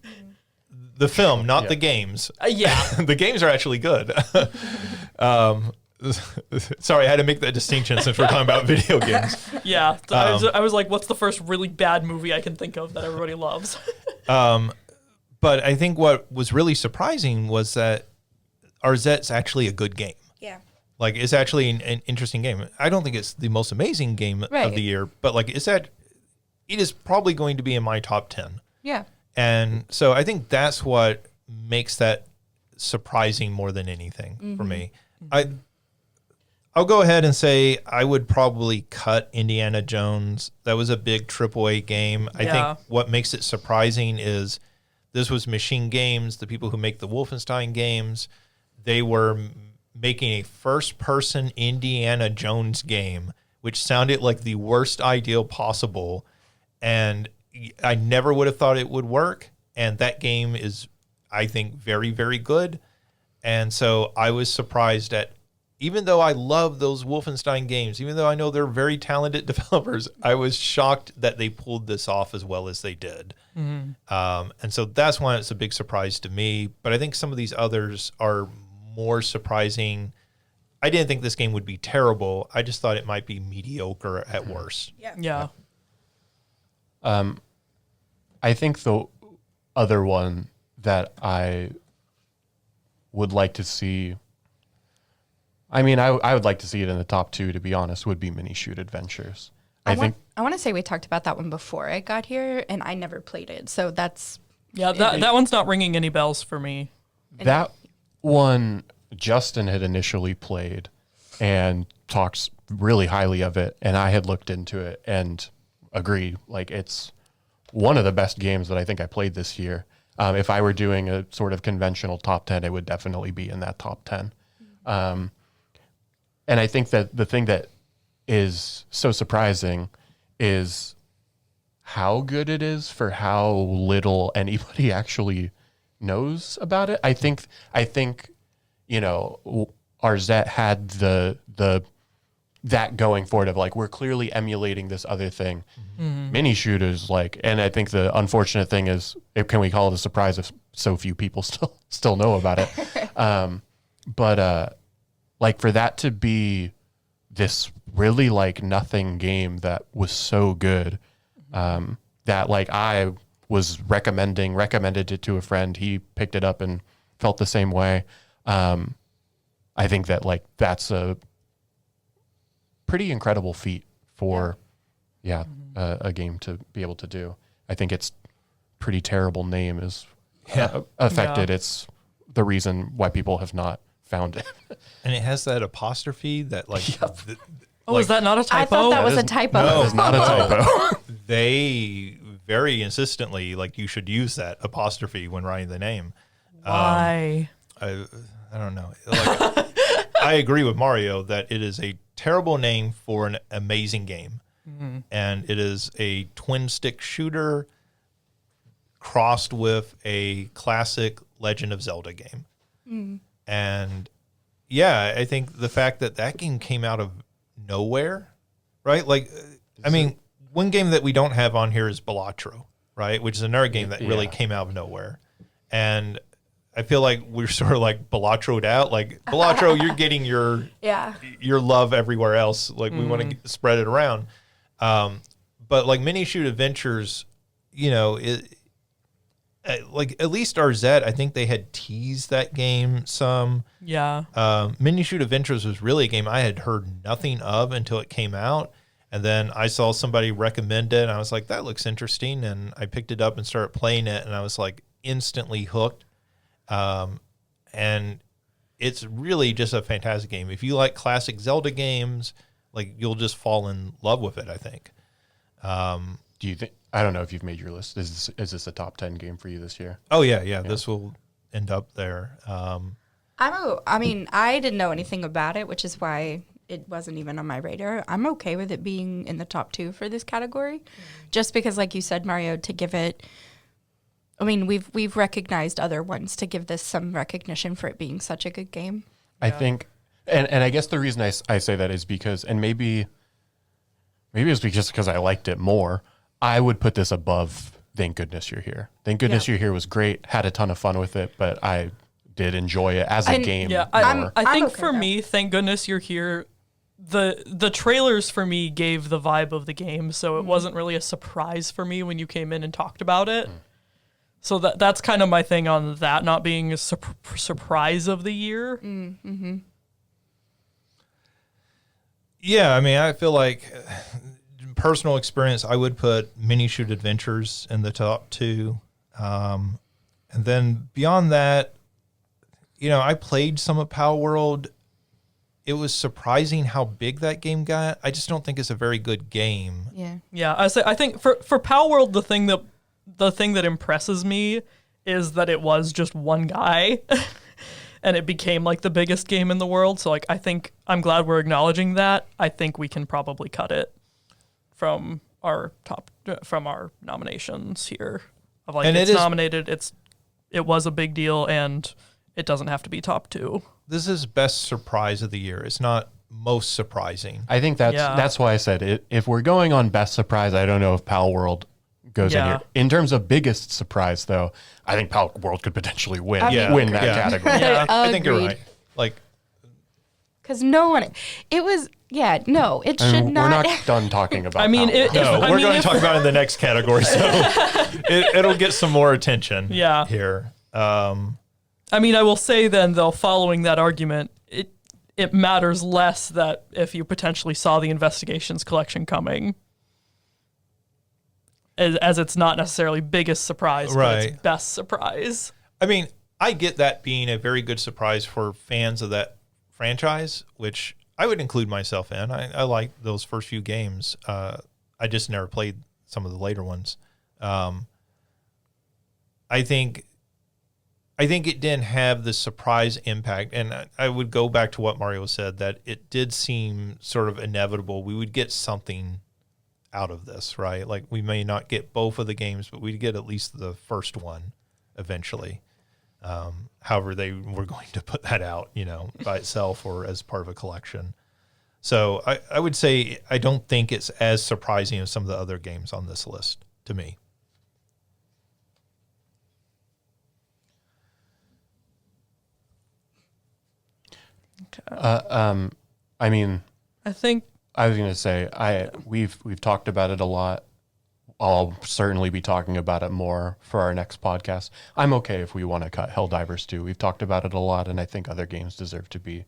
The film, not the games. Yeah. The games are actually good. Sorry, I had to make that distinction since we're talking about video games. Yeah. I was like, what's the first really bad movie I can think of that everybody loves? But I think what was really surprising was that Arzette's actually a good game. Yeah. Like, it's actually an interesting game. I don't think it's the most amazing game of the year, but like, it is probably going to be in my top 10. Yeah. And so I think that's what makes that surprising more than anything for me. I'll go ahead and say I would probably cut Indiana Jones. That was a big AAA game. I think what makes it surprising is this was Machine Games, the people who make the Wolfenstein games. They were making a first-person Indiana Jones game, which sounded like the worst ideal possible. And I never would have thought it would work. And that game is, I think, very, very good. And so I was surprised at, even though I love those Wolfenstein games, even though I know they're very talented developers, I was shocked that they pulled this off as well as they did. And so that's why it's a big surprise to me. But I think some of these others are more surprising. I didn't think this game would be terrible. I just thought it might be mediocre at worst. Yeah. I think the other one that I would like to see, I mean, I would like to see it in the top 2, to be honest, would be Mini Shoot Adventures. I want to say we talked about that one before I got here, and I never played it. So that's... Yeah, that one's not ringing any bells for me. That one, Justin had initially played and talks really highly of it, and I had looked into it and agreed. Like, it's one of the best games that I think I played this year. If I were doing a sort of conventional top 10, it would definitely be in that top 10. And I think that the thing that is so surprising is how good it is for how little anybody actually knows about it. I think you know, Arzette had that going for it of like, we're clearly emulating this other thing. Mini shooters, like, and I think the unfortunate thing is, can we call it a surprise if so few people still know about it? But like, for that to be this really like nothing game that was so good, that like I was recommended it to a friend. He picked it up and felt the same way. I think that like that's a pretty incredible feat for a game to be able to do. I think its pretty terrible name is affected. It's the reason why people have not found it. And it has that apostrophe that like... Is that not a typo? I thought that was a typo. No, It's not a typo. They very insistently, like, you should use that apostrophe when writing the name. Why? I don't know. Like, I agree with Mario that it is a terrible name for an amazing game. And it is a twin stick shooter crossed with a classic Legend of Zelda game. And yeah, I think the fact that game came out of nowhere, right? Like, I mean, one game that we don't have on here is Balatro, right? Which is another game that really came out of nowhere. And I feel like we're sort of like Balatro'd out. Like, Balatro, you're getting your love everywhere else. Like, we want to spread it around. But like Mini Shoot Adventures, you know, like at least Arzette, I think they had teased that game some. Yeah. Mini Shoot Adventures was really a game I had heard nothing of until it came out. And then I saw somebody recommend it, and I was like, that looks interesting. And I picked it up and started playing it, and I was like instantly hooked. And it's really just a fantastic game. If you like classic Zelda games, like, you'll just fall in love with it, I think. Do you think? I don't know if you've made your list. Is this a top 10 game for you this year? Oh yeah. This will end up there. I mean, I didn't know anything about it, which is why it wasn't even on my radar. I'm okay with it being in the top 2 for this category, just because, like you said, Mario, to give it. I mean, we've recognized other ones to give this some recognition for it being such a good game. I think, and I guess the reason I say that is because, and maybe it's just because I liked it more. I would put this above Thank Goodness You're Here. Thank Goodness You're Here was great. Had a ton of fun with it, but I did enjoy it as a game. Yeah, more. I think okay for though. me, Thank Goodness You're Here. The trailers for me gave the vibe of the game, so it wasn't really a surprise for me when you came in and talked about it. So that's kind of my thing on that not being a surprise of the year. Yeah, I mean, I feel like personal experience, I would put Mini Shoot Adventures in the top 2. And then beyond that, I played some of Power World. It was surprising how big that game got. I just don't think it's a very good game. Yeah. Yeah, I think for Power World, the thing that impresses me is that it was just one guy, and it became like the biggest game in the world. So like, I think I'm glad we're acknowledging that. I think we can probably cut it from our nominations here. Of like, And it's it is nominated. It was a big deal, and it doesn't have to be top 2. This is best surprise of the year. It's not most surprising. I think that's why I said it. If we're going on best surprise, I don't know if Pal World goes in here. In terms of biggest surprise, though, I think Pal World could potentially win that category. Yeah. I think you're Agreed. right. Like, Because no one, it was, it should We're not. not done talking about. I mean, Pal World. no, I we're mean, going to if- talk about it in the next category, so it'll get some more attention. Yeah. Here. I mean, I will say then, though, following that argument, it matters less that if you potentially saw the Investigations collection coming, as it's not necessarily biggest surprise, but Right. it's best surprise. I mean, I get that being a very good surprise for fans of that franchise, which I would include myself in. I like those first few games. I just never played some of the later ones. I think it didn't have the surprise impact, and I would go back to what Mario said, that it did seem sort of inevitable. We would get something out of this, right? Like, we may not get both of the games, but we'd get at least the first one eventually. However, they were going to put that out, by itself or as part of a collection. So I would say I don't think it's as surprising as some of the other games on this list to me. I mean, I think I was going to say we've talked about it a lot. I'll certainly be talking about it more for our next podcast. I'm okay if we want to cut Helldivers too. We've talked about it a lot, and I think other games deserve to be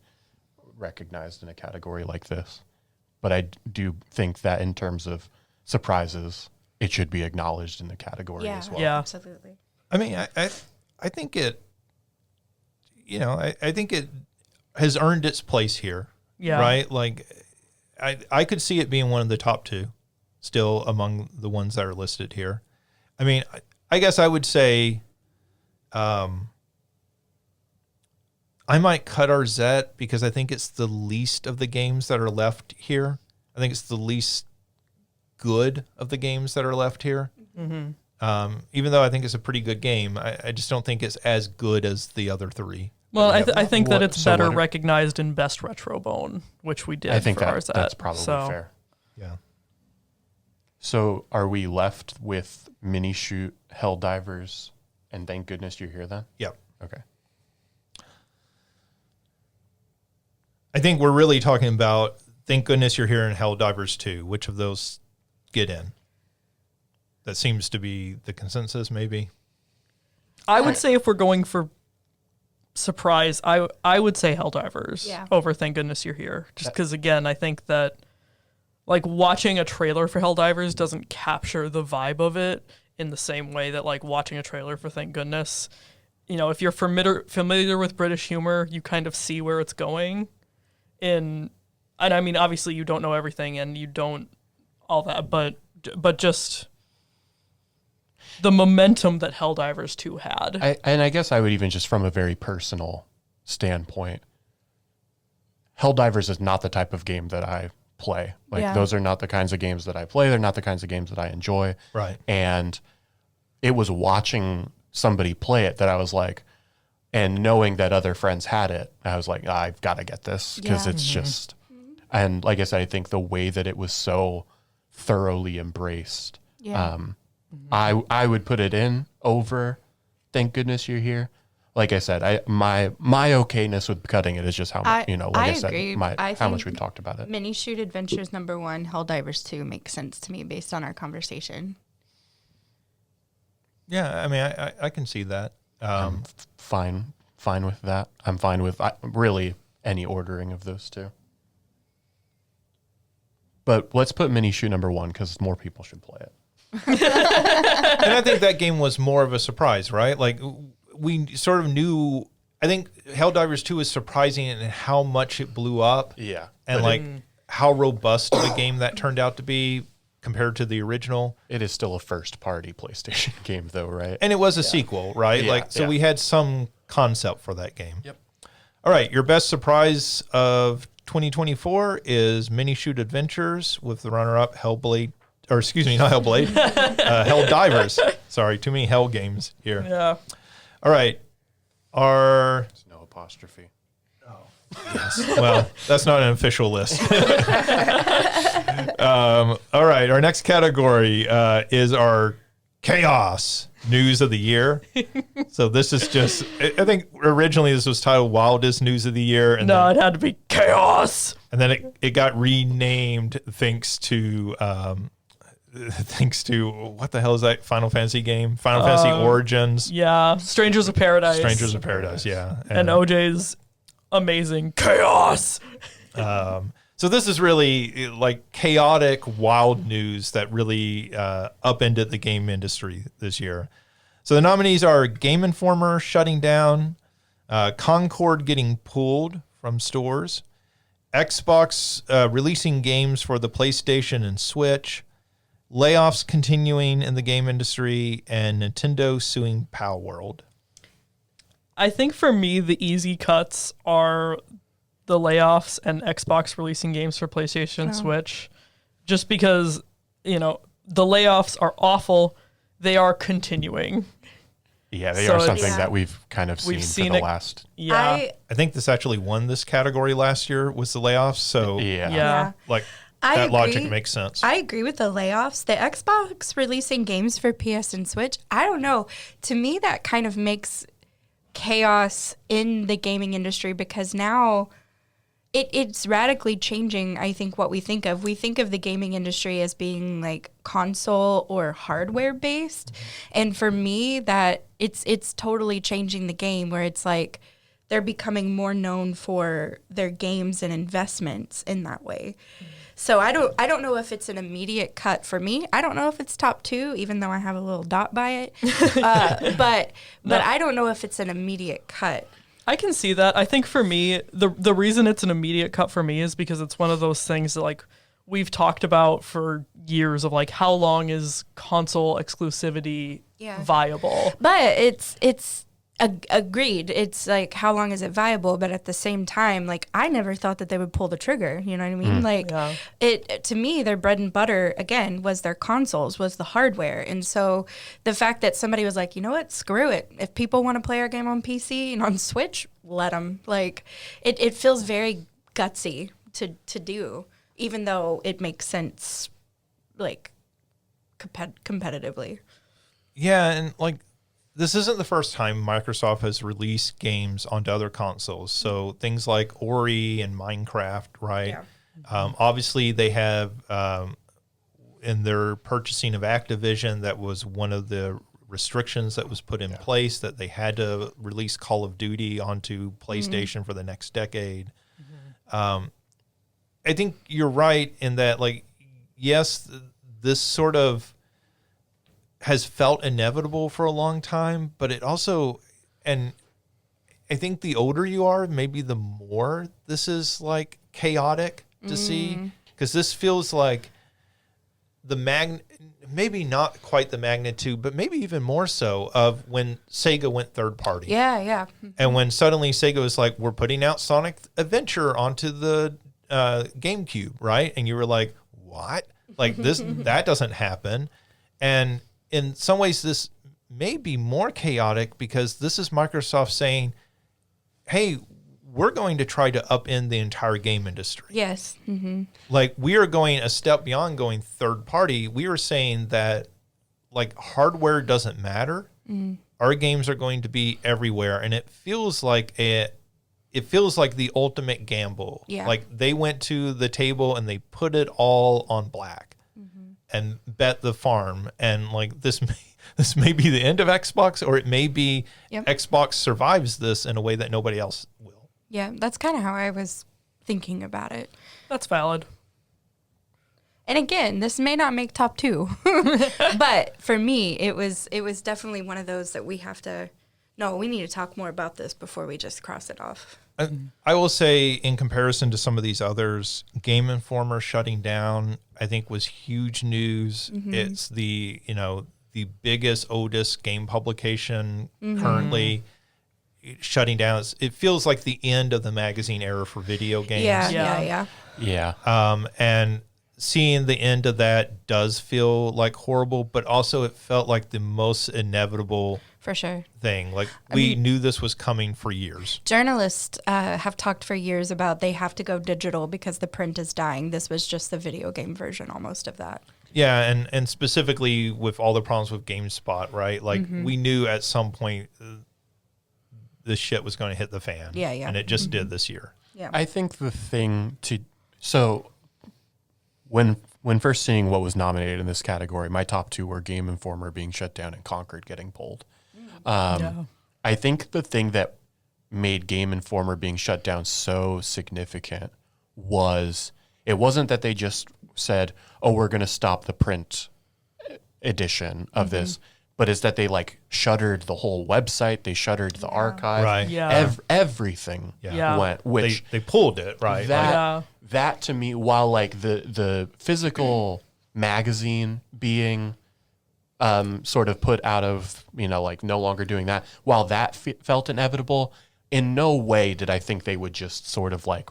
recognized in a category like this. But I do think that in terms of surprises, it should be acknowledged in the category as well. Yeah. Absolutely. I mean, I think it, I think it has earned its place here. Yeah. Right? Like, I could see it being one of the top 2 still among the ones that are listed here. I mean, I guess I would say I might cut Arzette because I think it's the least of the games that are left here. I think it's the least good of the games that are left here. Mm-hmm. Even though I think it's a pretty good game, I just don't think it's as good as the other 3. Well, I think that What- it's so better what are- recognized in Best Retro Bone, which we did I think for that's Arzette. probably So, fair. Yeah. So are we left with Mini Shoot, Helldivers, and Thank Goodness You're Here then? Yeah. Okay. I think we're really talking about Thank Goodness You're Here in Helldivers 2. Which of those get in? That seems to be the consensus, maybe. I would say if we're going for surprise, I would say Helldivers over Thank Goodness You're Here. Just because, again, I think that like watching a trailer for Helldivers doesn't capture the vibe of it in the same way that like watching a trailer for Thank Goodness. If you're familiar with British humor, you kind of see where it's going. And I mean, obviously you don't know everything and you don't all that, but just the momentum that Helldivers 2 had. I guess I would even just from a very personal standpoint, Helldivers is not the type of game that I play. Like Yeah. those are not the kinds of games that I play. They're not the kinds of games that I enjoy. Right. And it was watching somebody play it that I was like, and knowing that other friends had it, I was like, I've got to get this because Yeah. it's just, and like I said, I think the way that it was so thoroughly embraced, Yeah. I would put it in over Thank Goodness You're Here. Like I said, my okayness with cutting it is just how much, like I said, agree. how much we've talked about it. Mini Shoot Adventures #1, Helldivers 2 makes sense to me based on our conversation. Yeah, I mean, I can see that. Fine with that. I'm fine with really any ordering of those two. But let's put Mini Shoot #1 because more people should play it. And I think that game was more of a surprise, right? Like we sort of knew. I think Helldivers 2 is surprising in how much it blew up. Yeah. And like how robust of a game that turned out to be compared to the original. It is still a first-party PlayStation game, though, right? And it was a sequel, right? Yeah, Like, so yeah. we had some concept for that game. Yep. All right. Your best surprise of 2024 is Mini Shoot Adventures with the runner-up Hellblade, or excuse me, not Hellblade, Helldivers. Sorry, too many Hell games here. Yeah. All right. Our There's no apostrophe. Well, that's not an official list. All right. Our next category is our chaos news of the year. So this is just, I think originally this was titled Wildest News of the Year. And No, then, it had to be chaos. and then it got renamed thanks to what the hell is that Final Fantasy game? Final Fantasy Origins. Yeah. Strangers of Paradise. Strangers of Paradise, yeah. And OJ's amazing chaos. So this is really like chaotic, wild news that really upended the game industry this year. So the nominees are Game Informer shutting down, Concord getting pulled from stores, Xbox releasing games for the PlayStation and Switch, layoffs continuing in the game industry, and Nintendo suing Pal World. I think for me, the easy cuts are the layoffs and Xbox releasing games for PlayStation and Switch. Just because, the layoffs are awful. They are continuing. Yeah, they So are it's- something Yeah. that we've kind of We've seen seen for the it- last. Yeah. I think this actually won this category last year was the layoffs. So Yeah. Yeah. like I that logic agree. makes sense. I agree with the layoffs. The Xbox releasing games for PS and Switch, I don't know. To me, that kind of makes chaos in the gaming industry because now it's radically changing, I think, what we think of. We think of the gaming industry as being like console or hardware based. And for me, that it's totally changing the game where it's like they're becoming more known for their games and investments in that way. So I don't know if it's an immediate cut for me. I don't know if it's top 2, even though I have a little dot by it. But I don't know if it's an immediate cut. I can see that. I think for me, the reason it's an immediate cut for me is because it's one of those things that like we've talked about for years of like how long is console exclusivity viable? But it's agreed. It's like how long is it viable? But at the same time, like I never thought that they would pull the trigger. You know what I mean? Like Yeah. it to me, their bread and butter again was their consoles, was the hardware, and so the fact that somebody was like, you know what, screw it. If people want to play our game on PC and on Switch, let them. Like it feels very gutsy to do, even though it makes sense, like competitively. Yeah, and like this isn't the first time Microsoft has released games onto other consoles. So things like Ori and Minecraft, right? Yeah. Obviously, they have in their purchasing of Activision, that was one of the restrictions that was put in place, that they had to release Call of Duty onto PlayStation for the next decade. I think you're right in that, like, yes, this sort of has felt inevitable for a long time, but it also, and I think the older you are, maybe the more this is like chaotic to see, because this feels like maybe not quite the magnitude, but maybe even more so of when Sega went third party. Yeah. And when suddenly Sega was like, we're putting out Sonic Adventure onto the GameCube, right? And you were like, what? Like that doesn't happen. And in some ways, this may be more chaotic because this is Microsoft saying, hey, we're going to try to upend the entire game industry. Yes. Mm-hmm. Like we are going a step beyond going third party. We are saying that like hardware doesn't matter. Our games are going to be everywhere. And it feels like the ultimate gamble. Yeah. Like they went to the table and they put it all on black and bet the farm. And like this may be the end of Xbox, or it may be Xbox survives this in a way that nobody else will. Yeah, that's kind of how I was thinking about it. That's valid. And again, this may not make top 2, but for me, it was definitely one of those that we need to talk more about this before we just cross it off. I will say, in comparison to some of these others, Game Informer shutting down, I think, was huge news. It's the biggest, oldest game publication currently shutting down. It feels like the end of the magazine era for video games. Yeah. And seeing the end of that does feel like horrible, but also it felt like the most inevitable For sure. thing. Like we knew this was coming for years. Journalists have talked for years about they have to go digital because the print is dying. This was just the video game version almost of that. Yeah, and specifically with all the problems with GameSpot, right? Like we knew at some point this shit was going to hit the fan. Yeah. And it just did this year. Yeah. I think the thing when first seeing what was nominated in this category, my top 2 were Game Informer being shut down and Concord getting pulled. I think the thing that made Game Informer being shut down so significant was it wasn't that they just said, oh, we're going to stop the print edition of this, but it's that they like shuttered the whole website, they shuttered the archive, Right. Yeah. everything went, which They pulled it, right? that to me, while like the physical magazine being sort of put out of, like no longer doing that, while that felt inevitable, in no way did I think they would just sort of like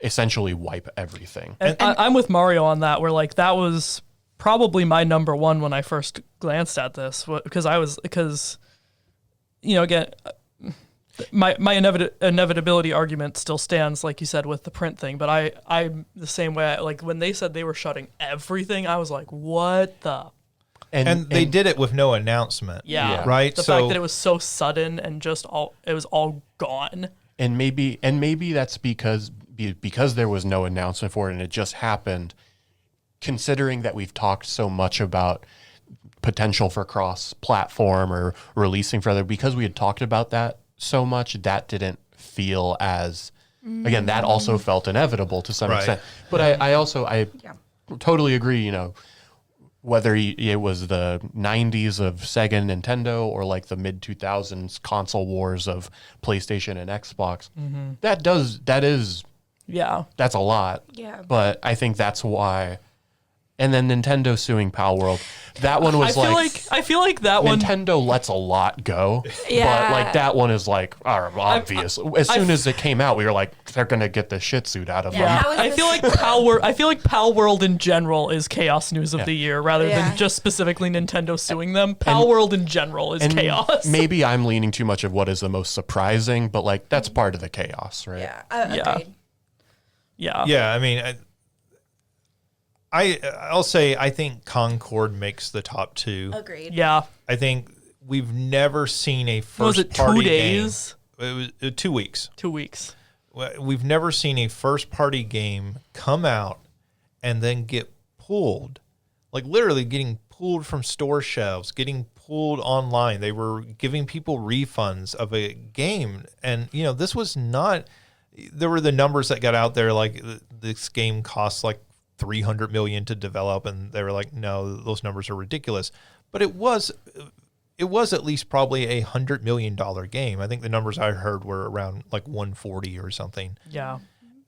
essentially wipe everything. And I'm with Mario on that, where like that was probably my number 1 when I first glanced at this, because again, my inevitability argument still stands, like you said, with the print thing. But I'm the same way. Like when they said they were shutting everything, I was like, what the? And they did it with no announcement. Yeah. Right. The fact that it was so sudden and it was all gone. And maybe that's because there was no announcement for it and it just happened. Considering that we've talked so much about potential for cross-platform or releasing further, because we had talked about that so much, that didn't feel as, again, that also felt inevitable to some extent. But I totally agree, whether it was the 90s of Sega and Nintendo or like the mid-2000s console wars of PlayStation and Xbox, that's a lot. Yeah. But I think that's why. And then Nintendo suing Pal World. That one was I feel like that one. Nintendo lets a lot go. Yeah. But like that one is like obvious. As soon as it came out, we were like, they're gonna get the shit suit out of them. How is I this- feel like Pal World in general is chaos news of the year rather than just specifically Nintendo suing them. Pal World in general is chaos. Maybe I'm leaning too much of what is the most surprising, but like that's part of the chaos, right? Yeah. Agreed. Yeah. Yeah. I mean, I'll say I think Concord makes the top 2. Agreed. Yeah. I think we've never seen a Was it first 2 party days? game. It was 2 weeks. 2 weeks. We've never seen a first party game come out and then get pulled, like literally getting pulled from store shelves, getting pulled online. They were giving people refunds of a game. And, this was not, there were the numbers that got out there, like this game costs like $300 million to develop, and they were like, no, those numbers are ridiculous. But it was at least probably $100 million game. I think the numbers I heard were around like 140 or something. Yeah.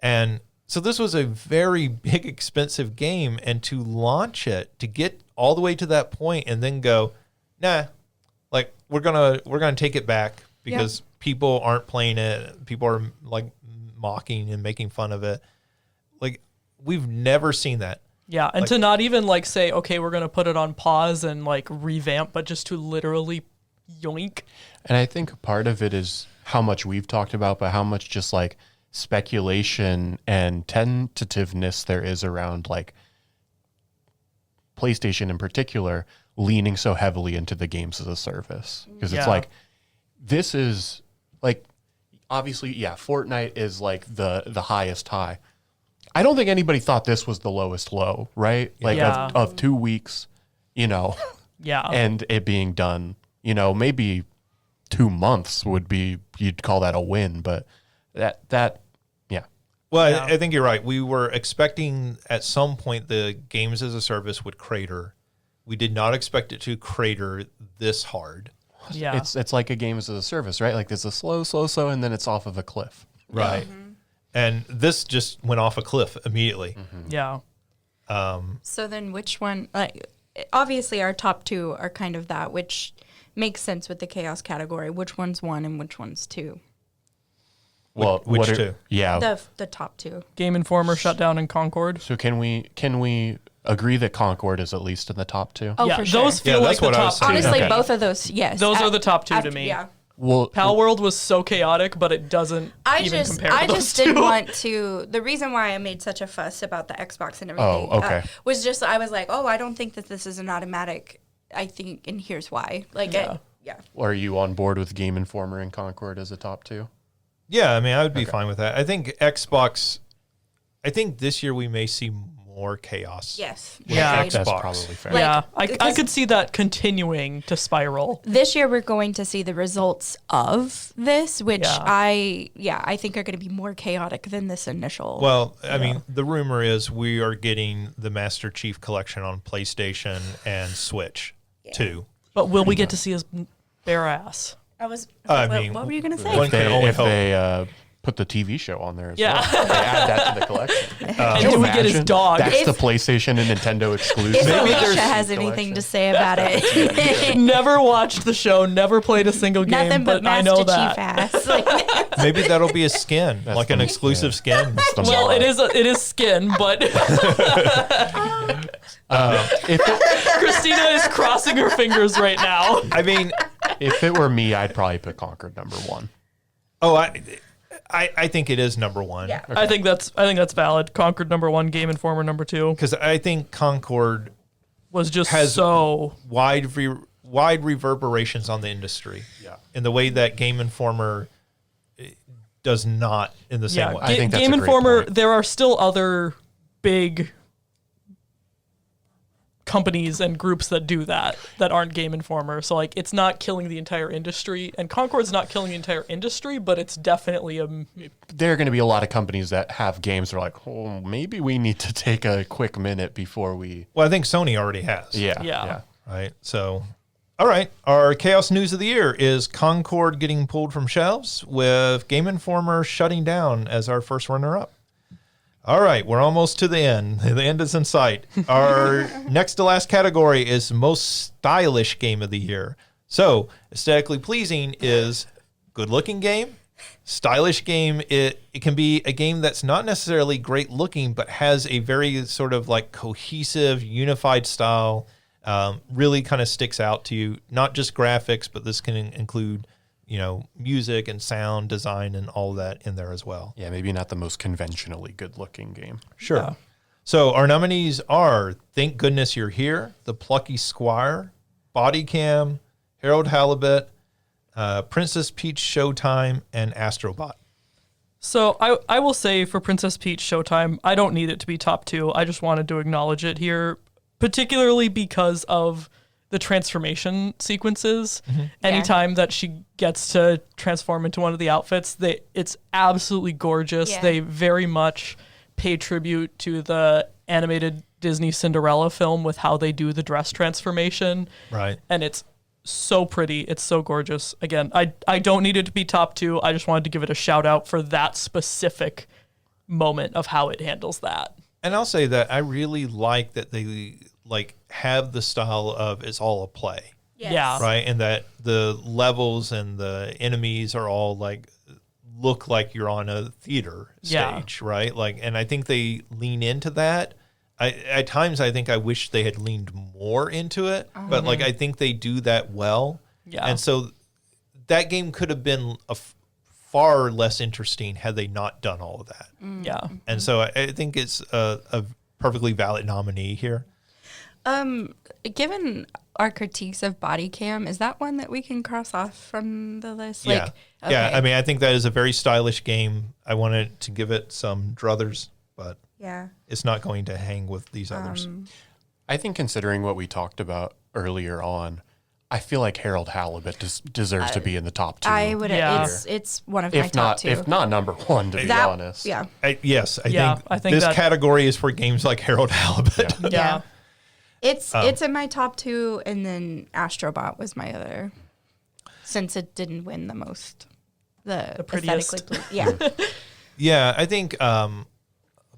And So this was a very big, expensive game, and to launch it, to get all the way to that point, and then go, nah, like we're gonna take it back because people aren't playing it. People are like mocking and making fun of it. Like we've never seen that. Yeah, and to not even like say, okay, we're gonna put it on pause and like revamp, but just to literally yoink. And I think part of it is how much we've talked about, but how much just like speculation and tentativeness there is around like PlayStation in particular leaning so heavily into the games as a service. Because it's like, this is like, obviously, Fortnite is like the highest high. I don't think anybody thought this was the lowest low, right? Like of 2 weeks, you know, and it being done, you know, maybe 2 months would be, you'd call that a win, but that. Well, I think you're right. We were expecting at some point the games as a service would crater. We did not expect it to crater this hard. Yeah. It's like a game as a service, right? Like there's a slow, and then it's off of a cliff. Right. And this just went off a cliff immediately. Yeah. So then which one, like, obviously our top two are kind of that, which makes sense with the chaos category. Which one's one and which one's two? Well, which two? Yeah. The top two. Game Informer, Shutdown, and Concord. So can we agree that Concord is at least in the top two? Oh, yeah, for sure. those feel like that's the what I was top two. saying. Honestly, Okay. both of those, yes. Those are the top two to me. Yeah. Well, Pal World was so chaotic, but it doesn't even compare to I those just two. didn't want to. The reason why I made such a fuss about the Xbox and everything okay. was just I was like, oh, I don't think that this is an automatic. I think, and here's why. Like, yeah. are you on board with Game Informer and Concord as a top two? Yeah, I mean, I would be fine with that. I think Xbox, I think this year we may see more chaos. Yes. Yeah. Agreed. That's Xbox. probably fair. Like, Yeah, I because- could see that continuing to spiral. This year we're going to see the results of this, which Yeah. I think are going to be more chaotic than this initial. Well, I mean, the rumor is we are getting the Master Chief Collection on PlayStation and Switch too. But will we get to see his bare ass? I mean, what were you going to say? one can only If hope. they put the TV show on there as Yeah. well. They add that to the collection. And do we get his Imagine dog? That's the If- PlayStation and Nintendo exclusive. If Maybe Alicia there's- has anything to say about it, Never watched the show, never played a single game, nothing but I Master know Chief that. ass. Like, Maybe that'll be a skin, like an the- exclusive skin. The Well, motto. it is skin, but Christina is crossing her fingers right now. I mean, If it were me, I'd probably put Concord number one. oh, I think it is number one. yeah. I think that's valid. Concord number one, Game Informer number two Because I think Concord was just Has- so wide reverberations on the industry. Yeah. In the way that Game Informer does not in the same way. I think that's Game a great Informer. point. There are still other big companies and groups that do that aren't Game Informer. So like, it's not killing the entire industry, and Concord's not killing the entire industry, but it's definitely a There are going to be a lot of companies that have games that are like, oh, maybe we need to take a quick minute before we. Well, I think Sony already has. Yeah. Right. So, all right. Our chaos news of the year is Concord getting pulled from shelves, with Game Informer shutting down as our first runner-up. All right, we're almost to the end. The end is in sight. Our next to last category is most stylish game of the year. So, aesthetically pleasing is good-looking game. Stylish game, it can be a game that's not necessarily great looking, but has a very sort of like cohesive, unified style. Really kind of sticks out to you. Not just graphics, but this can include, you know, music and sound design and all that in there as well. Yeah, maybe not the most conventionally good looking game. Sure. Yeah. So our nominees are Thank Goodness You're Here, The Plucky Squire, Body Cam, Harold Halibut, Princess Peach Showtime, and Astrobot. So I will say for Princess Peach Showtime, I don't need it to be top two. I just wanted to acknowledge it here, particularly because of the transformation sequences. Anytime that she gets to transform into one of the outfits, it's absolutely gorgeous. Yeah. They very much pay tribute to the animated Disney Cinderella film with how they do the dress transformation. Right. And it's so pretty. It's so gorgeous. Again, I don't need it to be top two. I just wanted to give it a shout out for that specific moment of how it handles that. And I'll say that I really like that they like have the style of it's all a play, Yes. Yeah. right? And that the levels and the enemies are all like look like you're on a theater Yeah. stage, right? Like, and I think they lean into that. At times, I think I wish they had leaned more into it, but like I think they do that well. Yeah. And so that game could have been far less interesting had they not done all of that. Yeah. And so I think it's a perfectly valid nominee here. Given our critiques of body cam, is that one that we can cross off from the list? Yeah. Yeah. I mean, I think that is a very stylish game. I wanted to give it some druthers, but yeah. it's not going to hang with these others. I think considering what we talked about earlier on, I feel like Harold Halibut deserves to be in the top 2. I would. Yeah. It's one of my if top not, 2. if not number 1, to be that, honest. Yeah. Yes, Yeah, I think this that- category is for games like Harold Halibut. Yeah. It's in my top 2, and then Astrobot was my other, since it didn't win the most, the prettiest. aesthetically yeah. Yeah, I think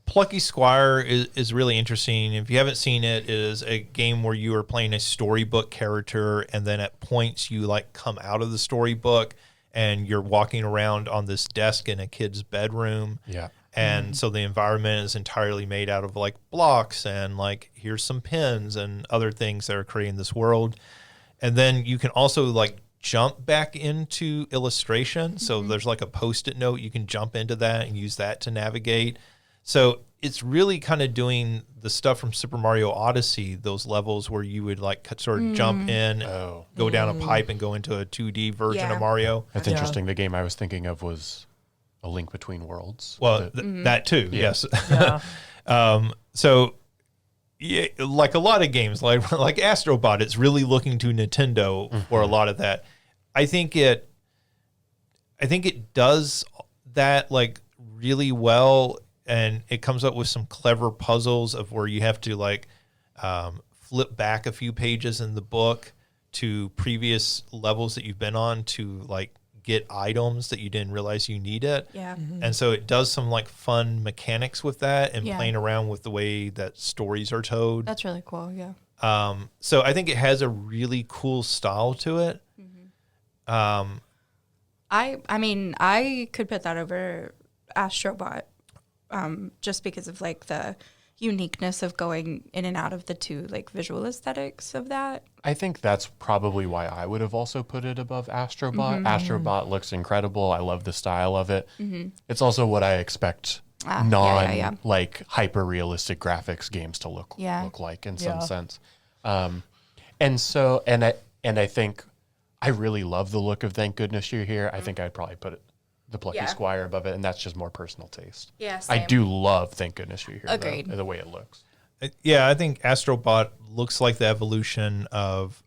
Plucky Squire is really interesting. If you haven't seen it, it is a game where you are playing a storybook character, and then at points you like come out of the storybook and you're walking around on this desk in a kid's bedroom. Yeah. And so the environment is entirely made out of like blocks and like here's some pins and other things that are creating this world. And then you can also like jump back into illustration. So there's like a Post-it note. You can jump into that and use that to navigate. So it's really kind of doing the stuff from Super Mario Odyssey, those levels where you would like sort of jump in, go down a pipe and go into a 2D version Yeah. of Mario. That's interesting. The game I was thinking of was A Link Between Worlds. Well, that too, yes. Yeah. So, yeah, like a lot of games, like Astrobot, it's really looking to Nintendo for a lot of that. I think it does that like really well, and it comes up with some clever puzzles of where you have to like flip back a few pages in the book to previous levels that you've been on to like get items that you didn't realize you needed. Yeah. And so it does some like fun mechanics with that and Yeah. playing around with the way that stories are told. That's really cool. Yeah. So I think it has a really cool style to it. I mean, I could put that over Astrobot, just because of like the uniqueness of going in and out of the two like visual aesthetics of that. I think that's probably why I would have also put it above Astrobot. Astrobot looks incredible. I love the style of it. It's also what I expect yeah. like hyper realistic graphics games to look like in some sense. And I think I really love the look of Thank Goodness You're Here. I think I'd probably put the Plucky Squire above it, and that's just more personal taste. Yeah, I same. do love Thank Goodness You're Here. though, Agreed. the way it looks. Yeah, I think Astrobot looks like the evolution of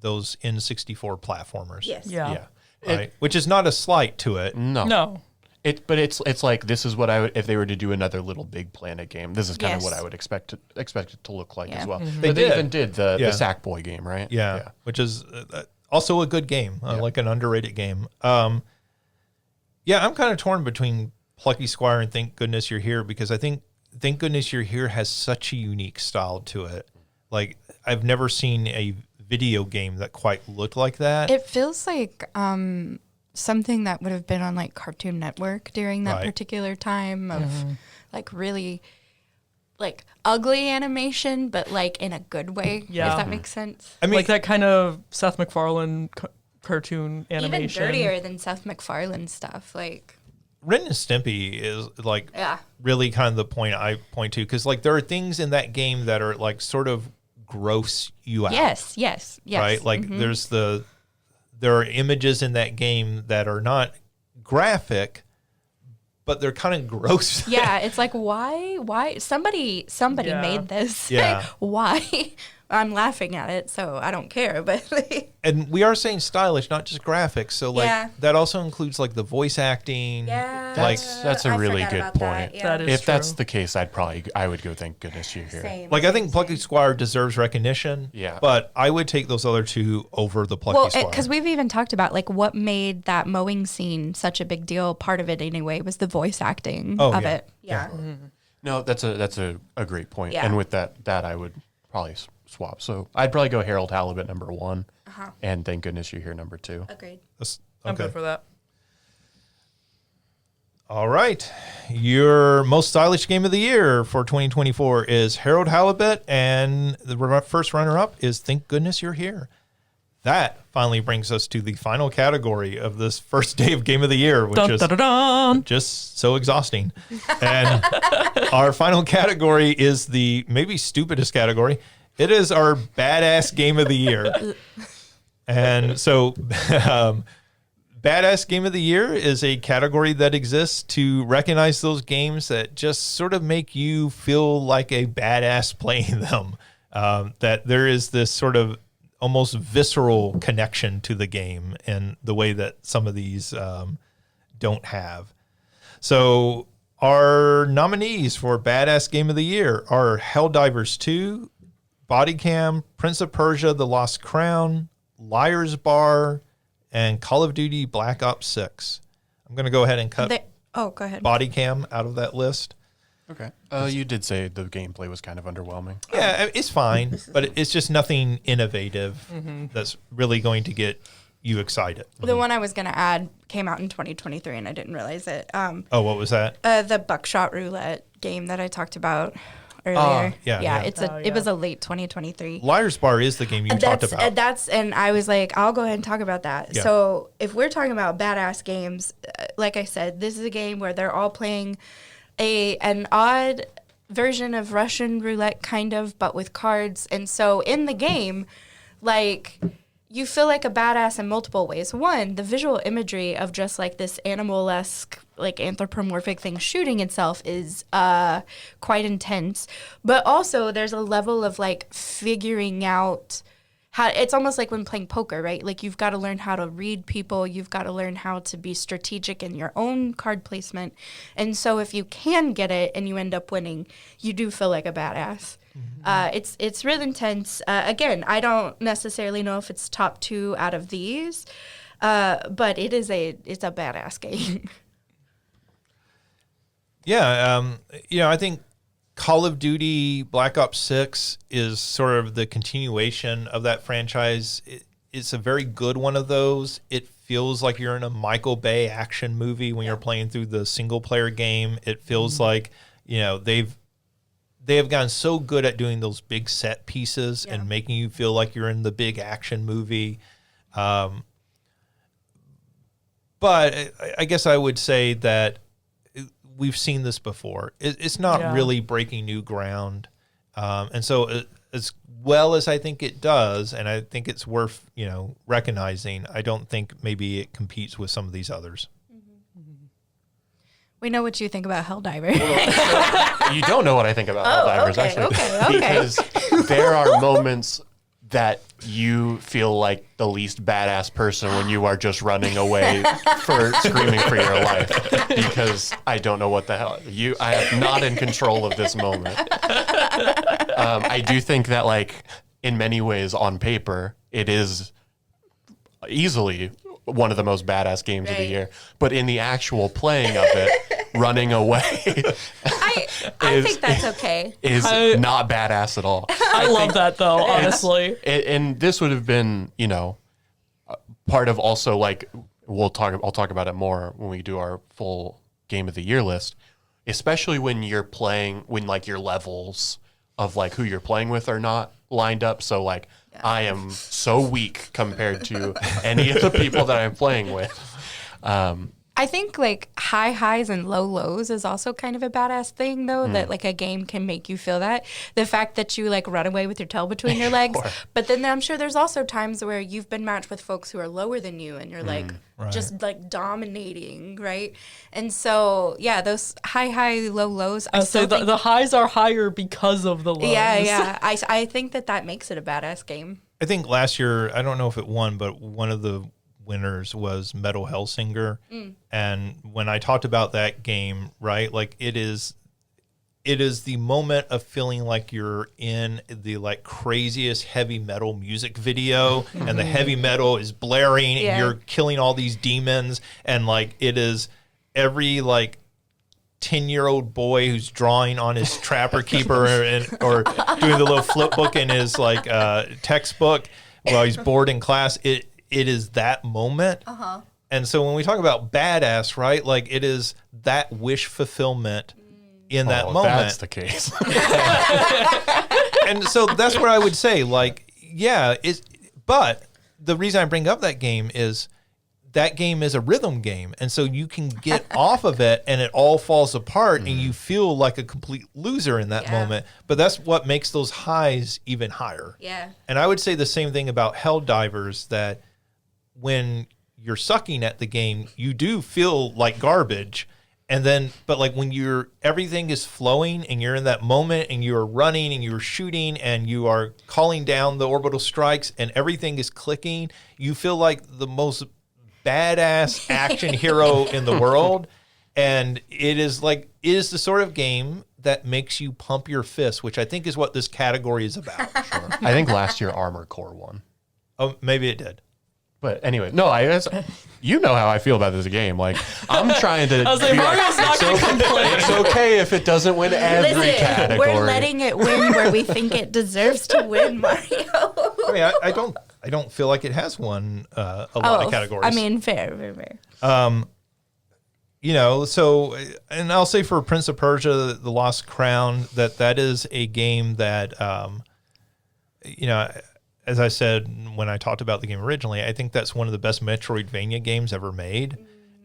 those N64 platformers. Yes. Yeah. Right? Which is not a slight to it. No. But it's like this is what I would if they were to do another Little Big Planet game. This is kind of what I would expect it to look like as well. But they even did the Sackboy game, right? Yeah. Which is also a good game, like an underrated game. Yeah, I'm kind of torn between Plucky Squire and Thank Goodness You're Here because I think Thank Goodness You're Here has such a unique style to it. Like, I've never seen a video game that quite looked like that. It feels like something that would have been on like Cartoon Network during that particular time of like really like ugly animation, but like in a good way, if that makes sense. I mean, Like that kind of Seth MacFarlane cartoon animation. Even dirtier than Seth MacFarlane stuff. Like, Ren and Stimpy is like yeah. really kind of the point I point to because like there are things in that game that are like sort of gross you out. Yes. Right? Like there are images in that game that are not graphic, but they're kind of gross. Yeah, it's like why somebody Yeah. made this. Yeah. Why? I'm laughing at it, so I don't care. But And we are saying stylish, not just graphics. So like Yeah. that also includes like the voice acting. yeah, Like That's a I really forgot good about that, point. yeah. That is If that's true. the case, I would go, thank goodness you're here. Same, Like I same, think Plucky same. Squire deserves recognition. Yeah. But I would take those other two over the Plucky Well, Squire. because we've even talked about like what made that mowing scene such a big deal. Part of it, anyway, was the voice acting Oh, of yeah. it. Yeah. No, that's a great point. Yeah. And with that I would probably swap. So I'd probably go Harold Halibut number 1, and thank goodness you're here number 2. Agreed. That's- I'm okay. good for that. All right. Your most stylish game of the year for 2024 is Harold Halibut, and the first runner-up is Thank Goodness You're Here. That finally brings us to the final category of this first day of Game of the Year, which Dun, is dun, dun, dun. just so exhausting. And our final category is the maybe stupidest category. It is our badass game of the year. And so, badass game of the year is a category that exists to recognize those games that just sort of make you feel like a badass playing them. That there is this sort of almost visceral connection to the game in the way that some of these don't have. So our nominees for Badass Game of the Year are Helldivers 2, Bodycam, Prince of Persia, The Lost Crown, Liar's Bar, and Call of Duty Black Ops 6. I'm going to go ahead and cut Go ahead. Bodycam out of that list. Okay. You did say the gameplay was kind of underwhelming. Yeah, it's fine, but it's just nothing innovative that's really going to get you excited. The one I was going to add came out in 2023, and I didn't realize it. Oh, what was that? The buckshot roulette game that I talked about earlier. yeah. It was a late 2023. Liar's Bar is the game you talked about. And I was like, I'll go ahead and talk about that. Yeah. So if we're talking about badass games, like I said, this is a game where they're all playing an odd version of Russian roulette, kind of, but with cards. And so in the game, like, you feel like a badass in multiple ways. One, the visual imagery of just like this animal-esque, like anthropomorphic thing shooting itself is quite intense. But also there's a level of like figuring out how, it's almost like when playing poker, right? Like you've got to learn how to read people. You've got to learn how to be strategic in your own card placement. And so if you can get it and you end up winning, you do feel like a badass. It's really intense. Again, I don't necessarily know if it's top 2 out of these, but it's a badass game. Yeah, I think Call of Duty Black Ops 6 is sort of the continuation of that franchise. It's a very good one of those. It feels like you're in a Michael Bay action movie when you're playing through the single player game. It feels like, they have gotten so good at doing those big set pieces and making you feel like you're in the big action movie. But I guess I would say that we've seen this before. It's not really breaking new ground. And so as well as I think it does, and I think it's worth, recognizing, I don't think maybe it competes with some of these others. We know what you think about Helldiver. You don't know what I think about Helldivers, actually. okay. Because there are moments that you feel like the least badass person when you are just running away for screaming for your life because I don't know what the hell I am not in control of this moment. I do think that, like, in many ways on paper, it is easily one of the most badass games of the year, but in the actual playing of it, running away I think that's okay. is not badass at all. I love that though, honestly. And this would have been, part of also, like, I'll talk about it more when we do our full game of the year list, especially when you're playing, when like your levels of like who you're playing with are not lined up. So like I am so weak compared to any of the people that I'm playing with. I think like high highs and low lows is also kind of a badass thing though, that like a game can make you feel that. The fact that you like run away with your tail between your legs. But then I'm sure there's also times where you've been matched with folks who are lower than you and you're like just like dominating, right? And so yeah, those high, low lows. I say the highs are higher because of the lows. Yeah. I think that makes it a badass game. I think last year, I don't know if it won, but one of the winners was Metal Hellsinger. And when I talked about that game, right, like it is the moment of feeling like you're in the like craziest heavy metal music video and the heavy metal is blaring and you're killing all these demons, and like it is every like 10-year-old boy who's drawing on his Trapper Keeper or doing the little flip book in his like textbook while he's bored in class. It is that moment. And so when we talk about badass, right, like it is that wish fulfillment in that moment. That's the case. And so that's what I would say. Like, yeah, but the reason I bring up that game is a rhythm game. And so you can get off of it and it all falls apart and you feel like a complete loser in that moment. But that's what makes those highs even higher. Yeah. And I would say the same thing about Helldivers, that when you're sucking at the game, you do feel like garbage. And then, but like when everything is flowing and you're in that moment and you're running and you're shooting and you are calling down the orbital strikes and everything is clicking, you feel like the most badass action hero in the world. And it is the sort of game that makes you pump your fist, which I think is what this category is about. Sure. I think last year Armored Core won. Oh, maybe it did. But anyway, no, you know how I feel about this game. Like, I'm trying to. I was like, Mario's not going to complain. It's okay if it doesn't win every category. We're letting it win where we think it deserves to win, Mario. I mean, I don't feel like it has won a lot of categories. I mean, fair. You know, so, and I'll say for Prince of Persia, The Lost Crown, that is a game that, you know, as I said when I talked about the game originally, I think that's one of the best Metroidvania games ever made.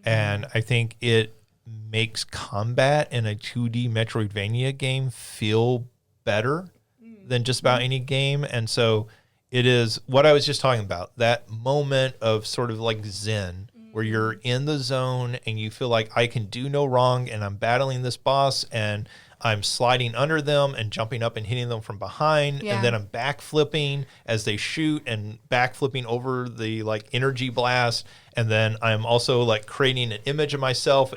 And I think it makes combat in a 2D Metroidvania game feel better than just about any game. And so it is what I was just talking about, that moment of sort of like Zen, where you're in the zone and you feel like I can do no wrong and I'm battling this boss and I'm sliding under them and jumping up and hitting them from behind. And then I'm backflipping as they shoot and backflipping over the like energy blast. And then I'm also like creating an image of myself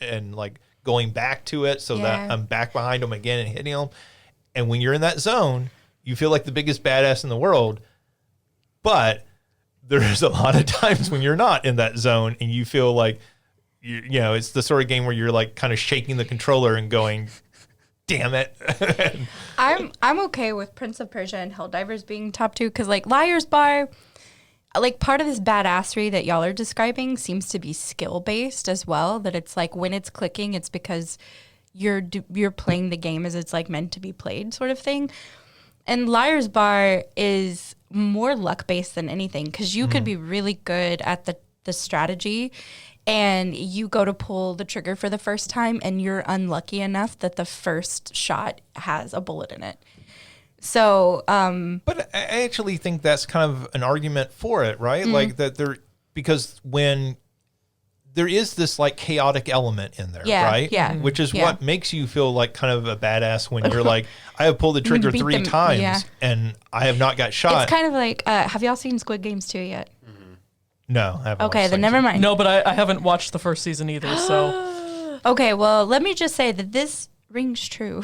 and like going back to it so that I'm back behind them again and hitting them. And when you're in that zone, you feel like the biggest badass in the world. But there's a lot of times when you're not in that zone and you feel like, you know, it's the sort of game where you're like kind of shaking the controller and going, damn it. I'm okay with Prince of Persia and Helldivers being top two because like Liar's Bar, like part of this badassery that y'all are describing seems to be skill based as well. That it's like when it's clicking, it's because you're playing the game as it's like meant to be played, sort of thing. And Liar's Bar is more luck based than anything because you could be really good at the strategy. And you go to pull the trigger for the first time and you're unlucky enough that the first shot has a bullet in it. So, but I actually think that's kind of an argument for it, right? Like that because when there is this like chaotic element in there, right? Yeah. Which is what makes you feel like kind of a badass when you're like, I have pulled the trigger 3 times and I have not got shot. It's kind of like, have y'all seen Squid Games 2 yet? No, I haven't. Okay, then never mind. No, but I haven't watched the first season either, so. Okay, well, let me just say that this rings true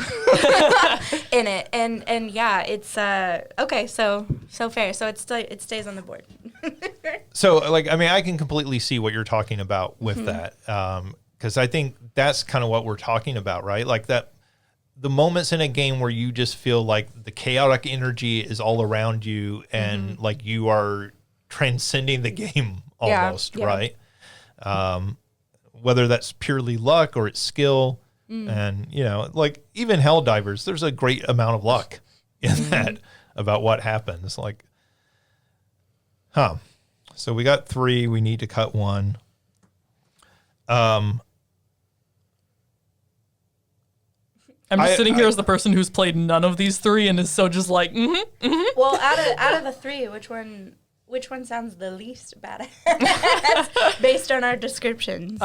in it. And yeah, it's, okay, so fair. So it stays on the board. So, like, I mean, I can completely see what you're talking about with that. Because I think that's kind of what we're talking about, right? Like that, the moments in a game where you just feel like the chaotic energy is all around you and like you are transcending the game almost, right? Whether that's purely luck or it's skill. And, you know, like even Helldivers, there's a great amount of luck in that about what happens. Like, so we got 3, we need to cut 1. Um, I'm just sitting here as the person who's played none of these three and is so just like, Well, out of the three, which one sounds the least badass based on our descriptions?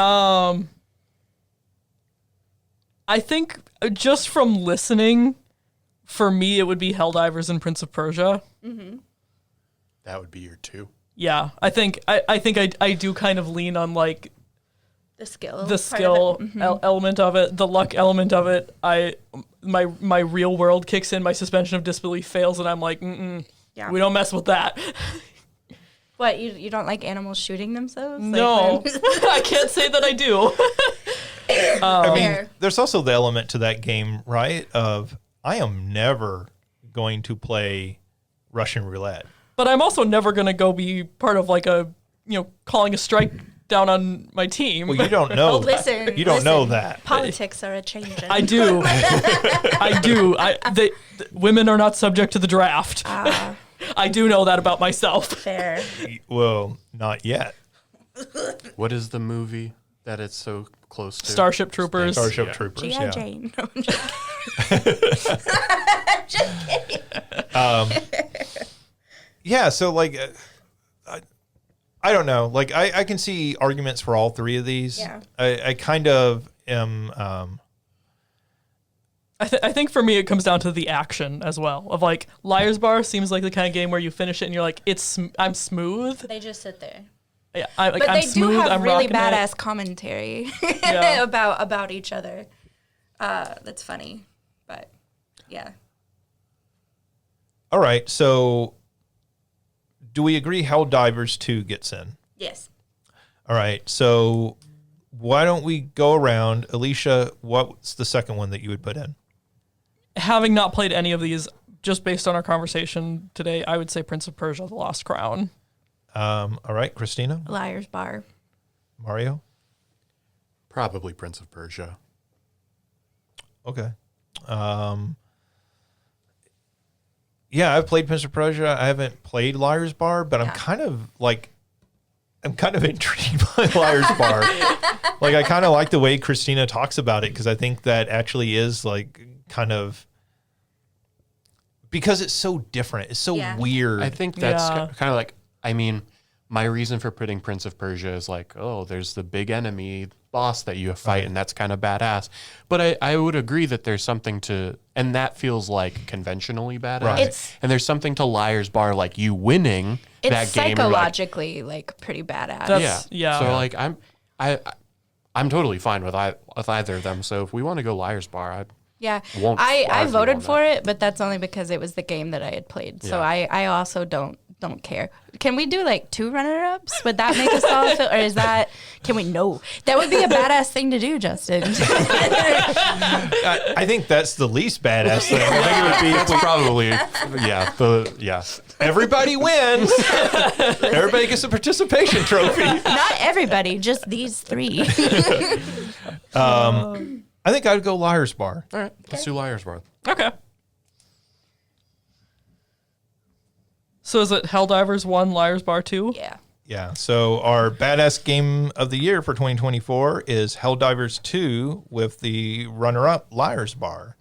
I think just from listening, for me, it would be Helldivers and Prince of Persia. That would be your two. Yeah, I think I do kind of lean on like the skill element of it, the luck element of it. My real world kicks in, my suspension of disbelief fails, and I'm like, Yeah. we don't mess with that. What, you don't like animals shooting themselves? No, I can't say that I do. I mean, there's also the element to that game, right? Of I am never going to play Russian roulette. But I'm also never gonna go be part of like calling a strike down on my team. Well, you don't know. Listen, you don't know that. Politics are a changing. I do. I do. Women are not subject to the draft. I do know that about myself. Fair. Well, not yet. What is the movie that it's so close to? Starship Troopers. Starship Troopers. G.I. Yeah. Jane. No, I'm just kidding. Yeah. So like, I don't know. Like, I can see arguments for all three of these. Yeah. I kind of am. I think for me it comes down to the action as well. Of like Liar's Bar seems like the kind of game where you finish it and you're like, I'm smooth. They just sit there. Yeah, But I'm they smooth. do have I'm really rocking badass commentary Yeah. about each other. That's funny, but yeah. All right. So, do we agree Helldivers 2 gets in? Yes. All right. So, why don't we go around? Alicia, what's the second one that you would put in? Having not played any of these, just based on our conversation today, I would say Prince of Persia: The Lost Crown. All right, Christina, Liar's Bar. Mario. Probably Prince of Persia. Okay. Yeah, I've played Prince of Persia. I haven't played Liar's Bar, but I'm kind of intrigued by Liar's Bar. Like, I kind of like the way Christina talks about it because I think that actually is like kind of because it's so different. It's so weird. I think that's Yeah. kind of like, I mean, my reason for putting Prince of Persia is like, oh, there's the big enemy boss that you fight, and that's kind of badass. But I would agree that there's something to, and that feels like conventionally badass. Right. And there's something to Liar's Bar, like you winning It's that game. psychologically like pretty badass. Yeah. So like I'm totally fine with either of them. So if we want to go Liar's Bar, Yeah, Won't I argue voted on for it, but that's only because it was the game that I had played. So Yeah. I also don't care. Can we do like 2 runner-ups? Would that make us all feel, or is that, can we, no. That would be a badass thing to do, Justin. I think that's the least badass thing. I think it would be if it's probably everybody wins. Everybody gets a participation trophy. Not everybody, just these 3. I think I'd go Liar's Bar. All right, let's do Liar's Bar. Okay. So is it Helldivers 1, Liar's Bar 2? Yeah. Yeah. So our badass game of the year for 2024 is Helldivers 2 with the runner-up Liar's Bar.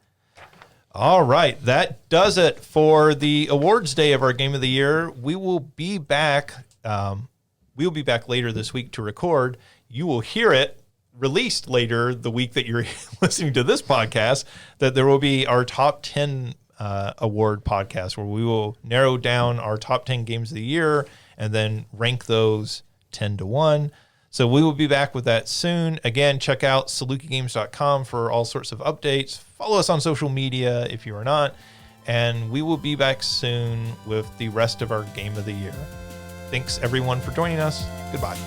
All right, that does it for the awards day of our game of the year. We will be back. Later this week to record. You will hear it released later the week that you're listening to this podcast. That there will be our top 10 award podcast where we will narrow down our top 10 games of the year and then rank those 10 to 1. So we will be back with that soon. Again, check out salukigames.com for all sorts of updates. Follow us on social media if you are not. And we will be back soon with the rest of our game of the year. Thanks everyone for joining us. Goodbye.